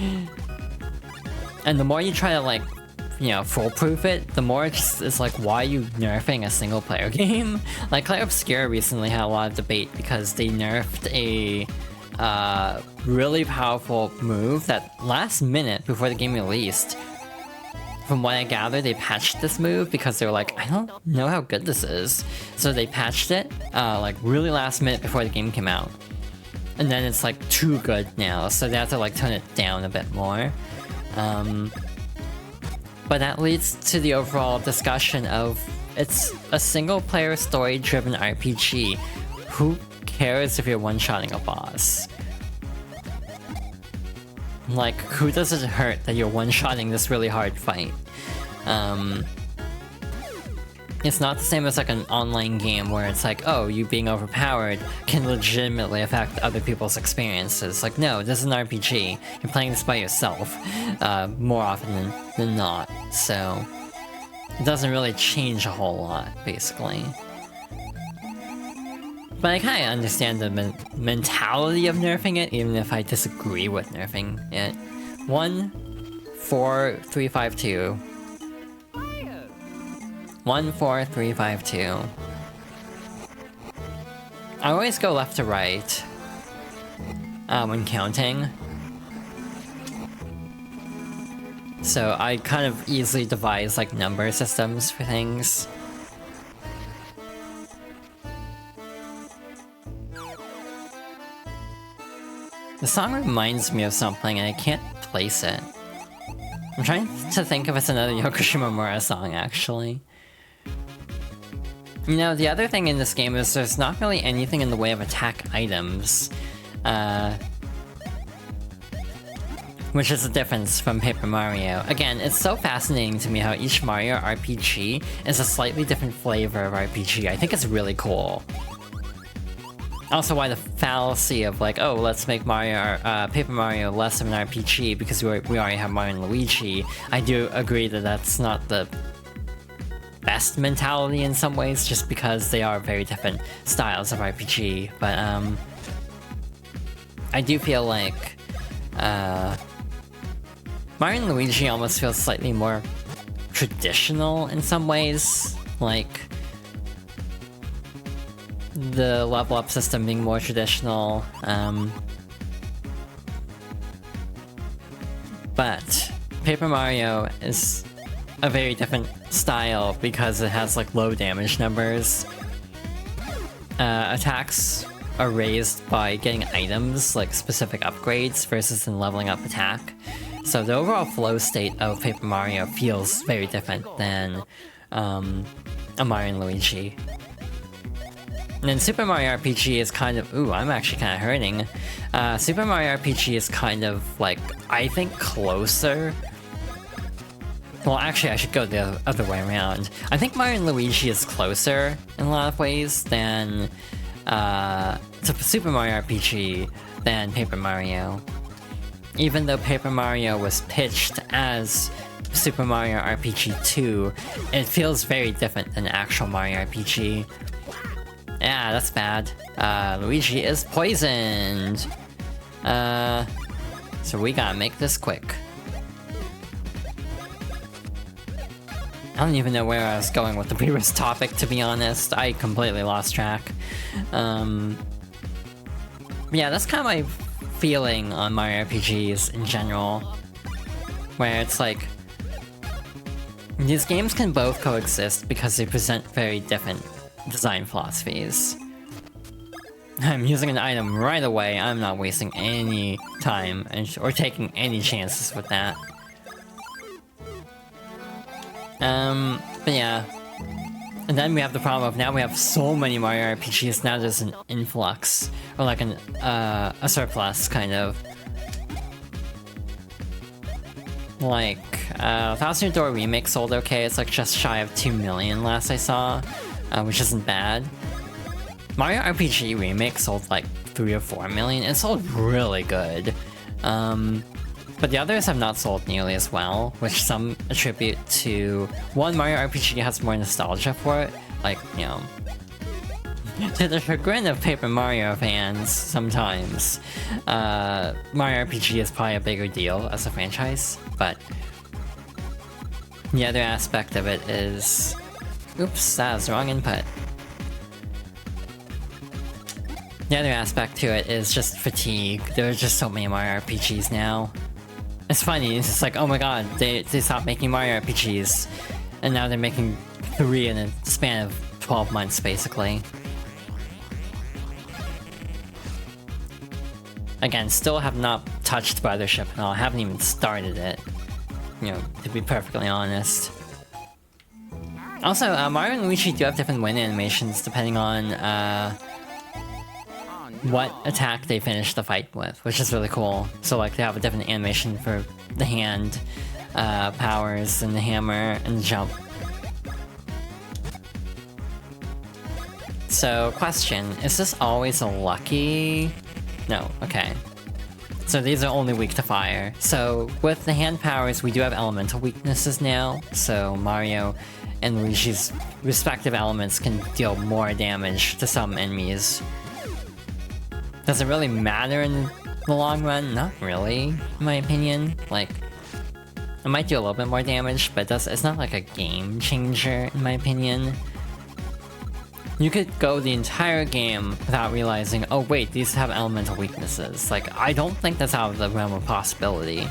And the more you try to like, you know, foolproof it, the more it's like, why are you nerfing a single player game? Like, Clair Obscura recently had a lot of debate because they nerfed a really powerful move that last minute before the game released. From what I gather, they patched this move because they were like, I don't know how good this is. So they patched it, like really last minute before the game came out. And then it's like too good now, so they have to like tone it down a bit more. But that leads to the overall discussion of, it's a single-player story-driven RPG. who cares if you're one-shotting a boss? Like, who does it hurt that you're one-shotting this really hard fight? It's not the same as like an online game where it's like, oh, you being overpowered can legitimately affect other people's experiences. Like, no, this is an RPG. You're playing this by yourself, more often than not. So, it doesn't really change a whole lot, basically. But I kind of understand the mentality of nerfing it, even if I disagree with nerfing it. 1, 4, 3, 5, 2. 1, 4, 3, 5, 2. I always go left to right when counting. So I kind of easily devise like number systems for things. The song reminds me of something and I can't place it. I'm trying to think if it's another Yoko Shimomura song, actually. You know, the other thing in this game is there's not really anything in the way of attack items. Which is the difference from Paper Mario. Again, it's so fascinating to me how each Mario RPG is a slightly different flavor of RPG. I think it's really cool. Also, why the fallacy of like, oh, let's make Paper Mario less of an RPG because we already have Mario and Luigi. I do agree that that's not the best mentality in some ways, just because they are very different styles of RPG. But I do feel like Mario and Luigi almost feels slightly more traditional in some ways, like the level up system being more traditional, but Paper Mario is a very different style because it has like low damage numbers. Attacks are raised by getting items, like specific upgrades, versus in leveling up attack. So the overall flow state of Paper Mario feels very different than a Mario and Luigi. And then Super Mario RPG is kind of... Ooh, I'm actually kind of hurting. Super Mario RPG is kind of, like, I think closer... Well, actually, I should go the other way around. I think Mario and Luigi is closer in a lot of ways than Super Mario RPG than Paper Mario. Even though Paper Mario was pitched as Super Mario RPG 2, it feels very different than actual Mario RPG. Yeah, that's bad. Luigi is poisoned! So we gotta make this quick. I don't even know where I was going with the previous topic, to be honest. I completely lost track. Yeah, that's kind of my feeling on Mario RPGs in general. Where it's like... these games can both coexist because they present very different design philosophies. I'm using an item right away. I'm not wasting any time or taking any chances with that. But yeah. And then we have the problem of now we have so many Mario RPGs, now there's an influx. Or like a surplus, kind of. Like, Thousand Year Door Remake sold okay, it's like just shy of 2 million last I saw. Which isn't bad. Mario RPG Remake sold like 3 or 4 million. It sold really good. But the others have not sold nearly as well, which some attribute to... one, Mario RPG has more nostalgia for it. Like, you know... to the chagrin of Paper Mario fans, sometimes. Mario RPG is probably a bigger deal as a franchise, but... the other aspect of it is... oops, that was the wrong input. The other aspect to it is just fatigue. There are just so many Mario RPGs now. It's funny, it's just like, oh my god, they stopped making Mario RPGs. And now they're making 3 in a span of 12 months, basically. Again, still have not touched Brothership at all. I haven't even started it. You know, to be perfectly honest. Also, Mario and Luigi do have different win animations depending on what attack they finish the fight with, which is really cool. So like they have a different animation for the hand powers and the hammer and the jump. So question, is this always a lucky? No, okay. So these are only weak to fire. So with the hand powers, we do have elemental weaknesses now. So Mario and Luigi's respective elements can deal more damage to some enemies. Does it really matter in the long run? Not really, in my opinion. Like, it might do a little bit more damage, but it's not like a game changer, in my opinion. You could go the entire game without realizing, oh wait, these have elemental weaknesses. Like, I don't think that's out of the realm of possibility.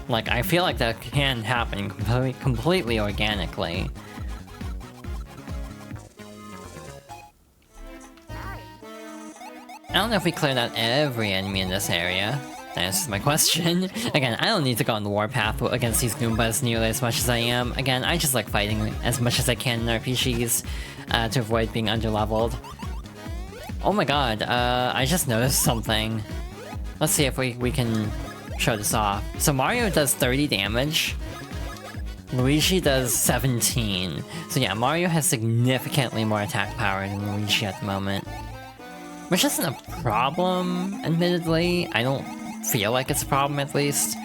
Like, I feel like that can happen completely organically. I don't know if we cleared out every enemy in this area. That answers my question. Again, I don't need to go on the warpath against these Goombas nearly as much as I am. Again, I just like fighting as much as I can in RPGs to avoid being underleveled. Oh my god, I just noticed something. Let's see if we can show this off. So Mario does 30 damage. Luigi does 17. So yeah, Mario has significantly more attack power than Luigi at the moment. Which isn't a problem, admittedly. I don't feel like it's a problem, at least.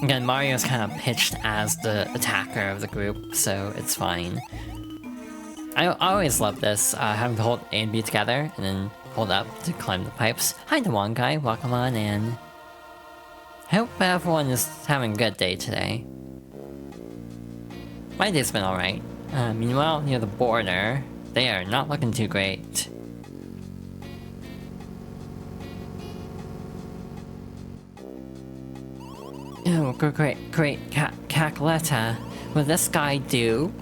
Again, Mario's kind of pitched as the attacker of the group, so it's fine. I always love this, having to hold A and B together, and then hold up to climb the pipes. Hi, Dewan guy, welcome on in. Hope everyone is having a good day today. My day's been alright. Meanwhile, near the border, they are not looking too great. Oh, great, Cacletta. Will this guy do?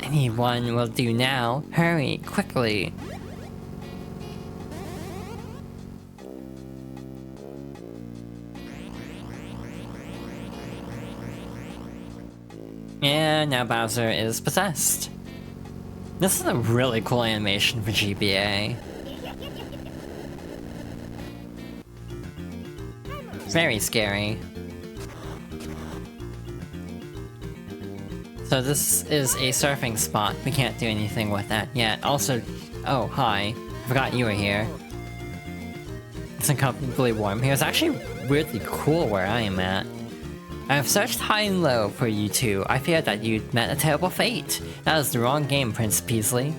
Anyone will do now. Hurry, quickly. Yeah, now Bowser is possessed. This is a really cool animation for GBA. Very scary. So this is a surfing spot. We can't do anything with that yet. Also, oh, hi. I forgot you were here. It's uncomfortably warm here. It's actually weirdly cool where I am at. I have searched high and low for you two. I feared that you'd met a terrible fate. That was the wrong game, Prince Peasley.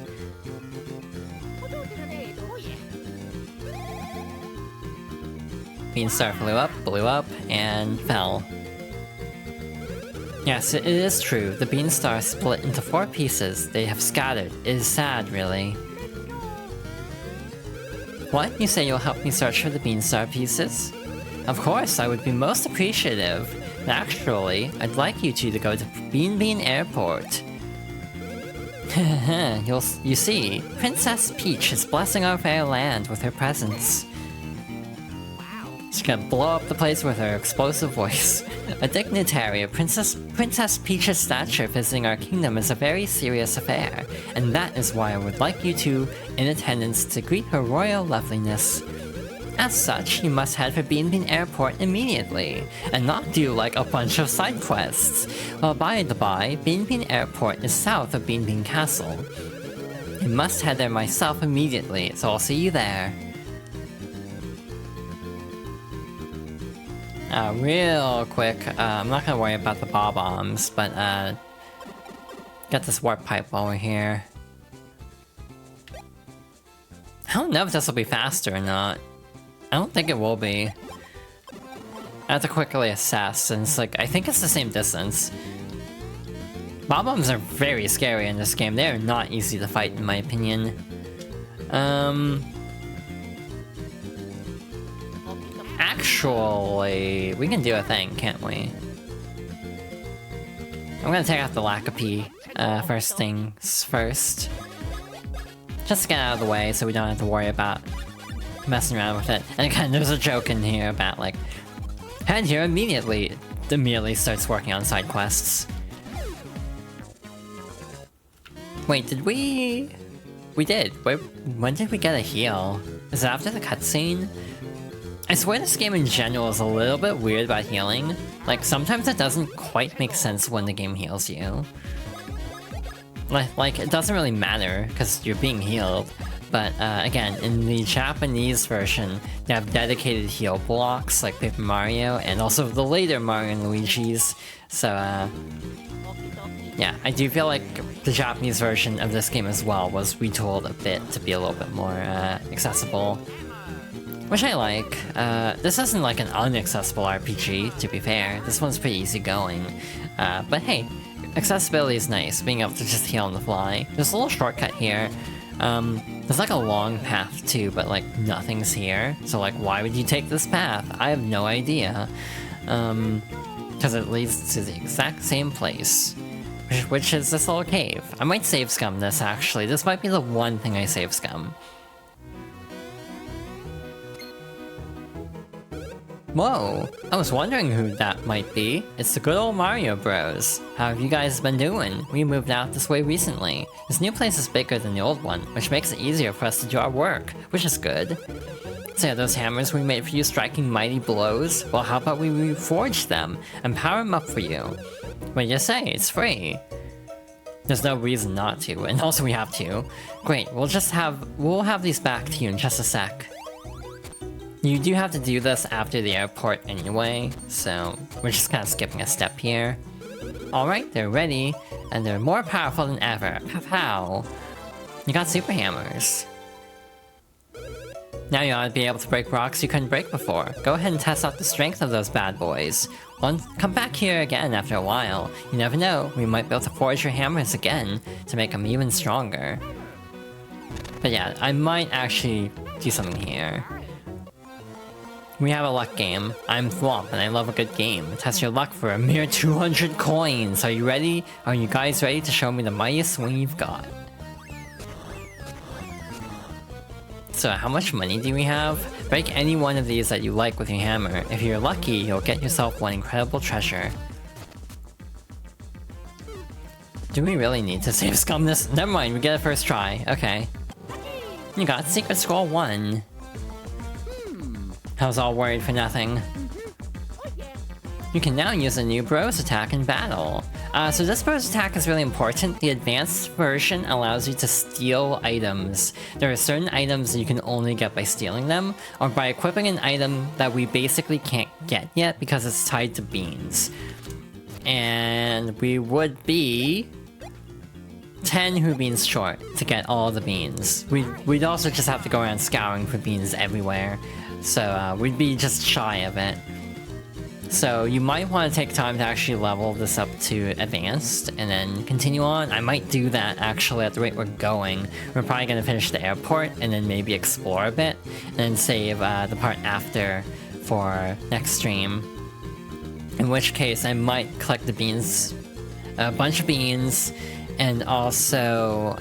Beanstar blew up, and fell. Yes, it is true. The Beanstar split into 4 pieces. They have scattered. It is sad, really. What? You say you'll help me search for the Beanstar pieces? Of course, I would be most appreciative. But actually, I'd like you two to go to Bean Airport. You see, Princess Peach is blessing our fair land with her presence. She's gonna blow up the place with her explosive voice. A dignitary of Princess Peach's stature visiting our kingdom is a very serious affair, and that is why I would like you two in attendance to greet her royal loveliness. As such, you must head for Bean Airport immediately, and not do like a bunch of side quests. Well, by the by, Bean Airport is south of Bean Castle. I must head there myself immediately, so I'll see you there. Real quick, I'm not gonna worry about the bob-ombs, but get this warp pipe while we're here. I don't know if this will be faster or not. I don't think it will be. I have to quickly assess, since like, I think it's the same distance. Bob-ombs are very scary in this game. They are not easy to fight, in my opinion. Actually, we can do a thing, can't we? I'm gonna take out the Lackapy first things first. Just to get out of the way so we don't have to worry about messing around with it. And again, there's a joke in here about like, head here immediately. It immediately starts working on side quests. Wait, did we... we did. Wait, when did we get a heal? Is it after the cutscene? I swear this game in general is a little bit weird about healing. Like, sometimes it doesn't quite make sense when the game heals you. Like it doesn't really matter, because you're being healed. But, again, in the Japanese version, they have dedicated heal blocks, like Paper Mario, and also the later Mario and Luigi's. So, yeah, I do feel like the Japanese version of this game as well was retooled a bit to be a little bit more, accessible. Which I like. This isn't like an unaccessible RPG, to be fair. This one's pretty easygoing. But hey, accessibility is nice, being able to just heal on the fly. There's a little shortcut here. There's like a long path too, but like nothing's here. So like, why would you take this path? I have no idea. Because it leads to the exact same place. Which is this little cave. I might save scum this actually. This might be the one thing I save scum. Whoa, I was wondering who that might be. It's the good old Mario Bros. How have you guys been doing? We moved out this way recently. This new place is bigger than the old one, which makes it easier for us to do our work, which is good. So those hammers we made for you striking mighty blows? Well, how about we reforge them and power them up for you? What do you say? It's free. There's no reason not to, and also we have to. Great, we'll have these back to you in just a sec. You do have to do this after the airport anyway, so we're just kind of skipping a step here. Alright, they're ready, and they're more powerful than ever. Pow! You got super hammers. Now you ought to be able to break rocks you couldn't break before. Go ahead and test out the strength of those bad boys. Come back here again after a while. You never know, we might be able to forge your hammers again to make them even stronger. But yeah, I might actually do something here. We have a luck game. I'm Thwomp and I love a good game. Test your luck for a mere 200 coins. Are you ready? Are you guys ready to show me the mightiest swing you've got? So how much money do we have? Break any one of these that you like with your hammer. If you're lucky, you'll get yourself one incredible treasure. Do we really need to save scum this? Never mind, we get a first try. Okay. You got Secret Scroll 1. I was all worried for nothing. You can now use a new Bros attack in battle. So this Bros attack is really important. The advanced version allows you to steal items. There are certain items that you can only get by stealing them, or by equipping an item that we basically can't get yet because it's tied to beans. And we would be 10 Who beans short to get all the beans. We'd also just have to go around scouring for beans everywhere. So we'd be just shy of it. So you might want to take time to actually level this up to advanced and then continue on. I might do that actually at the rate we're going. We're probably going to finish the airport and then maybe explore a bit and then save the part after for next stream. In which case I might collect the beans, a bunch of beans, and also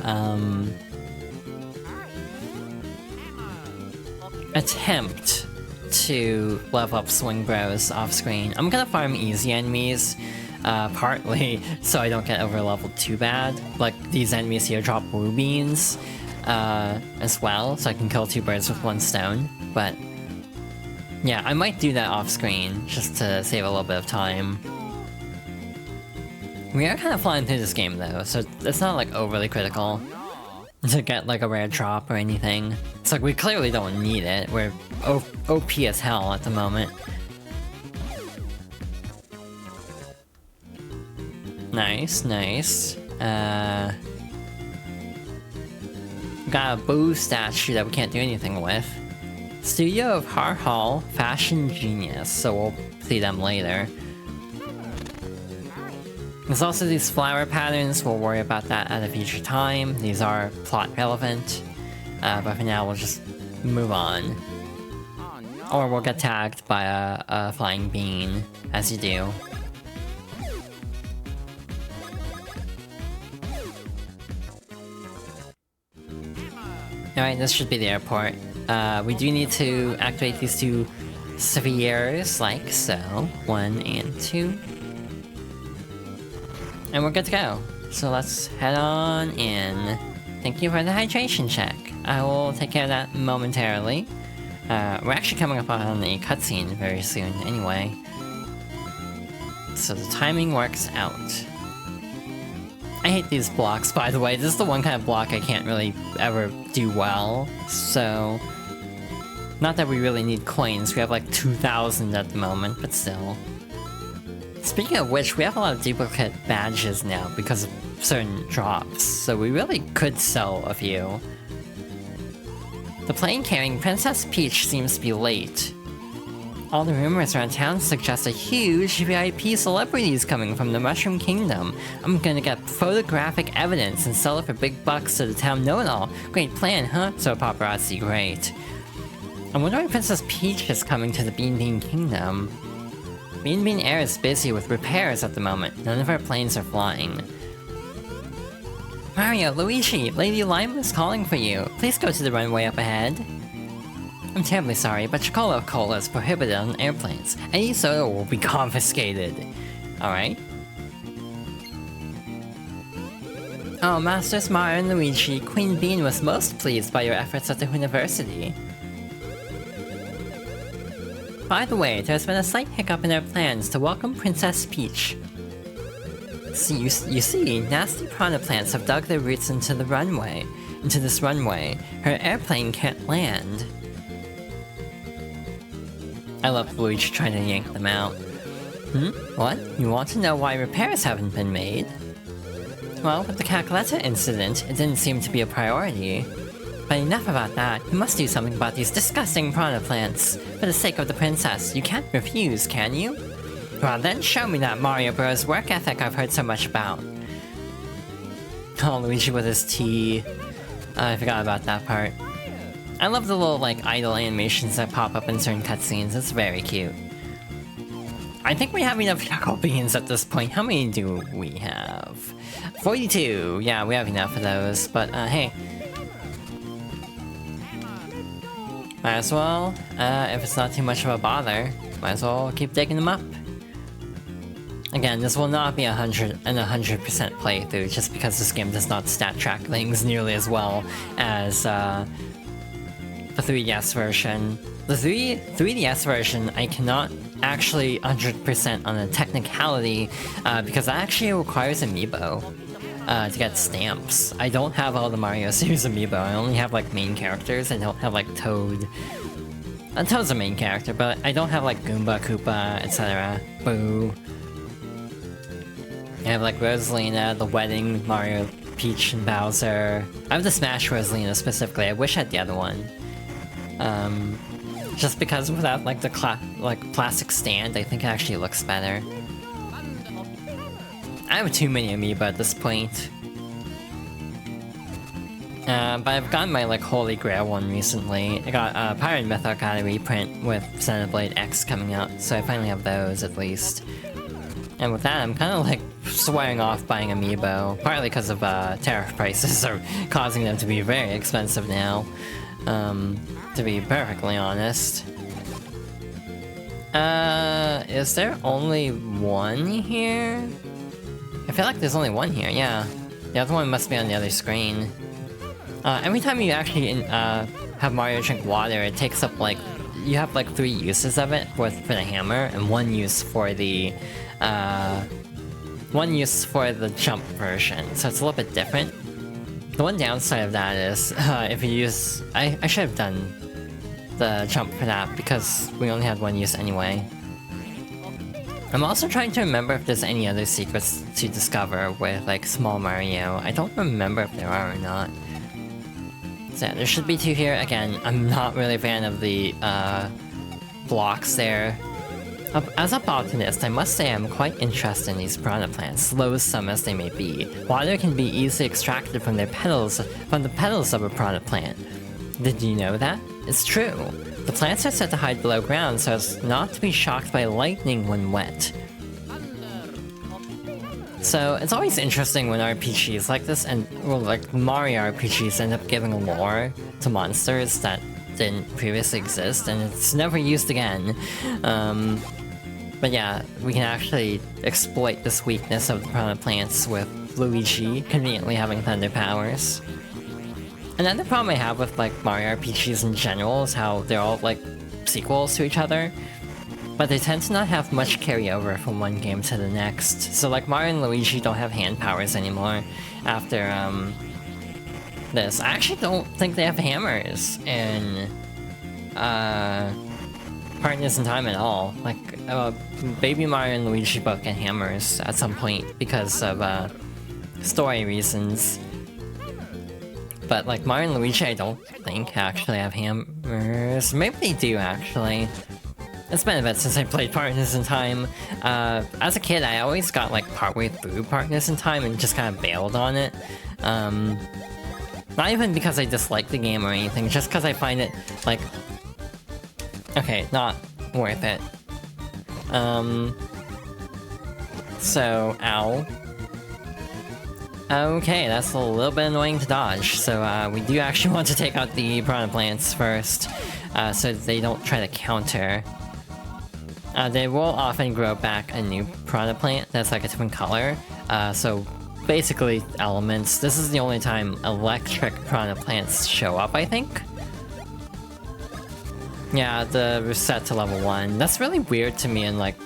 attempt to level up Swing Bros off screen. I'm gonna farm easy enemies, partly so I don't get over leveled too bad. Like these enemies here drop blue beans as well, so I can kill two birds with one stone. But yeah, I might do that off screen just to save a little bit of time. We are kind of flying through this game though, so it's not like overly critical to get like a rare drop or anything. It's like we clearly don't need it. We're OP as hell at the moment. Nice, nice. Got a boo statue that we can't do anything with. Studio of Har Hall, Fashion Genius, so we'll see them later. There's also these flower patterns, we'll worry about that at a future time. These are plot relevant, but for now we'll just move on. Or we'll get tagged by a flying bean, as you do. Alright, this should be the airport. We do need to activate these two spheres, like so. 1 and 2. And we're good to go. So let's head on in. thank you for the hydration check. I will take care of that momentarily. We're actually coming up on a cutscene very soon anyway. So the timing works out. I hate these blocks, by the way. This is the one kind of block I can't really ever do well, so... Not that we really need coins, we have like 2,000 at the moment, but still. Speaking of which, we have a lot of duplicate badges now because of certain drops, so we really could sell a few. The plane carrying Princess Peach seems to be late. All the rumors around town suggest a huge VIP celebrity is coming from the Mushroom Kingdom. I'm gonna get photographic evidence and sell it for big bucks to the town know-it-all. Great plan, huh? So paparazzi, great. I wonder why Princess Peach is coming to the Bean Bean Kingdom. Bean Bean Air is busy with repairs at the moment. None of our planes are flying. Mario, Luigi, Lady Lima is calling for you. Please go to the runway up ahead. I'm terribly sorry, but Coca-Cola is prohibited on airplanes. Any soda will be confiscated. Alright. Oh, Masters Mario and Luigi, Queen Bean was most pleased by your efforts at the university. By the way, there's been a slight hiccup in our plans to welcome Princess Peach. See, you see, nasty piranha plants have dug their roots into this runway. Her airplane can't land. I love Luigi trying to yank them out. What? You want to know why repairs haven't been made? Well, with the Cacletta incident, it didn't seem to be a priority. But enough about that, you must do something about these disgusting piranha plants. For the sake of the princess, you can't refuse, can you? Well then, show me that Mario Bros. Work ethic I've heard so much about. Oh, Luigi with his tea. I forgot about that part. I love the little, like, idle animations that pop up in certain cutscenes. It's very cute. I think we have enough Choco Beans at this point. How many do we have? 42! Yeah, we have enough of those, but, hey. Might as well, if it's not too much of a bother, might as well keep digging them up. Again, this will not be 100% playthrough, just because this game does not stat track things nearly as well as, the 3DS version. The 3DS version, I cannot actually 100% on a technicality, because that actually requires Amiibo to get stamps. I don't have all the Mario series Amiibo, I only have like main characters. I don't have like Toad. Toad's a main character, but I don't have like Goomba, Koopa, etc. Boo. I have like Rosalina, the wedding, Mario, Peach, and Bowser. I have the Smash Rosalina specifically. I wish I had the other one. Just because without like the plastic stand, I think it actually looks better. I have too many Amiibo at this point. But I've gotten my like Holy Grail one recently. I got Pirate Mythos got a reprint with Xenoblade X coming out, so I finally have those at least. And with that, I'm kind of like swearing off buying Amiibo, partly because of tariff prices are causing them to be very expensive now. To be perfectly honest. Is there only one here? I feel like there's only one here, yeah. The other one must be on the other screen. Every time you actually have Mario drink water, it takes up like... You have like 3 uses of it for the hammer, and 1 use for the... 1 use for the jump version, so it's a little bit different. The one downside of that is, if you use... I should have done the jump for that, because we only had 1 use anyway. I'm also trying to remember if there's any other secrets to discover with, like, Small Mario. I don't remember if there are or not. So yeah, there should be 2 here. Again, I'm not really a fan of the, blocks there. As a botanist, I must say I'm quite interested in these piranha plants, loathsome as they may be. Water can be easily extracted from the petals of a piranha plant. Did you know that? It's true. The plants are said to hide below ground so as not to be shocked by lightning when wet. So it's always interesting when RPGs like this, and well, like Mario RPGs, end up giving lore to monsters that didn't previously exist, and it's never used again. But yeah, we can actually exploit this weakness of the piranha plants with Luigi conveniently having thunder powers. Another problem I have with like Mario RPGs in general is how they're all like sequels to each other, but they tend to not have much carryover from one game to the next. So like Mario and Luigi don't have hand powers anymore after this. I actually don't think they have hammers in Partners in Time at all. Like Baby Mario and Luigi both get hammers at some point because of story reasons. But like Mario and Luigi, I don't think actually have hammers. Maybe they do actually. It's been a bit since I played Partners in Time. As a kid, I always got like partway through Partners in Time and just kind of bailed on it. Not even because I dislike the game or anything, just because I find it like, okay, not worth it. So, ow. Okay, that's a little bit annoying to dodge, so we do actually want to take out the piranha plants first, so they don't try to counter. They will often grow back a new piranha plant that's like a different color, so basically elements. This is the only time electric piranha plants show up, I think? Yeah, the reset to level 1. That's really weird to me in like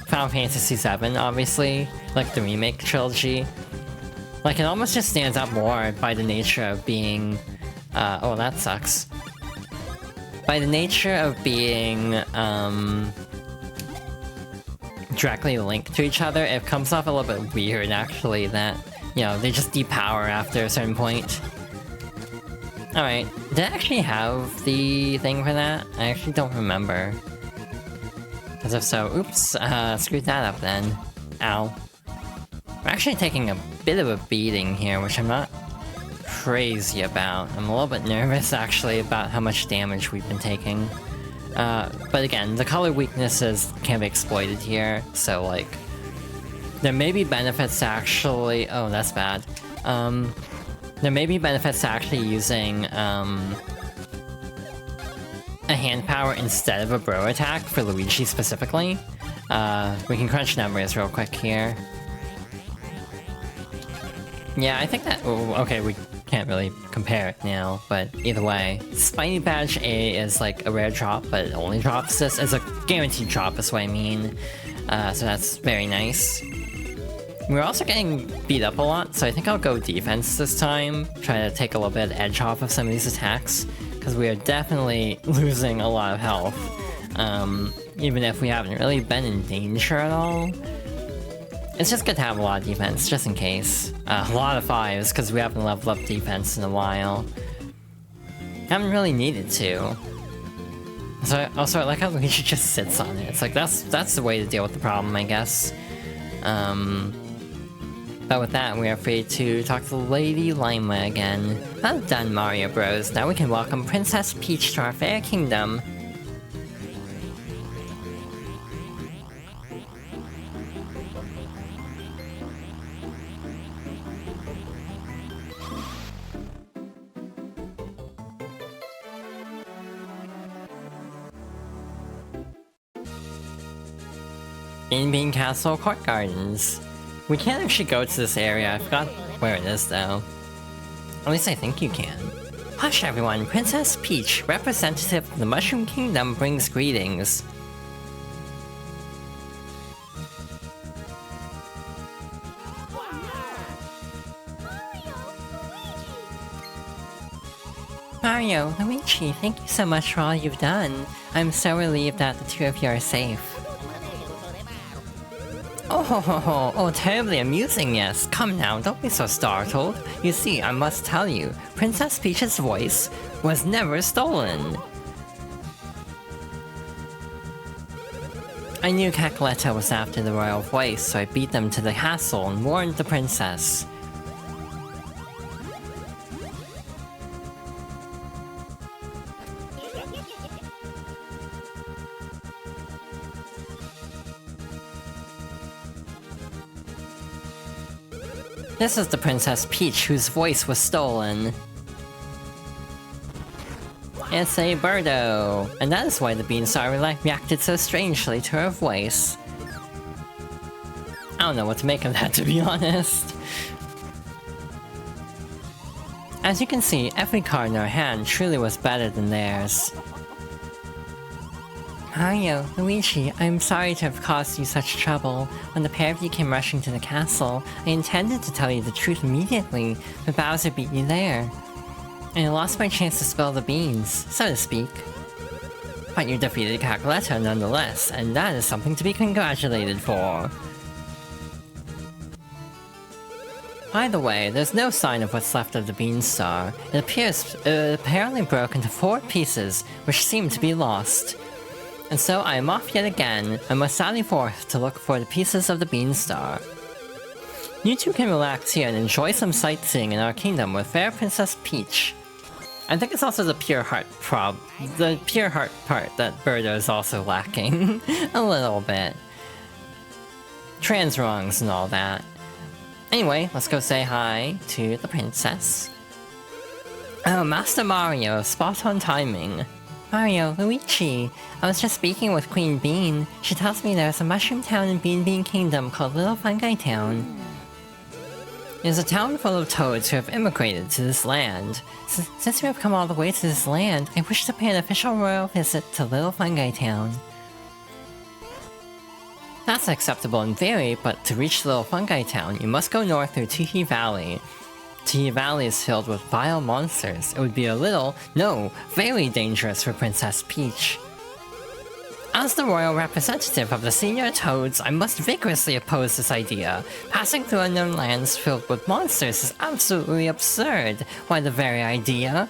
Final Fantasy VII, obviously, like the remake trilogy. Like, it almost just stands out more by the nature of being... oh, that sucks. By the nature of being, directly linked to each other, it comes off a little bit weird, actually, that, you know, they just depower after a certain point. Alright, did I actually have the thing for that? I actually don't remember. As if so, oops, screwed that up then. Ow. We're actually taking a bit of a beating here, which I'm not crazy about. I'm a little bit nervous, actually, about how much damage we've been taking. But again, the color weaknesses can be exploited here, so, like... There may be benefits to actually... Oh, that's bad. There may be benefits to actually using, a hand power instead of a bro attack for Luigi specifically. We can crunch numbers real quick here. Yeah, I think that... Oh, okay, we can't really compare it now, but either way. Spiny Badge A is like a rare drop, but it only drops this as a guaranteed drop, is what I mean. So that's very nice. We're also getting beat up a lot, so I think I'll go defense this time. Try to take a little bit of edge off of some of these attacks, because we are definitely losing a lot of health. Even if we haven't really been in danger at all. It's just good to have a lot of defense, just in case. A lot of 5s, because we haven't leveled up defense in a while. Haven't really needed to. So, also, I like how Luigi just sits on it. It's like, that's the way to deal with the problem, I guess. But with that, we are free to talk to Lady Lima again. Well done, Mario Bros. Now we can welcome Princess Peach to our fair kingdom. Bean Castle Court Gardens. We can't actually go to this area, I forgot where it is though. At least I think you can. Hush everyone, Princess Peach, representative of the Mushroom Kingdom, brings greetings. Mario, Luigi, thank you so much for all you've done. I'm so relieved that the two of you are safe. Oh, terribly amusing, yes. Come now, don't be so startled. You see, I must tell you, Princess Peach's voice was never stolen. I knew Cackletta was after the royal voice, so I beat them to the castle and warned the princess. This is the Princess Peach whose voice was stolen. It's a birdo, and that is why the Beanstar reacted so strangely to her voice. I don't know what to make of that, to be honest. As you can see, every card in our hand truly was better than theirs. Mario, Luigi, I'm sorry to have caused you such trouble. When the pair of you came rushing to the castle, I intended to tell you the truth immediately, but Bowser beat you there. And I lost my chance to spill the beans, so to speak. But you defeated Cacoletta nonetheless, and that is something to be congratulated for. By the way, there's no sign of what's left of the Beanstar. It appears it apparently broke into 4 pieces, which seem to be lost. And so I am off yet again, and must sally forth to look for the pieces of the Beanstar. You two can relax here and enjoy some sightseeing in our kingdom with fair Princess Peach. I think it's also the pure heart part that Birdo is also lacking. A little bit. Trans wrongs and all that. Anyway, let's go say hi to the princess. Oh, Master Mario, spot on timing. Mario, Luigi, I was just speaking with Queen Bean. She tells me there's a mushroom town in Bean Bean Kingdom called Little Fungi Town. It is a town full of toads who have immigrated to this land. Since we have come all the way to this land, I wish to pay an official royal visit to Little Fungi Town. That's acceptable in theory, but to reach Little Fungi Town, you must go north through Tiki Valley. Tiki Valley is filled with vile monsters. It would be a little, no, very dangerous for Princess Peach. As the royal representative of the senior toads, I must vigorously oppose this idea. Passing through unknown lands filled with monsters is absolutely absurd. Why, the very idea?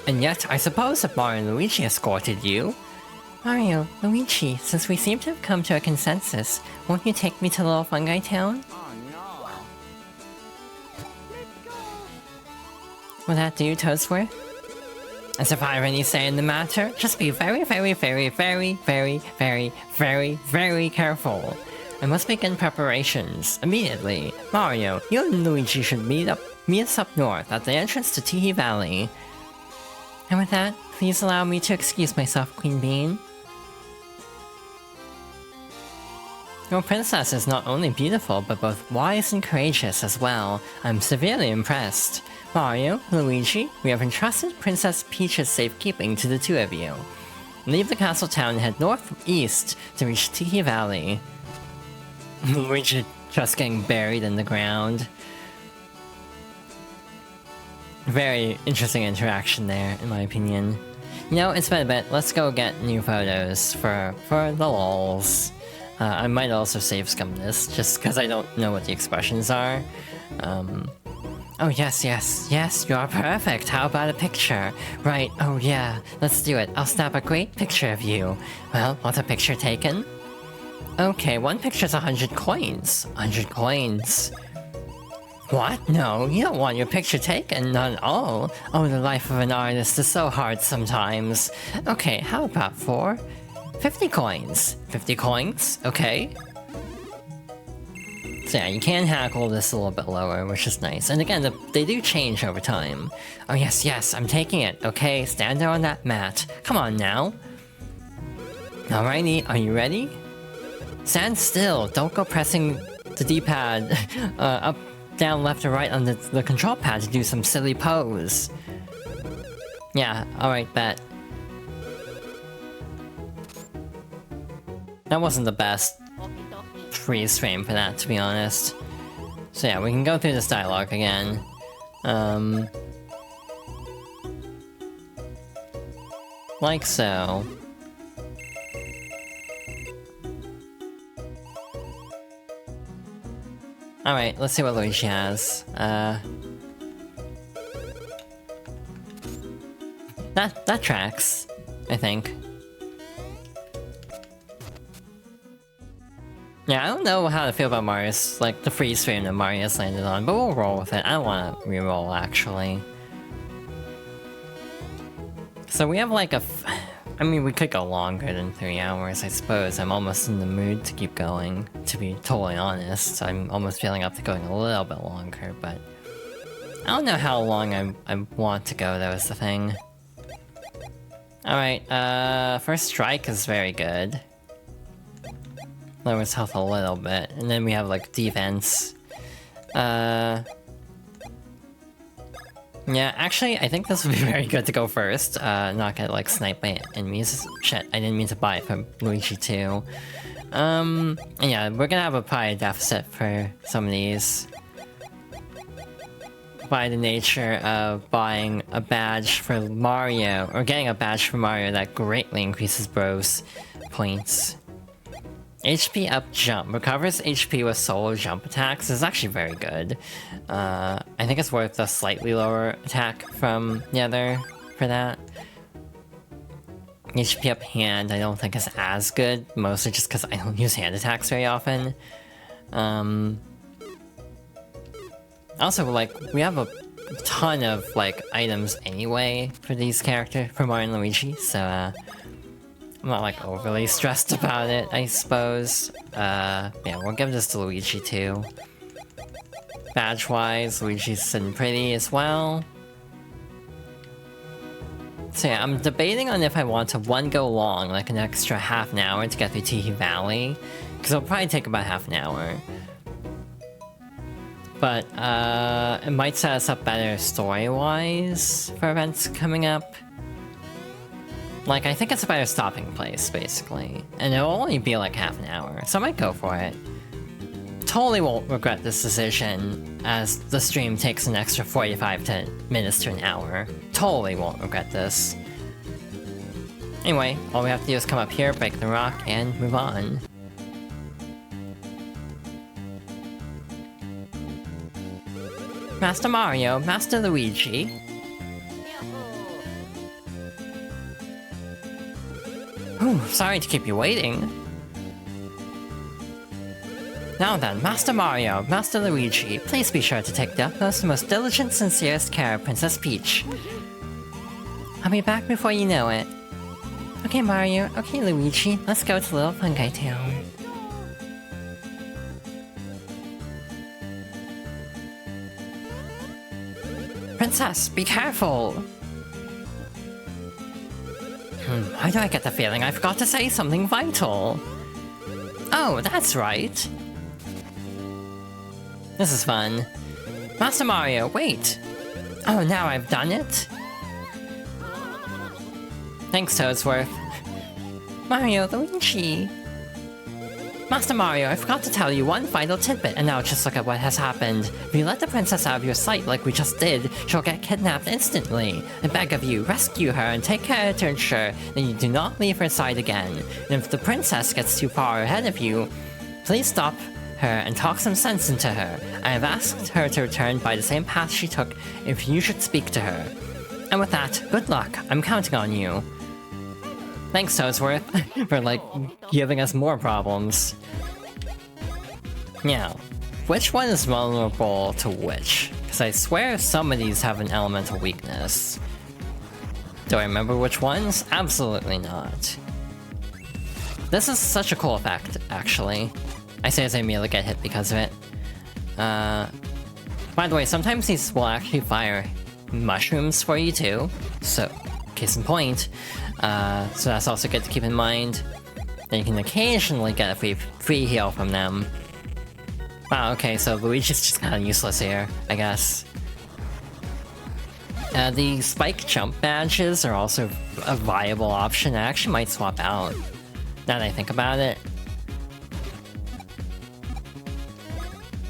And yet, I suppose if Mario and Luigi escorted you... Mario, Luigi, since we seem to have come to a consensus, won't you take me to Little Fungi Town? Will that do, Toadsworth? As if I have any say in the matter, just be very, very, very, very, very, very, very, very careful. I must begin preparations immediately. Mario, you and Luigi should meet us up north at the entrance to Tiki Valley. And with that, please allow me to excuse myself, Queen Bean. Your princess is not only beautiful, but both wise and courageous as well. I'm severely impressed. Mario, Luigi, we have entrusted Princess Peach's safekeeping to the two of you. Leave the castle town and head northeast to reach Tiki Valley. Luigi just getting buried in the ground. Very interesting interaction there, in my opinion. You know, it's been a bit. Let's go get new photos for the lols. I might also save scum this, just because I don't know what the expressions are. Oh yes, you are perfect. How about a picture? Right, oh yeah, let's do it. I'll snap a great picture of you. Well, want a picture taken? Okay, one picture's 100 coins. 100 coins. What? No, you don't want your picture taken, not at all. Oh, the life of an artist is so hard sometimes. Okay, how about 50 coins. 50 coins, okay. So yeah, you can hackle this a little bit lower, which is nice. And again, they do change over time. Oh yes, I'm taking it. Okay, stand there on that mat. Come on now. Alrighty, are you ready? Stand still, don't go pressing the D-pad up, down, left, or right on the control pad to do some silly pose. Yeah, alright, bet. That wasn't the best freeze frame for that, to be honest. So yeah, we can go through this dialogue again. Like so. Alright, let's see what Luigi has. That tracks, I think. Yeah, I don't know how to feel about Mario's, like, the freeze frame that Mario's landed on, but we'll roll with it. I don't want to re-roll, actually. So we have, like, I mean, we could go longer than 3 hours, I suppose. I'm almost in the mood to keep going, to be totally honest. I'm almost feeling up to going a little bit longer, but... I don't know how long I want to go, though, is the thing. Alright, first strike is very good. Lowers health a little bit, and then we have like defense. Yeah, actually, I think this would be very good to go first. Not get, like, sniped by enemies. Shit, I didn't mean to buy it from Luigi too. Yeah, we're gonna have a probably deficit for some of these. By the nature of buying a badge for Mario, or getting a badge for Mario that greatly increases bros points. HP up jump. Recovers HP with solo jump attacks. This is actually very good. I think it's worth a slightly lower attack from the other for that. HP up hand I don't think is as good, mostly just because I don't use hand attacks very often. Also, like, we have a ton of, like, items anyway for these characters, for Mario and Luigi, so, I'm not, like, overly stressed about it, I suppose. Yeah, we'll give this to Luigi, too. Badge-wise, Luigi's sitting pretty as well. So yeah, I'm debating on if I want to, one, go long, like an extra half an hour to get through Tiki Valley, because it'll probably take about half an hour. But, it might set us up better story-wise for events coming up. Like, I think it's a better stopping place, basically. And it'll only be like half an hour, so I might go for it. Totally won't regret this decision, as the stream takes an extra 45 minutes to an hour. Totally won't regret this. Anyway, all we have to do is come up here, break the rock, and move on. Master Mario, Master Luigi. Ooh, sorry to keep you waiting. Now then, Master Mario, Master Luigi, please be sure to take the utmost and most diligent, sincerest care of Princess Peach. I'll be back before you know it. Okay, Mario, okay, Luigi, let's go to Little Fungi Town. Princess, be careful! Why do I get the feeling I forgot to say something vital? Oh, that's right. This is fun. Master Mario, wait! Oh, now I've done it? Thanks, Toadsworth. Mario, Luigi! Master Mario, I forgot to tell you one vital tidbit, and now just look at what has happened. If you let the princess out of your sight like we just did, she'll get kidnapped instantly. I beg of you, rescue her and take care to ensure that you do not leave her side again. And if the princess gets too far ahead of you, please stop her and talk some sense into her. I have asked her to return by the same path she took if you should speak to her. And with that, good luck. I'm counting on you. Thanks, Toadsworth, for, like, giving us more problems. Now, which one is vulnerable to which? Because I swear some of these have an elemental weakness. Do I remember which ones? Absolutely not. This is such a cool effect, actually. I say as I immediately get hit because of it. By the way, sometimes these will actually fire mushrooms for you too, so case in point. So that's also good to keep in mind. Then you can occasionally get a free heal from them. Wow, okay, so Luigi's just kind of useless here, I guess. The spike jump badges are also a viable option. I actually might swap out, now that I think about it.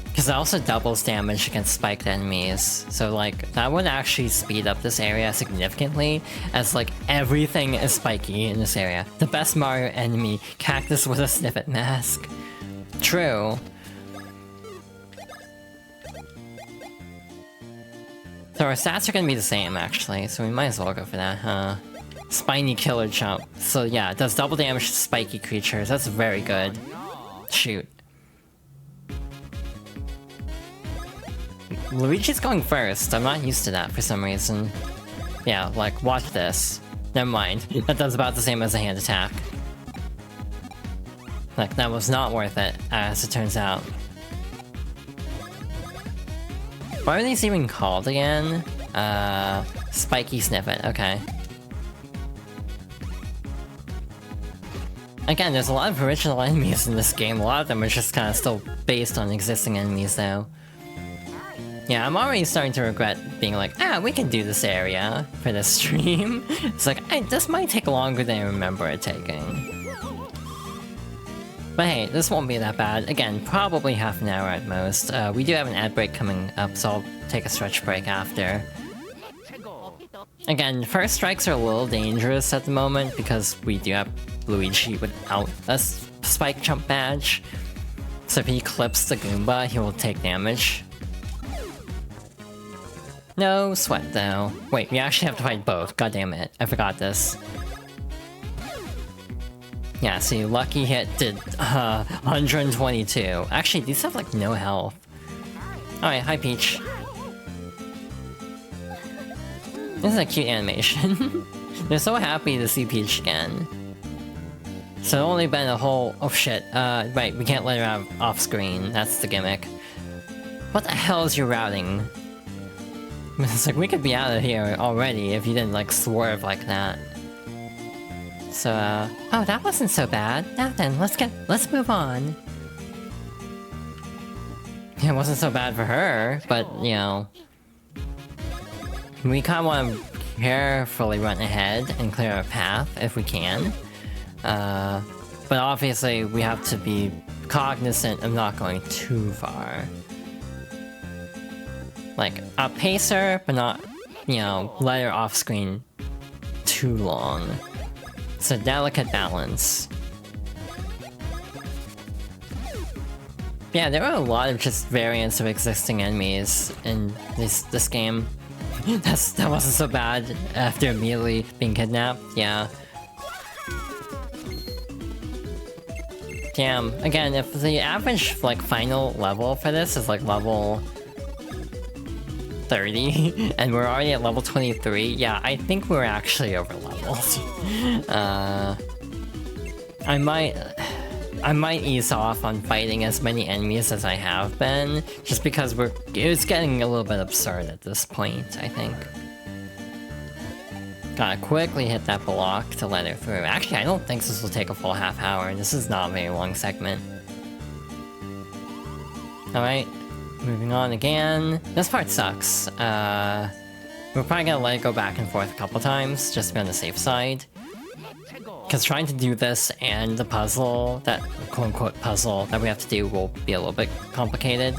Because it also doubles damage against spiked enemies, so like, that would actually speed up this area significantly, as like, everything is spiky in this area. The best Mario enemy, Cactus with a snippet mask. True. So our stats are gonna be the same, actually, so we might as well go for that, huh? Spiny Killer Jump. So yeah, it does double damage to spiky creatures, that's very good. Shoot. Luigi's going first, I'm not used to that for some reason. Yeah, like, watch this. Never mind, that does about the same as a hand attack. Like, that was not worth it, as it turns out. What are these even called again? Spiky Snippet, okay. Again, there's a lot of original enemies in this game, a lot of them are just kind of still based on existing enemies though. Yeah, I'm already starting to regret being like, we can do this area for this stream. It's like, this might take longer than I remember it taking. But hey, this won't be that bad. Again, probably half an hour at most. We do have an ad break coming up, so I'll take a stretch break after. Again, first strikes are a little dangerous at the moment because we do have Luigi without a spike jump badge. So if he clips the Goomba, he will take damage. No sweat though. Wait, we actually have to fight both. God damn it, I forgot this. Yeah, see, Lucky Hit did 122. Actually, these have like no health. Alright, hi Peach. This is a cute animation. They're so happy to see Peach again. So it's only been a whole... Oh shit, right, we can't let her out off screen. That's the gimmick. What the hell is your routing? It's like, we could be out of here already if you didn't like swerve like that. So, oh, that wasn't so bad. Now then, let's move on. It wasn't so bad for her, but, you know... We kinda wanna carefully run ahead and clear our path, if we can. But obviously, we have to be cognizant of not going too far. Like, outpace her, but not, you know, let her off screen too long. It's a delicate balance. Yeah, there are a lot of just variants of existing enemies in this game. That wasn't so bad after immediately being kidnapped, yeah. Damn, again, if the average, like, final level for this is, like, level 30, and we're already at level 23, yeah, I think we're actually over-leveled. I might ease off on fighting as many enemies as I have been, just because it's getting a little bit absurd at this point, I think. Gotta quickly hit that block to let her through. Actually, I don't think this will take a full half hour. This is not a very long segment. Alright, moving on again. This part sucks. We're probably gonna let it go back and forth a couple times, just to be on the safe side. Because trying to do this and the puzzle, that quote-unquote puzzle that we have to do will be a little bit complicated.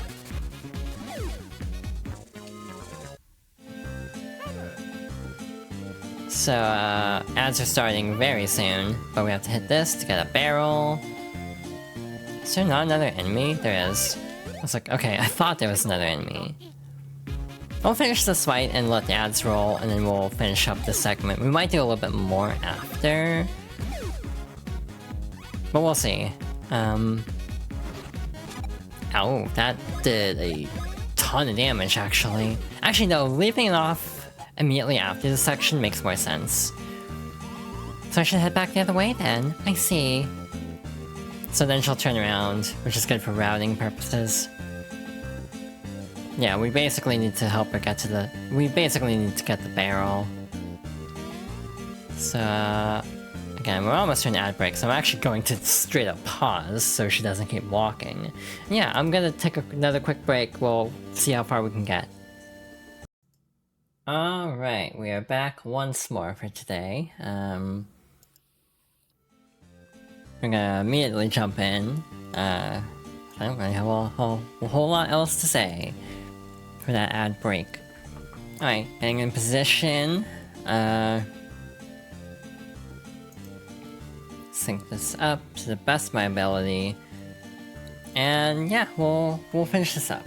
So, ads are starting very soon, but we have to hit this to get a barrel. Is there not another enemy? There is. I was like, okay, I thought there was another enemy. I'll finish this fight and let the ads roll, and then we'll finish up this segment. We might do a little bit more after. But we'll see. Oh, that did a ton of damage, actually. Actually, no, leaving it off immediately after this section makes more sense. So I should head back the other way then. I see. So then she'll turn around, which is good for routing purposes. Yeah, we basically need to help her get to the... We basically need to get the barrel. So... Again, we're almost to an ad break, so I'm actually going to straight up pause so she doesn't keep walking. Yeah, I'm gonna take another quick break. We'll see how far we can get. Alright, we are back once more for today. We're gonna immediately jump in. I don't really have a whole lot else to say for that ad break. Alright, getting in position. Sync this up to the best of my ability. And yeah, we'll finish this up.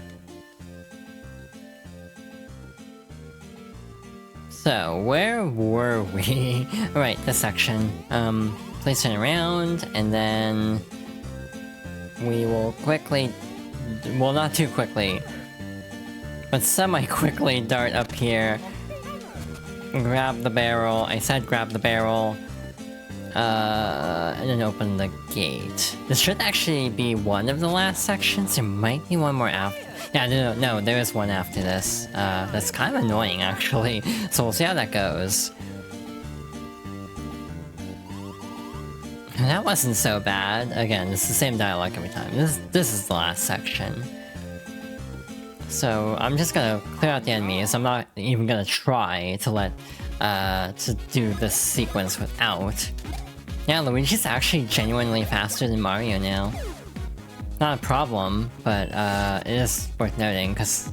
So, where were we? Alright, this section. Please turn around, and then we will quickly, well, not too quickly, but semi-quickly dart up here, grab the barrel. I said grab the barrel, and then open the gate. This should actually be one of the last sections. There might be one more after. Yeah, no, there is one after this. That's kind of annoying, actually. So we'll see how that goes. That wasn't so bad. Again, it's the same dialogue every time. This is the last section. So I'm just gonna clear out the enemies. I'm not even gonna try to to do this sequence without. Yeah, Luigi's actually genuinely faster than Mario now. Not a problem, but it is worth noting, because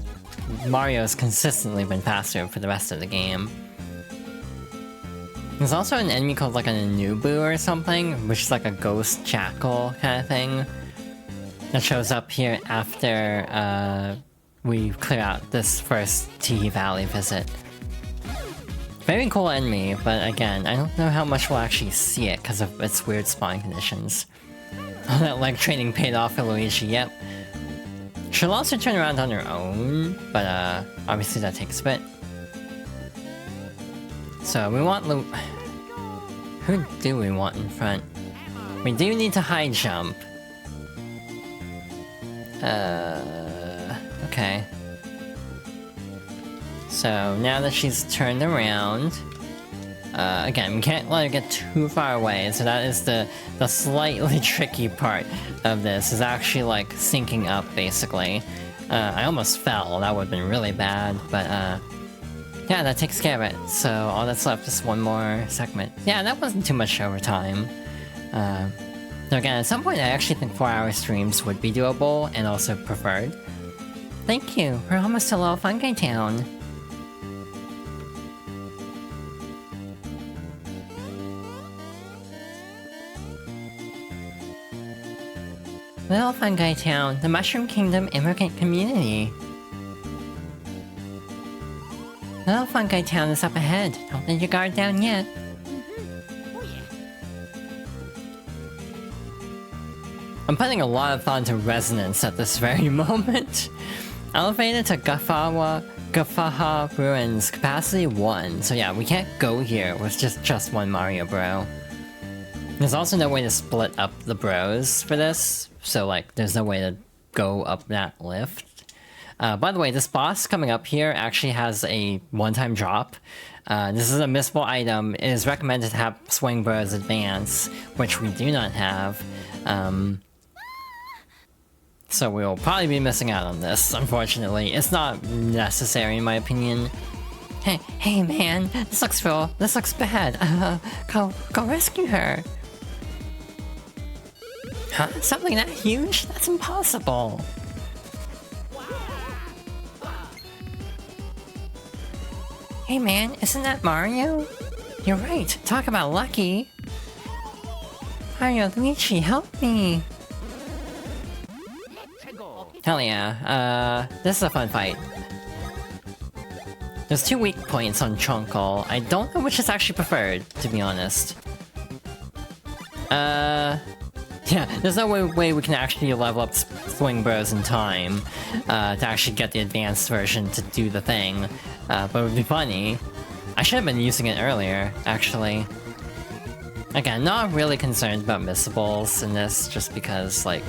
Mario's consistently been faster for the rest of the game. There's also an enemy called like an Anubu or something, which is like a ghost jackal kind of thing, that shows up here after we clear out this first Tee Valley visit. Very cool enemy, but again, I don't know how much we'll actually see it because of its weird spawn conditions. All that leg training paid off for Luigi, yep. She'll also turn around on her own, but obviously that takes a bit. So we want who do we want in front? We do need to high jump. Okay. So now that she's turned around, again, we can't let her get too far away, so that is the slightly tricky part of this, is actually like syncing up, basically. I almost fell, that would have been really bad, but yeah, that takes care of it. So all that's left is one more segment. Yeah, that wasn't too much overtime. So again, at some point I actually think 4-hour streams would be doable, and also preferred. Thank you, we're almost to Little Fungi Town. Little Fungi Town, the Mushroom Kingdom immigrant community. Little Fungi Town is up ahead. Don't let your guard down yet. I'm putting a lot of thought into resonance at this very moment. Elevated to Gafaha Ruins, capacity 1. So yeah, we can't go here with just one Mario Bro. There's also no way to split up the bros for this, so like, there's no way to go up that lift. By the way, this boss coming up here actually has a one-time drop. This is a missable item. It is recommended to have Swing Bros advance, which we do not have. So we'll probably be missing out on this, unfortunately. It's not necessary in my opinion. Hey man, this looks bad. Go rescue her. Huh? Something that huge? That's impossible. Hey man, isn't that Mario? You're right, talk about lucky. Mario, Luigi, help me. Hell yeah, this is a fun fight. There's 2 weak points on Chunkle. I don't know which is actually preferred, to be honest. Yeah, there's no way we can actually level up Swing Bros in time to actually get the advanced version to do the thing. But it would be funny. I should have been using it earlier, actually. Again, not really concerned about missables in this, just because, like...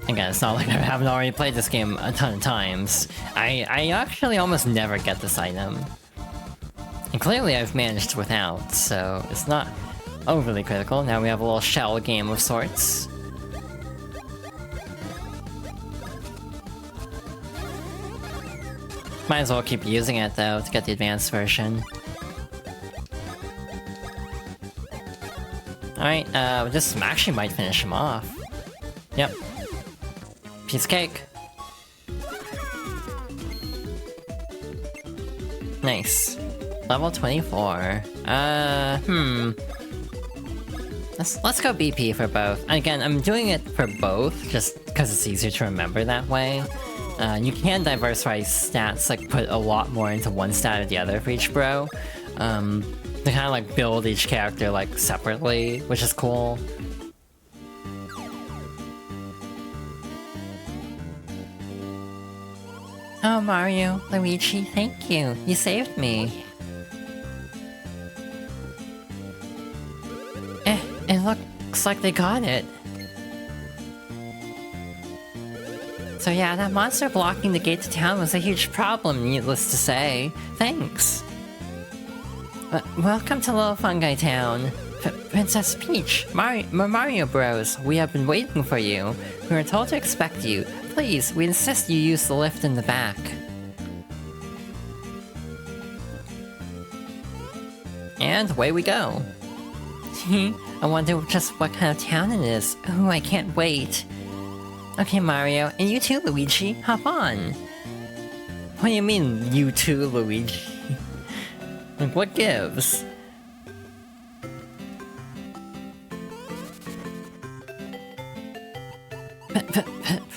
Again, it's not like I haven't already played this game a ton of times. I actually almost never get this item. And clearly I've managed without, so it's not overly critical. Now we have a little shell game of sorts. Might as well keep using it though to get the advanced version. Alright, this actually might finish him off. Yep. Piece of cake. Nice. Level 24. Let's go BP for both. Again, I'm doing it for both, just because it's easier to remember that way. You can diversify stats, like put a lot more into one stat or the other for each bro. To kind of like build each character like separately, which is cool. Oh Mario, Luigi, thank you. You saved me. It looks like they got it. So yeah, that monster blocking the gate to town was a huge problem, needless to say. Thanks. Welcome to Little Fungi Town. Princess Peach, Mario Bros, we have been waiting for you. We were told to expect you. Please, we insist you use the lift in the back. And away we go. I wonder just what kind of town it is. Ooh, I can't wait. Okay, Mario, and you too, Luigi, hop on. What do you mean, you too, Luigi? Like, what gives?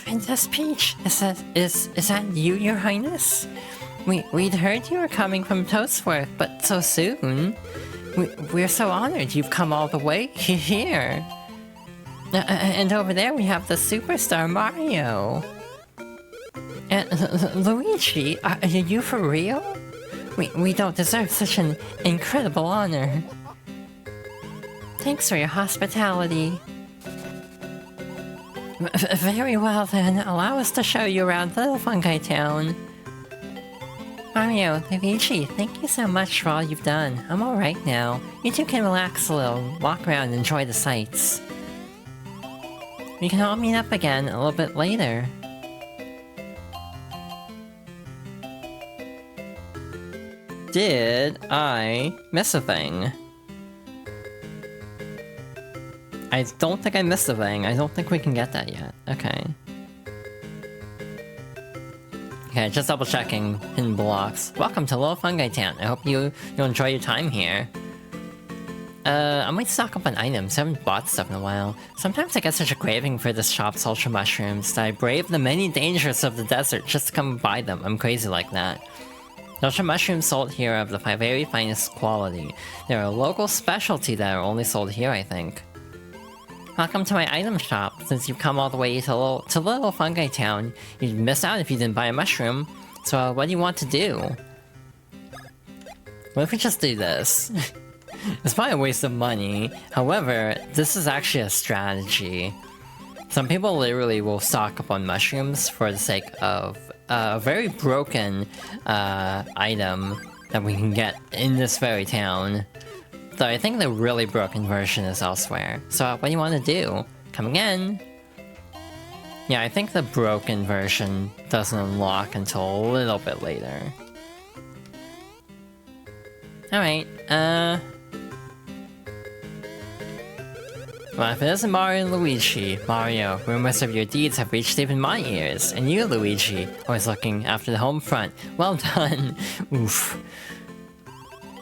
Princess Peach, is that you, Your Highness? We'd heard you were coming from Toastworth, but so soon. We're so honored you've come all the way here. And over there we have the superstar Mario. And Luigi, are you for real? We don't deserve such an incredible honor. Thanks for your hospitality. Very well then, allow us to show you around Little Fungi Town. Mario, Luigi, thank you so much for all you've done. I'm alright now. You two can relax a little, walk around and enjoy the sights. We can all meet up again a little bit later. Did I miss a thing? I don't think I missed a thing. I don't think we can get that yet. Okay. Okay, just double checking hidden blocks. Welcome to Little Fungi Town. I hope you'll enjoy your time here. I might stock up on items. I haven't bought stuff in a while. Sometimes I get such a craving for this shop's ultra mushrooms that I brave the many dangers of the desert just to come buy them. I'm crazy like that. The ultra mushrooms sold here are of the very finest quality. They're a local specialty that are only sold here, I think. Welcome to my item shop. Since you've come all the way to Little Fungi Town, you'd miss out if you didn't buy a mushroom. So what do you want to do? What if we just do this? It's probably a waste of money. However, this is actually a strategy. Some people literally will stock up on mushrooms for the sake of a very broken item that we can get in this very town. Though I think the really broken version is elsewhere. So what do you want to do? Come again? Yeah, I think the broken version doesn't unlock until a little bit later. Alright, well, if it isn't Mario and Luigi, Mario, rumors of your deeds have reached even my ears. And you, Luigi, always looking after the home front. Well done! Oof.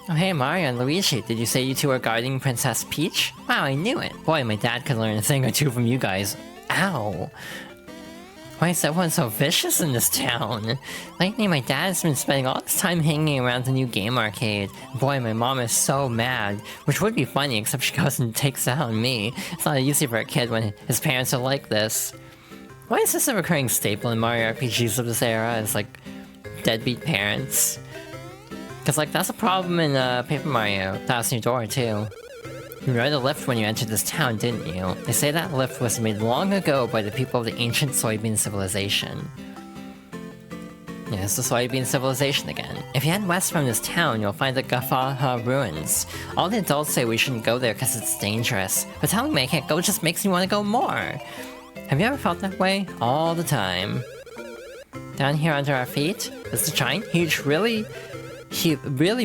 Oh hey, Mario and Luigi, did you say you two are guarding Princess Peach? Wow, I knew it! Boy, my dad could learn a thing or two from you guys. Ow! Why is everyone so vicious in this town? Lately, my dad's been spending all this time hanging around the new game arcade. Boy, my mom is so mad. Which would be funny, except she goes and takes it out on me. It's not easy for a kid when his parents are like this. Why is this a recurring staple in Mario RPGs of this era? It's like deadbeat parents. Cause like that's a problem in Paper Mario, Thousand Year Door too. You rode a lift when you entered this town, didn't you? They say that lift was made long ago by the people of the ancient soybean civilization. Yeah, it's the soybean civilization again. If you head west from this town, you'll find the Gafaha ruins. All the adults say we shouldn't go there because it's dangerous, but telling me I can't go just makes me want to go more. Have you ever felt that way? All the time. Down here under our feet is the giant, huge, really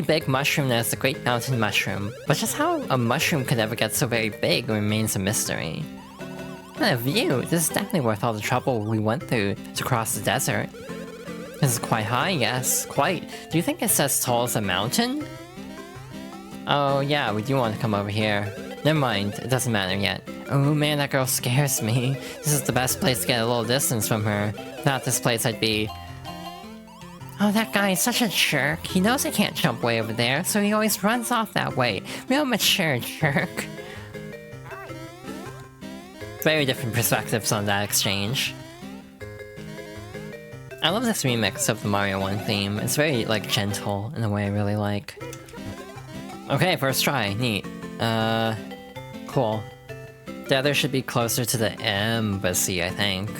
big mushroom that is the Great Mountain Mushroom. But just how a mushroom could ever get so very big remains a mystery. What a view! This is definitely worth all the trouble we went through to cross the desert. This is quite high, yes, quite. Do you think it's as tall as a mountain? Oh yeah, we do want to come over here. Never mind, it doesn't matter yet. Oh man, that girl scares me. This is the best place to get a little distance from her. Without this place, I'd be... Oh, that guy is such a jerk. He knows I can't jump way over there, so he always runs off that way. Real mature jerk. Very different perspectives on that exchange. I love this remix of the Mario 1 theme. It's very, like, gentle in a way I really like. Okay, first try. Neat. Cool. The other should be closer to the embassy, I think.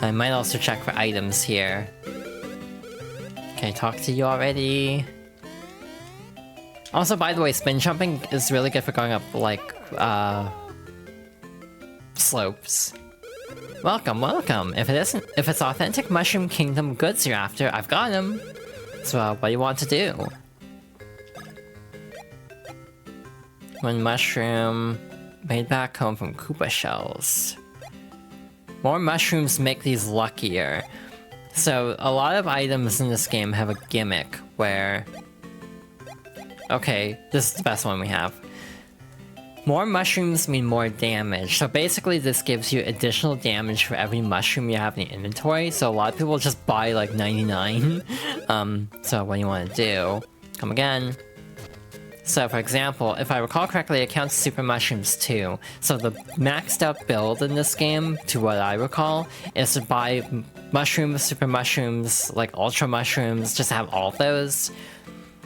I might also check for items here. Can I talk to you already? Also, by the way, spin jumping is really good for going up, like, slopes. Welcome, welcome. If it's authentic Mushroom Kingdom goods you're after, I've got them. So, what do you want to do? One mushroom made back home from Koopa shells. More mushrooms make these luckier. So, a lot of items in this game have a gimmick where... Okay, this is the best one we have. More mushrooms mean more damage. So basically this gives you additional damage for every mushroom you have in your inventory. So a lot of people just buy like 99. So what do you want to do? Come again. So for example, if I recall correctly, it counts super mushrooms too. So the maxed out build in this game, to what I recall, is to buy mushrooms, super mushrooms, like ultra mushrooms, just have all of those.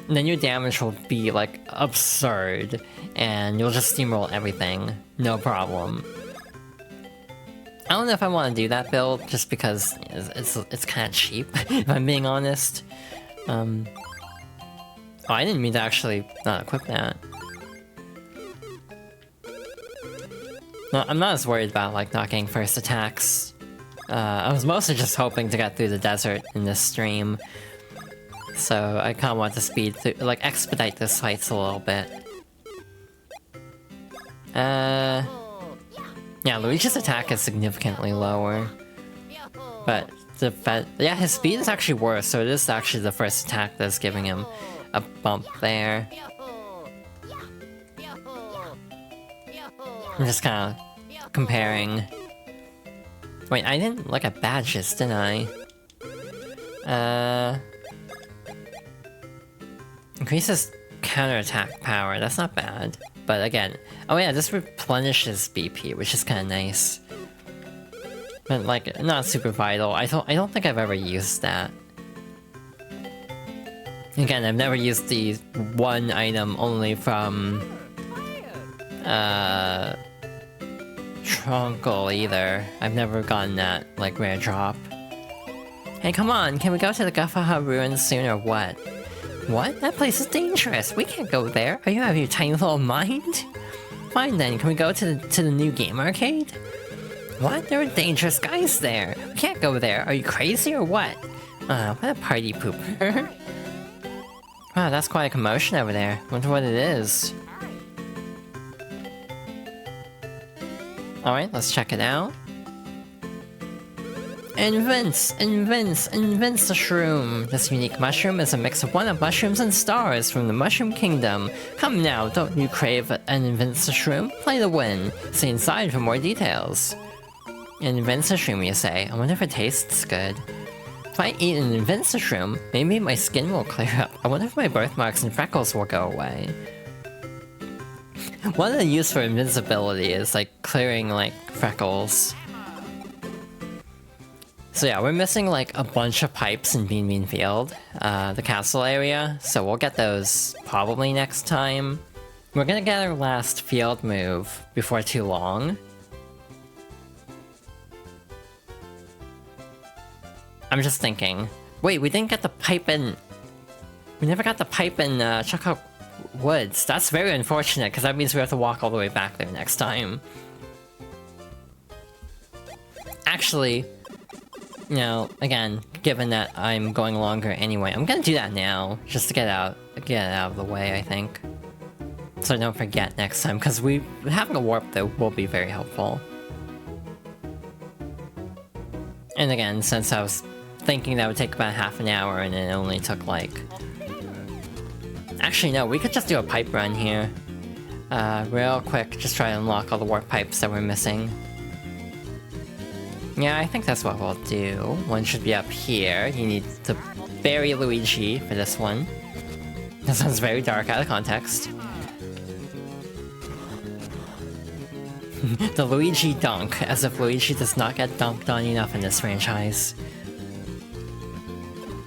And then your damage will be like absurd, and you'll just steamroll everything, no problem. I don't know if I want to do that build, just because it's kind of cheap, if I'm being honest. Oh, I didn't mean to actually not equip that. No, I'm not as worried about like not getting first attacks. I was mostly just hoping to get through the desert in this stream. So I kind of want to speed through, like expedite this fights a little bit. Yeah, Luigi's attack is significantly lower. But yeah, his speed is actually worse, so it is actually the first attack that's giving him a bump there. I'm just kind of comparing. Wait, I didn't look at badges, didn't I? Increases counterattack power, that's not bad. But again, oh yeah, this replenishes BP, which is kind of nice. But like, not super vital. I don't think I've ever used that. Again, I've never used the one item only from... Trunkle either. I've never gotten that, like, rare drop. Hey, come on, can we go to the Guffaha ruins soon or what? What? That place is dangerous. We can't go there. Are you out of your tiny little mind? Fine then, can we go to the new game arcade? What? There are dangerous guys there. We can't go there. Are you crazy or what? What a party pooper. Wow, that's quite a commotion over there. Wonder what it is. Alright, let's check it out. Invents the shroom. This unique mushroom is a mix of one-up mushrooms and stars from the Mushroom Kingdom. Come now, don't you crave an invents the shroom? Play to win. See inside for more details. Invents the shroom, you say? I wonder if it tastes good. If I eat an invents the shroom, maybe my skin will clear up. I wonder if my birthmarks and freckles will go away. One of the use for invincibility is like clearing like freckles. So yeah, we're missing like a bunch of pipes in Bean Bean Field, the castle area, so we'll get those probably next time. We're gonna get our last field move before too long. I'm just thinking, wait, we didn't get the pipe in... We never got the pipe in Choco Woods. That's very unfortunate, because that means we have to walk all the way back there next time. Actually... You know, again, given that I'm going longer anyway, I'm gonna do that now, just to get it out of the way, I think. So I don't forget next time, because having a warp though will be very helpful. And again, since I was thinking that would take about half an hour and it only took like... Actually no, we could just do a pipe run here. Real quick, just try to unlock all the warp pipes that we're missing. Yeah, I think that's what we'll do. One should be up here. You need to bury Luigi for this one. That sounds very dark out of context. The Luigi dunk, as if Luigi does not get dunked on enough in this franchise.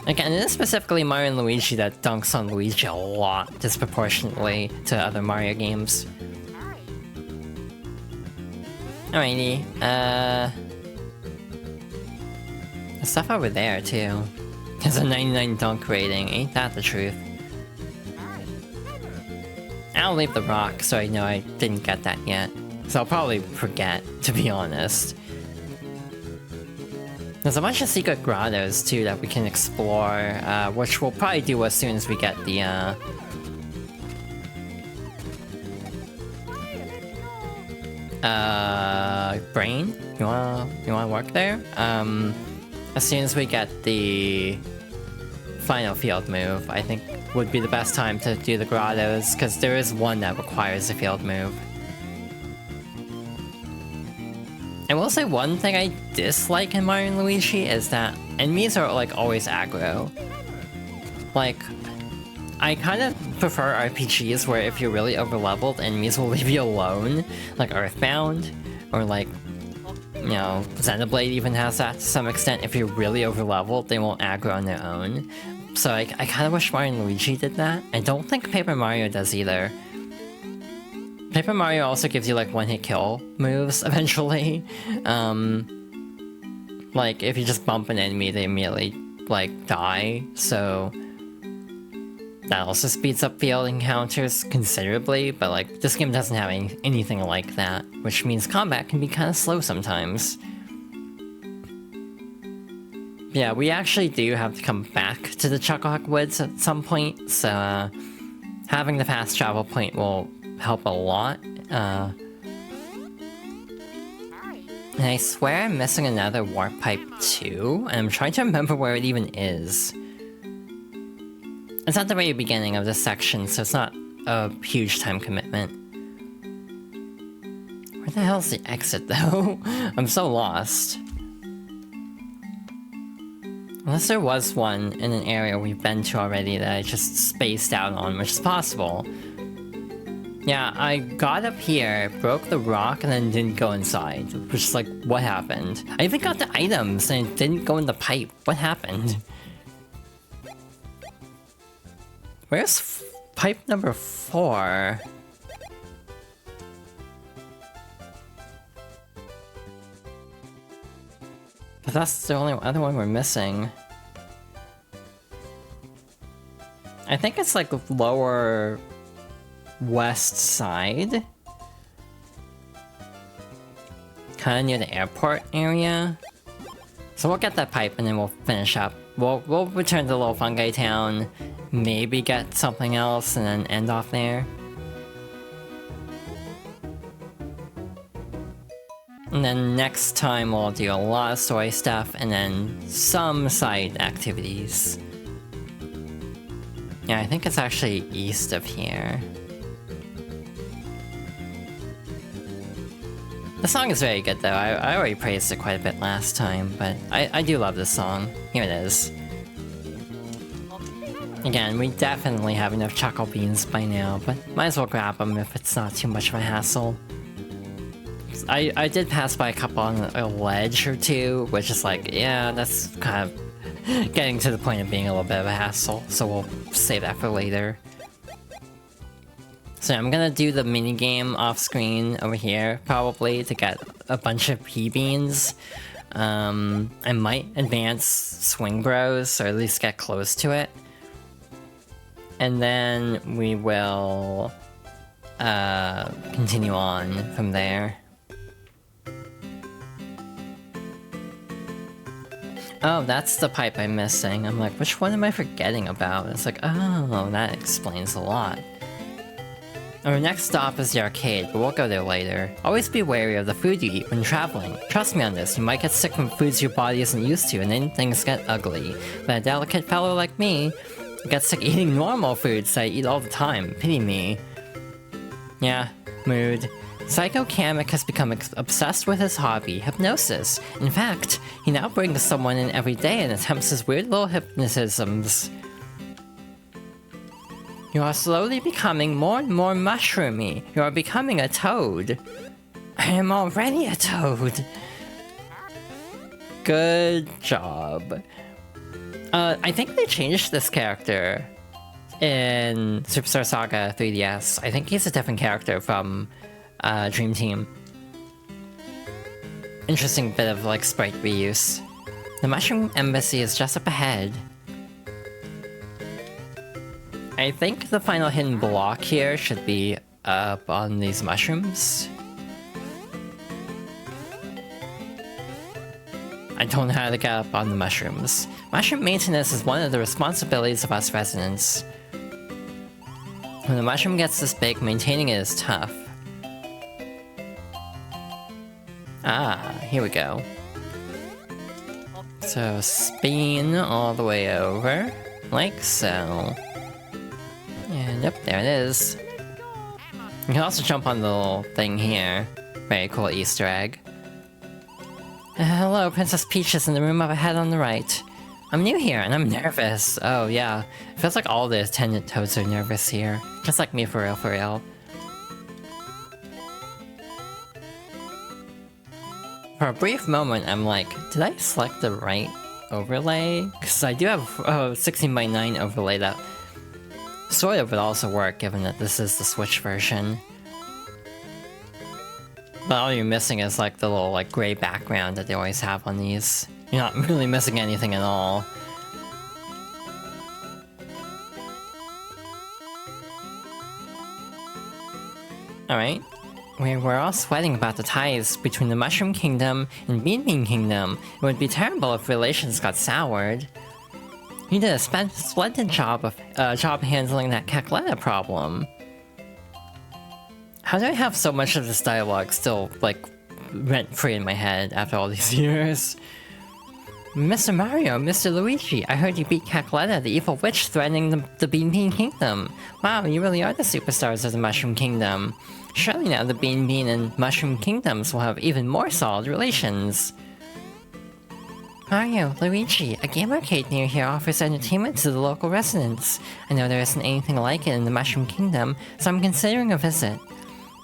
Again, it is specifically Mario and Luigi that dunks on Luigi a lot, disproportionately to other Mario games. Alrighty, there's stuff over there, too. There's a 99 dunk rating, ain't that the truth? I'll leave the rock so I know I didn't get that yet. So I'll probably forget, to be honest. There's a bunch of secret grottos too that we can explore, which we'll probably do as soon as we get the brain? You wanna work there? As soon as we get the final field move, I think would be the best time to do the grottos, because there is one that requires a field move. I will say one thing I dislike in Mario and Luigi is that enemies are like always aggro. Like, I kind of prefer RPGs where if you're really overleveled, enemies will leave you alone, like Earthbound, or like, you know, Xenoblade even has that to some extent. If you're really overleveled, they won't aggro on their own. So I kind of wish Mario and Luigi did that. I don't think Paper Mario does either. Paper Mario also gives you like one-hit kill moves eventually. Like if you just bump an enemy, they immediately like die. So that also speeds up field encounters considerably. But like this game doesn't have anything like that, which means combat can be kind of slow sometimes. Yeah, we actually do have to come back to the Chucklehuck Woods at some point, so having the fast travel point will help a lot. And I swear I'm missing another warp pipe too, and I'm trying to remember where it even is. It's at the very beginning of this section, so it's not a huge time commitment. Where the hell's the exit though? I'm so lost. Unless there was one in an area we've been to already that I just spaced out on, which is possible. Yeah, I got up here, broke the rock, and then didn't go inside. Which is like, what happened? I even got the items and it didn't go in the pipe. What happened? Where's pipe number 4? But that's the only other one we're missing. I think it's like lower west side. Kinda near the airport area. So we'll get that pipe and then we'll finish up. We'll return to Little Fungi Town, maybe get something else and then end off there. And then next time we'll do a lot of story stuff and then some side activities. Yeah, I think it's actually east of here. The song is very good though. I already praised it quite a bit last time, but I do love this song. Here it is. Again, we definitely have enough Choco Beans by now, but might as well grab them if it's not too much of a hassle. I did pass by a couple on a ledge or two, which is like, yeah, that's kind of getting to the point of being a little bit of a hassle, so we'll save that for later. So I'm gonna do the minigame off screen over here, probably, to get a bunch of P-Beans. I might advance Swing Bros, or at least get close to it. And then we will continue on from there. Oh, that's the pipe I'm missing. I'm like, which one am I forgetting about? It's like, oh, that explains a lot. Our next stop is the arcade, but we'll go there later. Always be wary of the food you eat when traveling. Trust me on this, you might get sick from foods your body isn't used to, and then things get ugly. But a delicate fellow like me gets sick eating normal foods that I eat all the time. Pity me. Yeah, mood. Psycho Kamek has become obsessed with his hobby, hypnosis. In fact, he now brings someone in every day and attempts his weird little hypnotisms. You are slowly becoming more and more mushroomy. You are becoming a toad. I am already a toad. Good job. I think they changed this character in Superstar Saga 3DS. I think he's a different character from Dream Team. Interesting bit of like sprite reuse. The Mushroom Embassy is just up ahead. I think the final hidden block here should be up on these mushrooms. I don't know how to get up on the mushrooms. Mushroom maintenance is one of the responsibilities of us residents. When a mushroom gets this big, maintaining it is tough. Ah, here we go. So spin all the way over, like so. And yep, there it is. You can also jump on the little thing here. Very cool Easter egg. Hello, Princess Peach is in the room up ahead on the right. I'm new here and I'm nervous. Oh yeah, it feels like all the attendant toads are nervous here. Just like me, for real, for real. For a brief moment, I'm like, did I select the right overlay? Because I do have a 16:9 overlay that sort of would also work, given that this is the Switch version. But all you're missing is like the little like gray background that they always have on these. You're not really missing anything at all. Alright. We're all sweating about the ties between the Mushroom Kingdom and Bean Kingdom. It would be terrible if relations got soured. You did a splendid job handling that Cacletta problem. How do I have so much of this dialogue still, like, rent-free in my head after all these years? Mr. Mario, Mr. Luigi, I heard you beat Cacletta, the evil witch threatening the Bean Kingdom. Wow, you really are the superstars of the Mushroom Kingdom. Surely now the Bean and Mushroom Kingdoms will have even more solid relations. Mario, Luigi, a game arcade near here offers entertainment to the local residents. I know there isn't anything like it in the Mushroom Kingdom, so I'm considering a visit.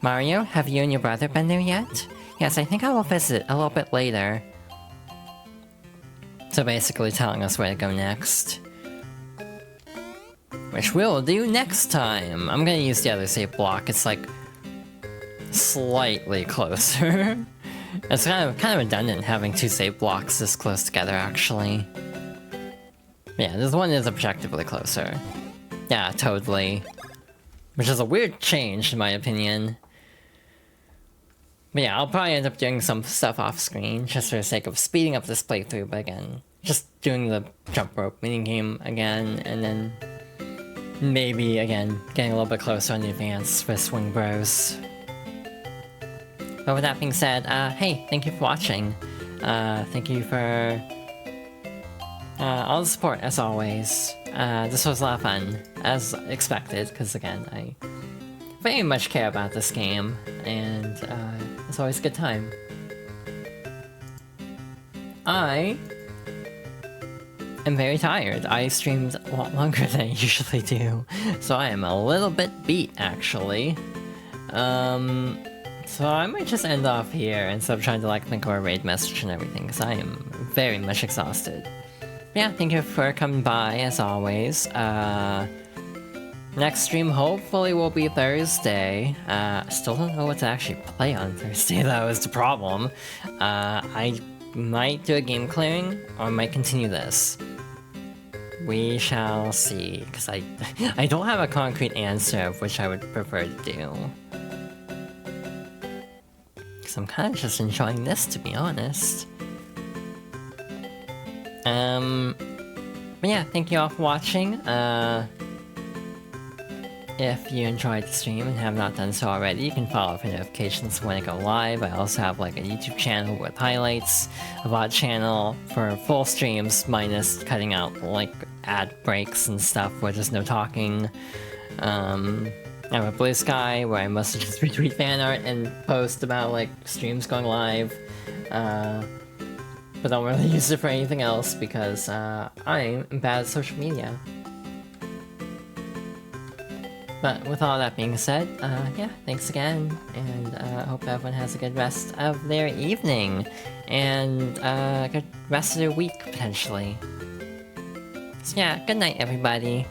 Mario, have you and your brother been there yet? Yes, I think I will visit a little bit later. So basically telling us where to go next. Which we'll do next time! I'm gonna use the other save block, it's like slightly closer. It's kind of redundant having two save blocks this close together, actually. Yeah, this one is objectively closer. Yeah, totally. Which is a weird change, in my opinion. But yeah, I'll probably end up doing some stuff off screen, just for the sake of speeding up this playthrough, but again, just doing the jump rope minigame again, and then maybe, again, getting a little bit closer on the advance with Swing Bros. But with that being said, hey, thank you for watching. Thank you for all the support, as always. This was a lot of fun, as expected, because again, I very much care about this game, and it's always a good time. I am very tired. I streamed a lot longer than I usually do, so I am a little bit beat, actually. So I might just end off here instead of trying to like think of a raid message and everything, because I am very much exhausted. Yeah, thank you for coming by, as always. Next stream hopefully will be Thursday. Still don't know what to actually play on Thursday, that was the problem. I might do a game clearing, or I might continue this. We shall see, because I don't have a concrete answer of which I would prefer to do. Because I'm kind of just enjoying this, to be honest. But yeah, thank you all for watching. If you enjoyed the stream and have not done so already, you can follow for notifications when I go live. I also have like a YouTube channel with highlights, a VOD channel for full streams, minus cutting out like ad breaks and stuff where there's no talking. I have a Blue Sky where I mostly just retweet fan art and post about like streams going live. But don't really use it for anything else because I'm bad at social media. But with all that being said, yeah, thanks again, and I hope everyone has a good rest of their evening, and a good rest of their week, potentially. So yeah, good night, everybody.